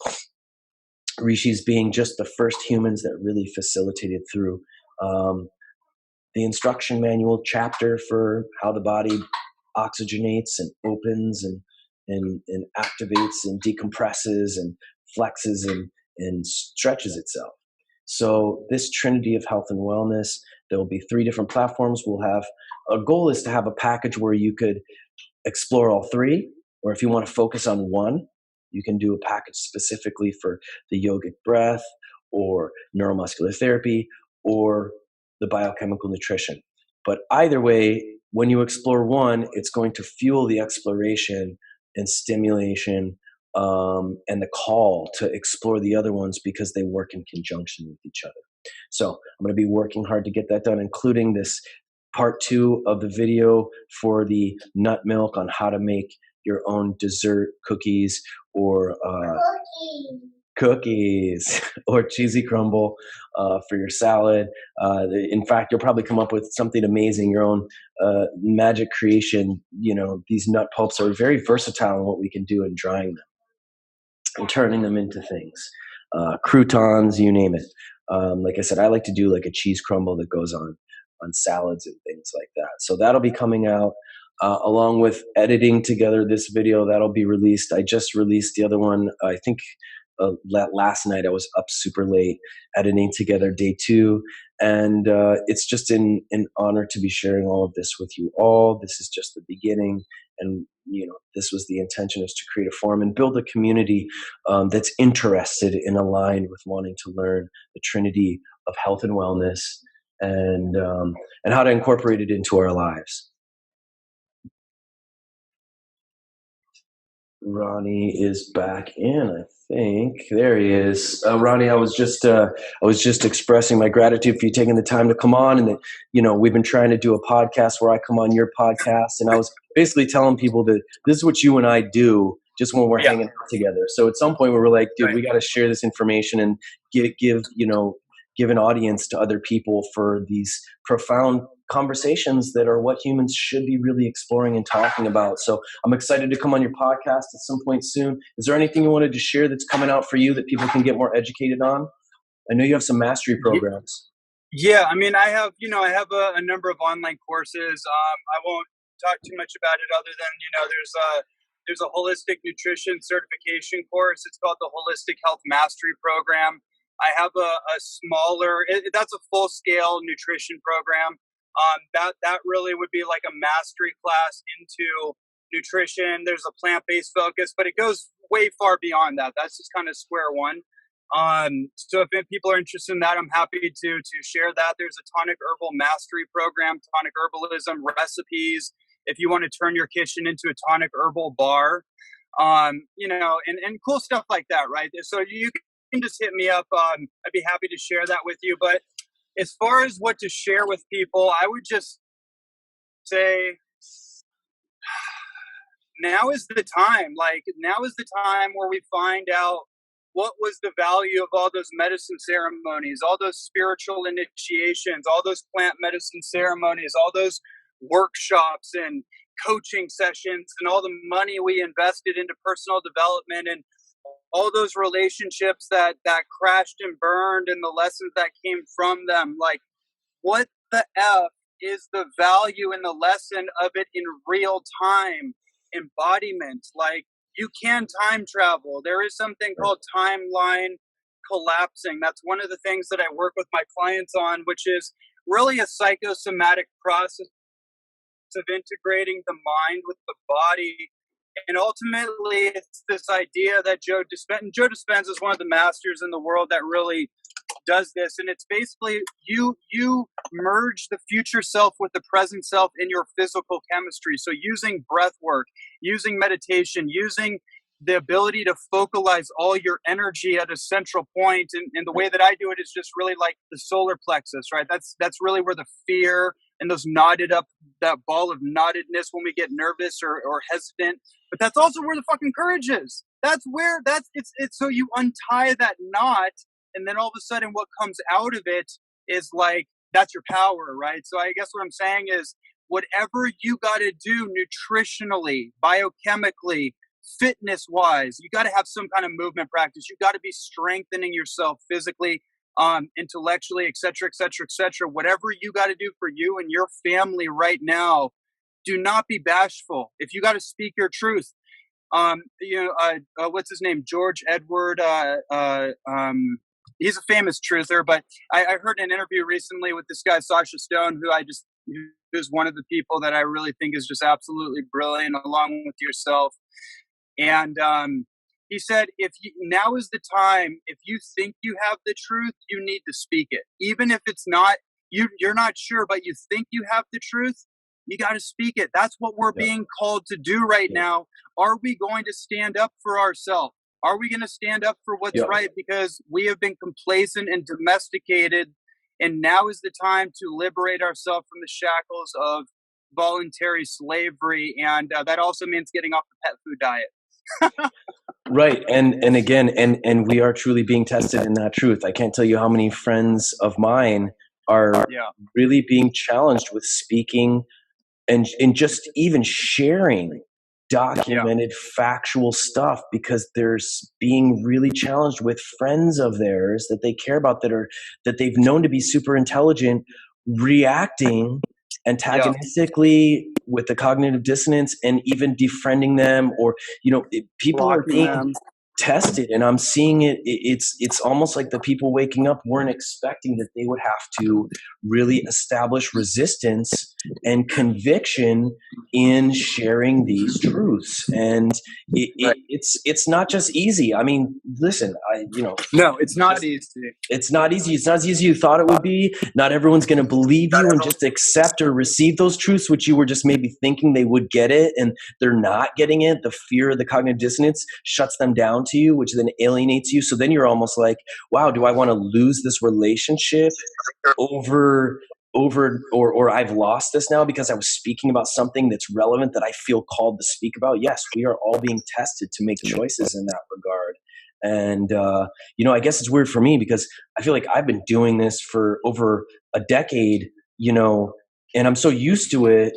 Rishis being just the first humans that really facilitated through the instruction manual chapter for how the body oxygenates and opens and activates and decompresses and flexes and stretches itself. So this Trinity of Health and Wellness, there will be 3 different platforms. We'll have, a goal is to have a package where you could explore all 3, or if you want to focus on one, you can do a package specifically for the yogic breath or neuromuscular therapy or the biochemical nutrition. But either way, when you explore one, it's going to fuel the exploration and stimulation, and the call to explore the other ones, because they work in conjunction with each other. So I'm going to be working hard to get that done, including this part 2 of the video for the nut milk on how to make your own dessert cookies or cookies or cheesy crumble for your salad. In fact, you'll probably come up with something amazing, your own magic creation. You know, these nut pulps are very versatile in what we can do in drying them and turning them into things. Croutons, you name it. Like I said, I like to do like a cheese crumble that goes on salads and things like that. So that'll be coming out. Along with editing together this video, that'll be released. I just released the other one, I think last night. I was up super late editing together day 2. And it's just an honor to be sharing all of this with you all. This is just the beginning. And, you know, this was the intention, is to create a forum and build a community that's interested and aligned with wanting to learn the Trinity of Health and Wellness, and how to incorporate it into our lives. Ronnie is back in, I think. There he is. Ronnie, I was just expressing my gratitude for you taking the time to come on, and that, you know, we've been trying to do a podcast where I come on your podcast, and I was basically telling people that this is what you and I do just when we're hanging out together. So at some point we were like, dude, we got to share this information and give an audience to other people for these profound conversations that are what humans should be really exploring and talking about. So I'm excited to come on your podcast at some point soon. Is there anything you wanted to share that's coming out for you that people can get more educated on? I know you have some mastery programs. Yeah, I mean, I have a number of online courses. I won't talk too much about it, other than, there's a holistic nutrition certification course. It's called the Holistic Health Mastery Program. I have a smaller, that's a full-scale nutrition program. That really would be like a mastery class into nutrition. There's a plant-based focus, but it goes way far beyond that. That's just kind of square one. So if people are interested in that, I'm happy to share that. There's a tonic herbal mastery program, tonic herbalism recipes. If you want to turn your kitchen into a tonic herbal bar, and cool stuff like that, right? So you can just hit me up. I'd be happy to share that with you. But as far as what to share with people, I would just say now is the time. Like, now is the time where we find out what was the value of all those medicine ceremonies, all those spiritual initiations, all those plant medicine ceremonies, all those workshops and coaching sessions, and all the money we invested into personal development, and all those relationships that crashed and burned, and the lessons that came from them. Like, what the F is the value in the lesson of it in real time embodiment? Like, you can time travel. There is something called timeline collapsing. That's one of the things that I work with my clients on, which is really a psychosomatic process of integrating the mind with the body And ultimately, it's this idea that Joe Dispenza is one of the masters in the world that really does this. And it's basically you merge the future self with the present self in your physical chemistry. So using breath work, using meditation, using the ability to focalize all your energy at a central point. And the way that I do it is just really like the solar plexus, right? That's really where the fear and those knotted up, that ball of knottedness when we get nervous or hesitant. But that's also where the fucking courage is. It's so you untie that knot, and then all of a sudden what comes out of it is like, that's your power, right? So I guess what I'm saying is, whatever you got to do nutritionally, biochemically, fitness wise, you got to have some kind of movement practice. You got to be strengthening yourself physically, intellectually, et cetera, et cetera, et cetera. Whatever you got to do for you and your family right now, do not be bashful. If you got to speak your truth, what's his name? George Edward, he's a famous truther, but I heard an interview recently with this guy, Sasha Stone, who's one of the people that I really think is just absolutely brilliant, along with yourself. And he said, now is the time, if you think you have the truth, you need to speak it. Even if it's not, you're not sure, but you think you have the truth, you got to speak it. That's what we're being called to do right now. Are we going to stand up for ourselves? Are we going to stand up for what's right? Because we have been complacent and domesticated, and now is the time to liberate ourselves from the shackles of voluntary slavery, and that also means getting off the pet food diet. Right. And again, and we are truly being tested in that truth. I can't tell you how many friends of mine are really being challenged with speaking and just even sharing documented factual stuff, because there's being really challenged with friends of theirs that they care about, that they've known to be super intelligent, reacting antagonistically with the cognitive dissonance and even defriending them, or people are being tested, and I'm seeing it. It's almost like the people waking up weren't expecting that they would have to really establish resistance and conviction in sharing these truths. And it's not just easy. I mean, listen, no, it's not easy. It's not easy. It's not as easy as you thought it would be. Not everyone's going to believe you and just accept or receive those truths, which you were just maybe thinking they would get it, and they're not getting it. The fear of the cognitive dissonance shuts them down to you, which then alienates you. So then you're almost like, wow, do I want to lose this relationship over or I've lost this now because I was speaking about something that's relevant that I feel called to speak about? Yes, we are all being tested to make choices in that regard. And, I guess it's weird for me because I feel like I've been doing this for over a decade, and I'm so used to it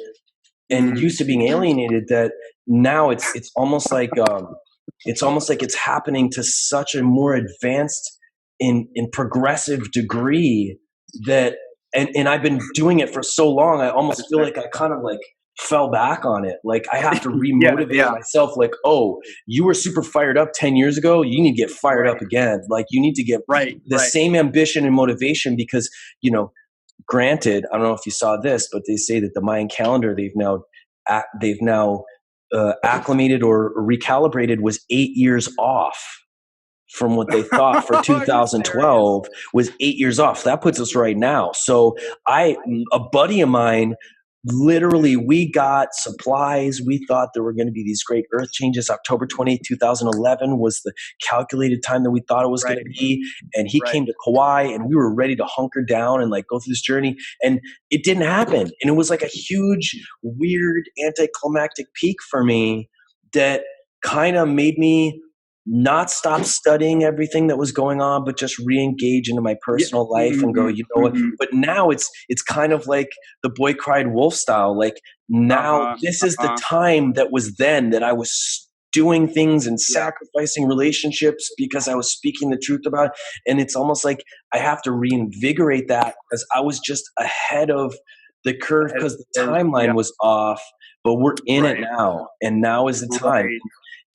and used to being alienated that now it's almost like it's happening to such a more advanced in progressive degree that, and I've been doing it for so long, I almost feel like I kind of like fell back on it. Like I have to remotivate myself. Like, oh, you were super fired up 10 years ago. You need to get fired up again. Like you need to get the same ambition and motivation because, granted, I don't know if you saw this, but they say that the Mayan calendar they've now acclimated or recalibrated was 8 years off from what they thought for 2012 was 8 years off. That puts us right now. So a buddy of mine, literally, we got supplies. We thought there were going to be these great earth changes. October 28, 2011 was the calculated time that we thought it was going to be. And he came to Kauai and we were ready to hunker down and like go through this journey. And it didn't happen. And it was like a huge, weird, anticlimactic peak for me that kind of made me not stop studying everything that was going on, but just re-engage into my personal life and go, you know what? But now it's kind of like the boy cried wolf style. Like now this is the time that was then that I was doing things and sacrificing relationships because I was speaking the truth about it. And it's almost like I have to reinvigorate that because I was just ahead of the curve because the timeline was off, but we're in it now. And now is the time.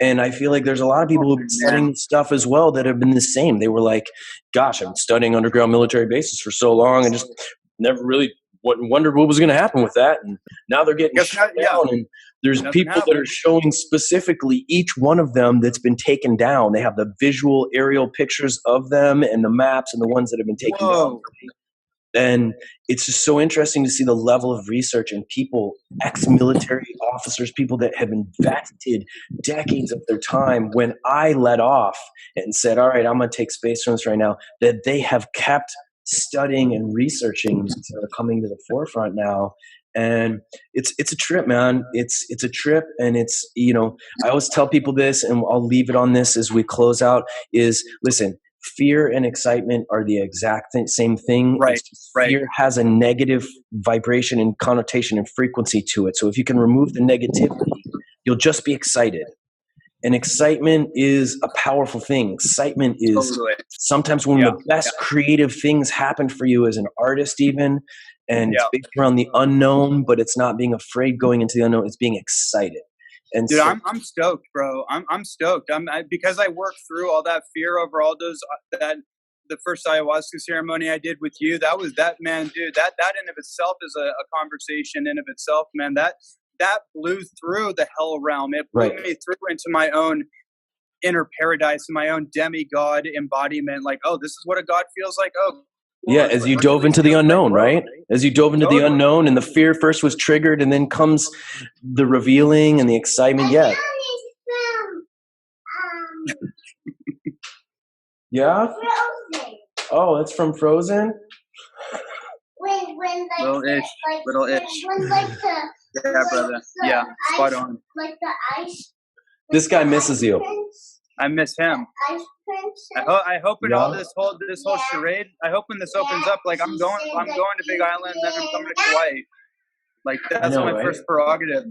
And I feel like there's a lot of people who've been studying stuff as well that have been the same. They were like, gosh, I've been studying underground military bases for so long and just never really wondered what was going to happen with that. And now they're getting shut down. And there's people that are showing specifically each one of them that's been taken down. They have the visual aerial pictures of them and the maps and the ones that have been taken down. And it's just so interesting to see the level of research and people, ex-military officers, people that have invested decades of their time. When I let off and said, all right, I'm going to take space runs right now, that they have kept studying and researching that are coming to the forefront now. And it's a trip, man. It's a trip. And it's, you know, I always tell people this, and I'll leave it on this as we close out, is listen, fear and excitement are the exact same thing. Right. Fear has a negative vibration and connotation and frequency to it. So if you can remove the negativity, you'll just be excited. And excitement is a powerful thing. Excitement is sometimes one of the best creative things happen for you as an artist even. And it's based around the unknown, but it's not being afraid going into the unknown. It's being excited. And dude, so, I'm stoked, bro. I'm stoked. Because I worked through all that fear over all those the first ayahuasca ceremony I did with you. That was that, man, dude. That in of itself is a conversation in of itself, man. That blew through the hell realm. It blew me through into my own inner paradise, my own demigod embodiment. Like, oh, this is what a god feels like. Oh. Yeah, as you dove into the unknown, right? As you dove into the unknown, and the fear first was triggered, and then comes the revealing and the excitement. Yeah. Yeah? Oh, that's from Frozen? Little itch. Yeah, brother. Yeah, spot on. Like the ice. This guy misses you. I miss him. I hope in all this whole charade, I hope when this opens up, like I'm going to Big Island, then I'm coming to Kauai. Like that's my first prerogative.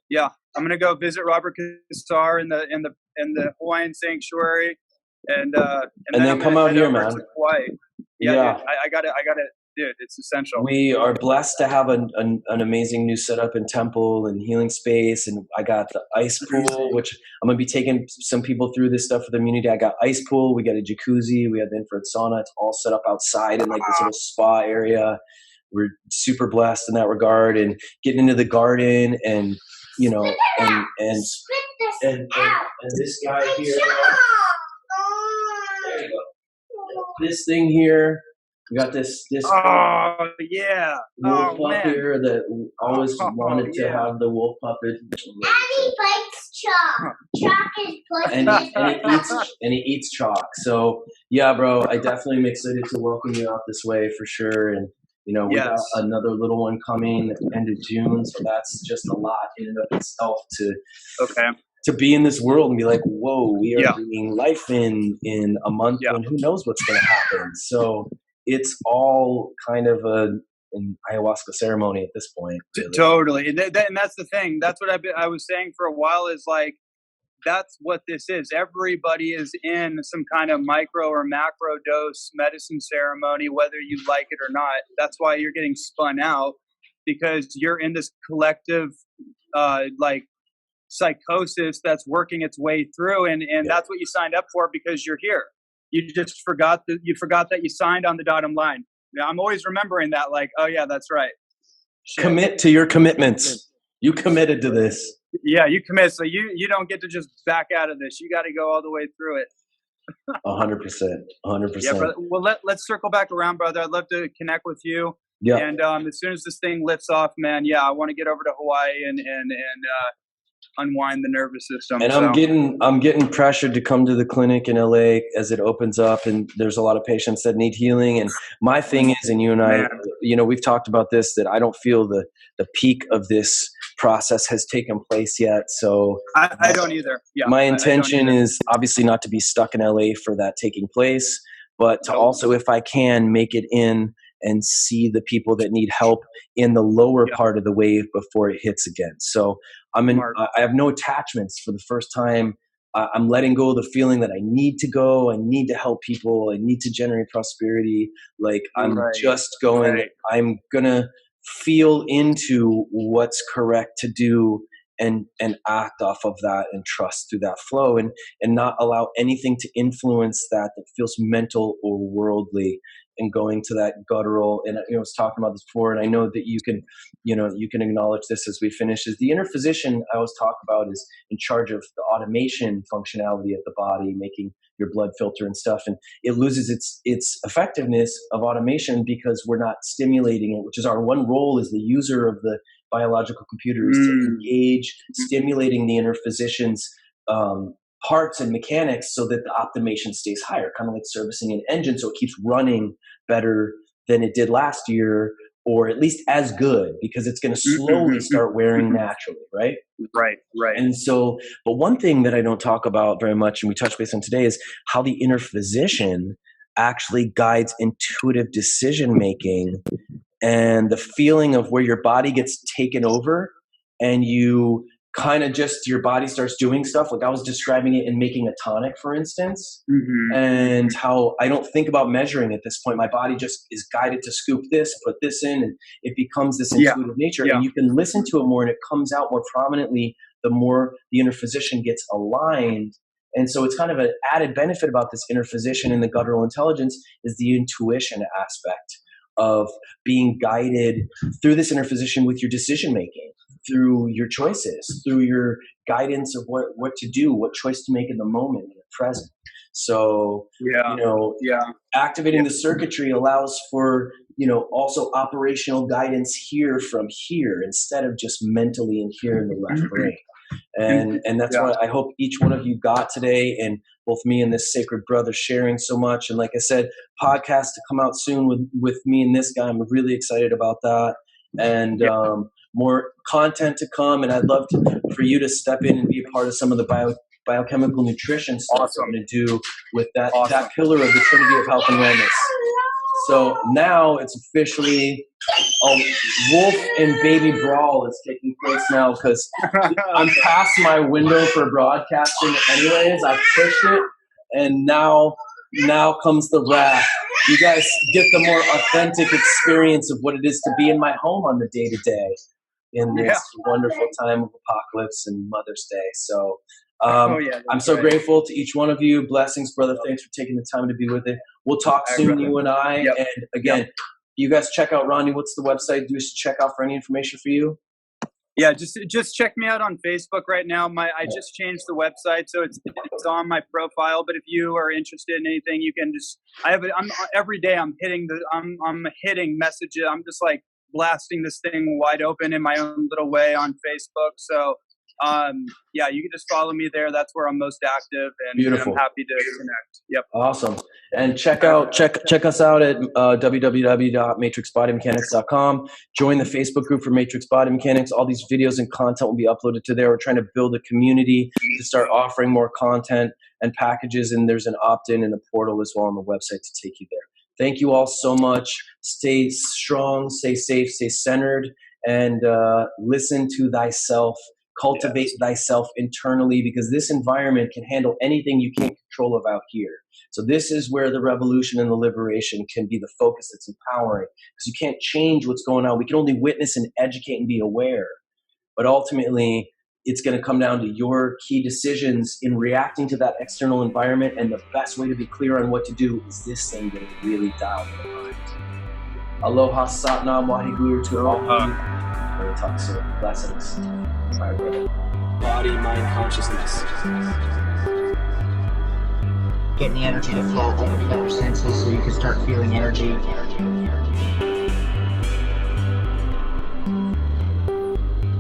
Yeah, I'm gonna go visit Robert Cassar in the Hawaiian sanctuary, and then come out here, man. Kauai. Yeah. Dude, I got it. Dude, it's essential. We are blessed to have an amazing new setup in temple and healing space. And I got the ice pool, which I'm going to be taking some people through this stuff for the community. I got ice pool. We got a jacuzzi. We have the infrared sauna. It's all set up outside in like this little spa area. We're super blessed in that regard, and getting into the garden and, you know, and this guy here. There you go. This thing here. We got this oh yeah wolf pup here that always wanted to have the wolf puppet. And he bites chalk. Chalk is poisonous. and he eats chalk. So yeah, bro, I definitely am excited to welcome you out this way for sure. And you know, we got another little one coming at the end of June, so that's just a lot in and of itself to be in this world and be like, whoa, we are bringing life in a month, and who knows what's going to happen. So it's all kind of an ayahuasca ceremony at this point. Really. Totally. And that's the thing. That's what I was saying for a while is like, that's what this is. Everybody is in some kind of micro or macro dose medicine ceremony, whether you like it or not. That's why you're getting spun out, because you're in this collective, like psychosis that's working its way through. And that's what you signed up for, because you're here. You just forgot that you signed on the dotted line. Yeah, I'm always remembering that, like, oh yeah, that's right. Shit. Commit to your commitments. You committed to this. Yeah, you commit. So you don't get to just back out of this. You got to go all the way through it. 100%. Yeah, brother. Well, let's circle back around, brother. I'd love to connect with you. Yeah. And as soon as this thing lifts off, man, I want to get over to Hawaii and unwind the nervous system. And I'm getting pressured to come to the clinic in LA as it opens up, and there's a lot of patients that need healing. And my thing is, and you and I, you know, we've talked about this, that I don't feel the peak of this process has taken place yet. So I don't either. Yeah. My intention is obviously not to be stuck in LA for that taking place, but to also, if I can, make it in and see the people that need help in the lower part of the wave before it hits again. So I have no attachments for the first time. I'm letting go of the feeling that I need to go. I need to help people. I need to generate prosperity. Like I'm just going, I'm going to feel into what's correct to do and act off of that and trust through that flow and not allow anything to influence that feels mental or worldly. and going to that guttural, and I was talking about this before, and I know that you can acknowledge this as we finish, is the inner physician I always talk about is in charge of the automation functionality of the body, making your blood filter and stuff, and it loses its effectiveness of automation because we're not stimulating it, which is our one role as the user of the biological computer, is to engage stimulating the inner physician's parts and mechanics so that the optimization stays higher, kind of like servicing an engine so it keeps running better than it did last year, or at least as good, because it's going to slowly start wearing naturally, right? Right. And so, but one thing that I don't talk about very much, and we touch base on today, is how the inner physician actually guides intuitive decision making and the feeling of where your body gets taken over and you kind of just, your body starts doing stuff. Like I was describing it in making a tonic, for instance, and how I don't think about measuring at this point. My body just is guided to scoop this, put this in, and it becomes this intuitive nature. And you can listen to it more and it comes out more prominently the more the inner physician gets aligned. And so it's kind of an added benefit about this inner physician and the guttural intelligence is the intuition aspect of being guided through this inner physician with your decision making, through your choices, through your guidance of what to do, what choice to make in the moment, in the present. So, activating the circuitry allows for, also operational guidance here from here instead of just mentally in here in the left brain. And that's what I hope each one of you got today, and both me and this sacred brother sharing so much. And like I said, podcast to come out soon with me and this guy. I'm really excited about that. And more content to come. And I'd love for you to step in and be a part of some of the biochemical nutrition stuff we're going to do with that pillar of the Trinity of Health and Wellness. So now it's officially a wolf and baby brawl is taking place now because I'm past my window for broadcasting anyways. I pushed it, and now comes the wrath. You guys get the more authentic experience of what it is to be in my home on the day-to-day in this wonderful time of apocalypse and Mother's Day. So I'm so grateful to each one of you. Blessings, brother. Thanks for taking the time to be with it. We'll talk soon, you and I. And again, you guys check out Ronnie. What's the website you should check out for any information for you? Yeah, just check me out on Facebook right now. I just changed the website, so it's on my profile. But if you are interested in anything, you can just every day I'm hitting messages. I'm just like blasting this thing wide open in my own little way on Facebook. So you can just follow me there. That's where I'm most active, and I'm happy to connect. Yep. Awesome. And check us out at www.matrixbodymechanics.com. Join the Facebook group for Matrix Body Mechanics. All these videos and content will be uploaded to there. We're trying to build a community to start offering more content and packages, and there's an opt-in and a portal as well on the website to take you there. Thank you all so much. Stay strong, stay safe, stay centered, and listen to thyself. Cultivate thyself internally, because this environment can handle anything you can't control of out here. So this is where the revolution and the liberation can be the focus that's empowering, because you can't change what's going on. We can only witness and educate and be aware. But ultimately, it's going to come down to your key decisions in reacting to that external environment. And the best way to be clear on what to do is this thing getting really dialed in the mind. Aloha, Satnam, Waheguru to all of you. We'll talk soon. Blessings. Bye, brother. Body, mind, consciousness. Getting the energy to flow, opening up your senses so you can start feeling energy.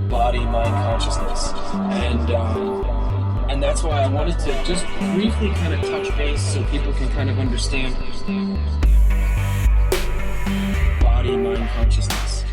Body, mind, consciousness. And that's why I wanted to just briefly kind of touch base so people can kind of understand body, mind, consciousness.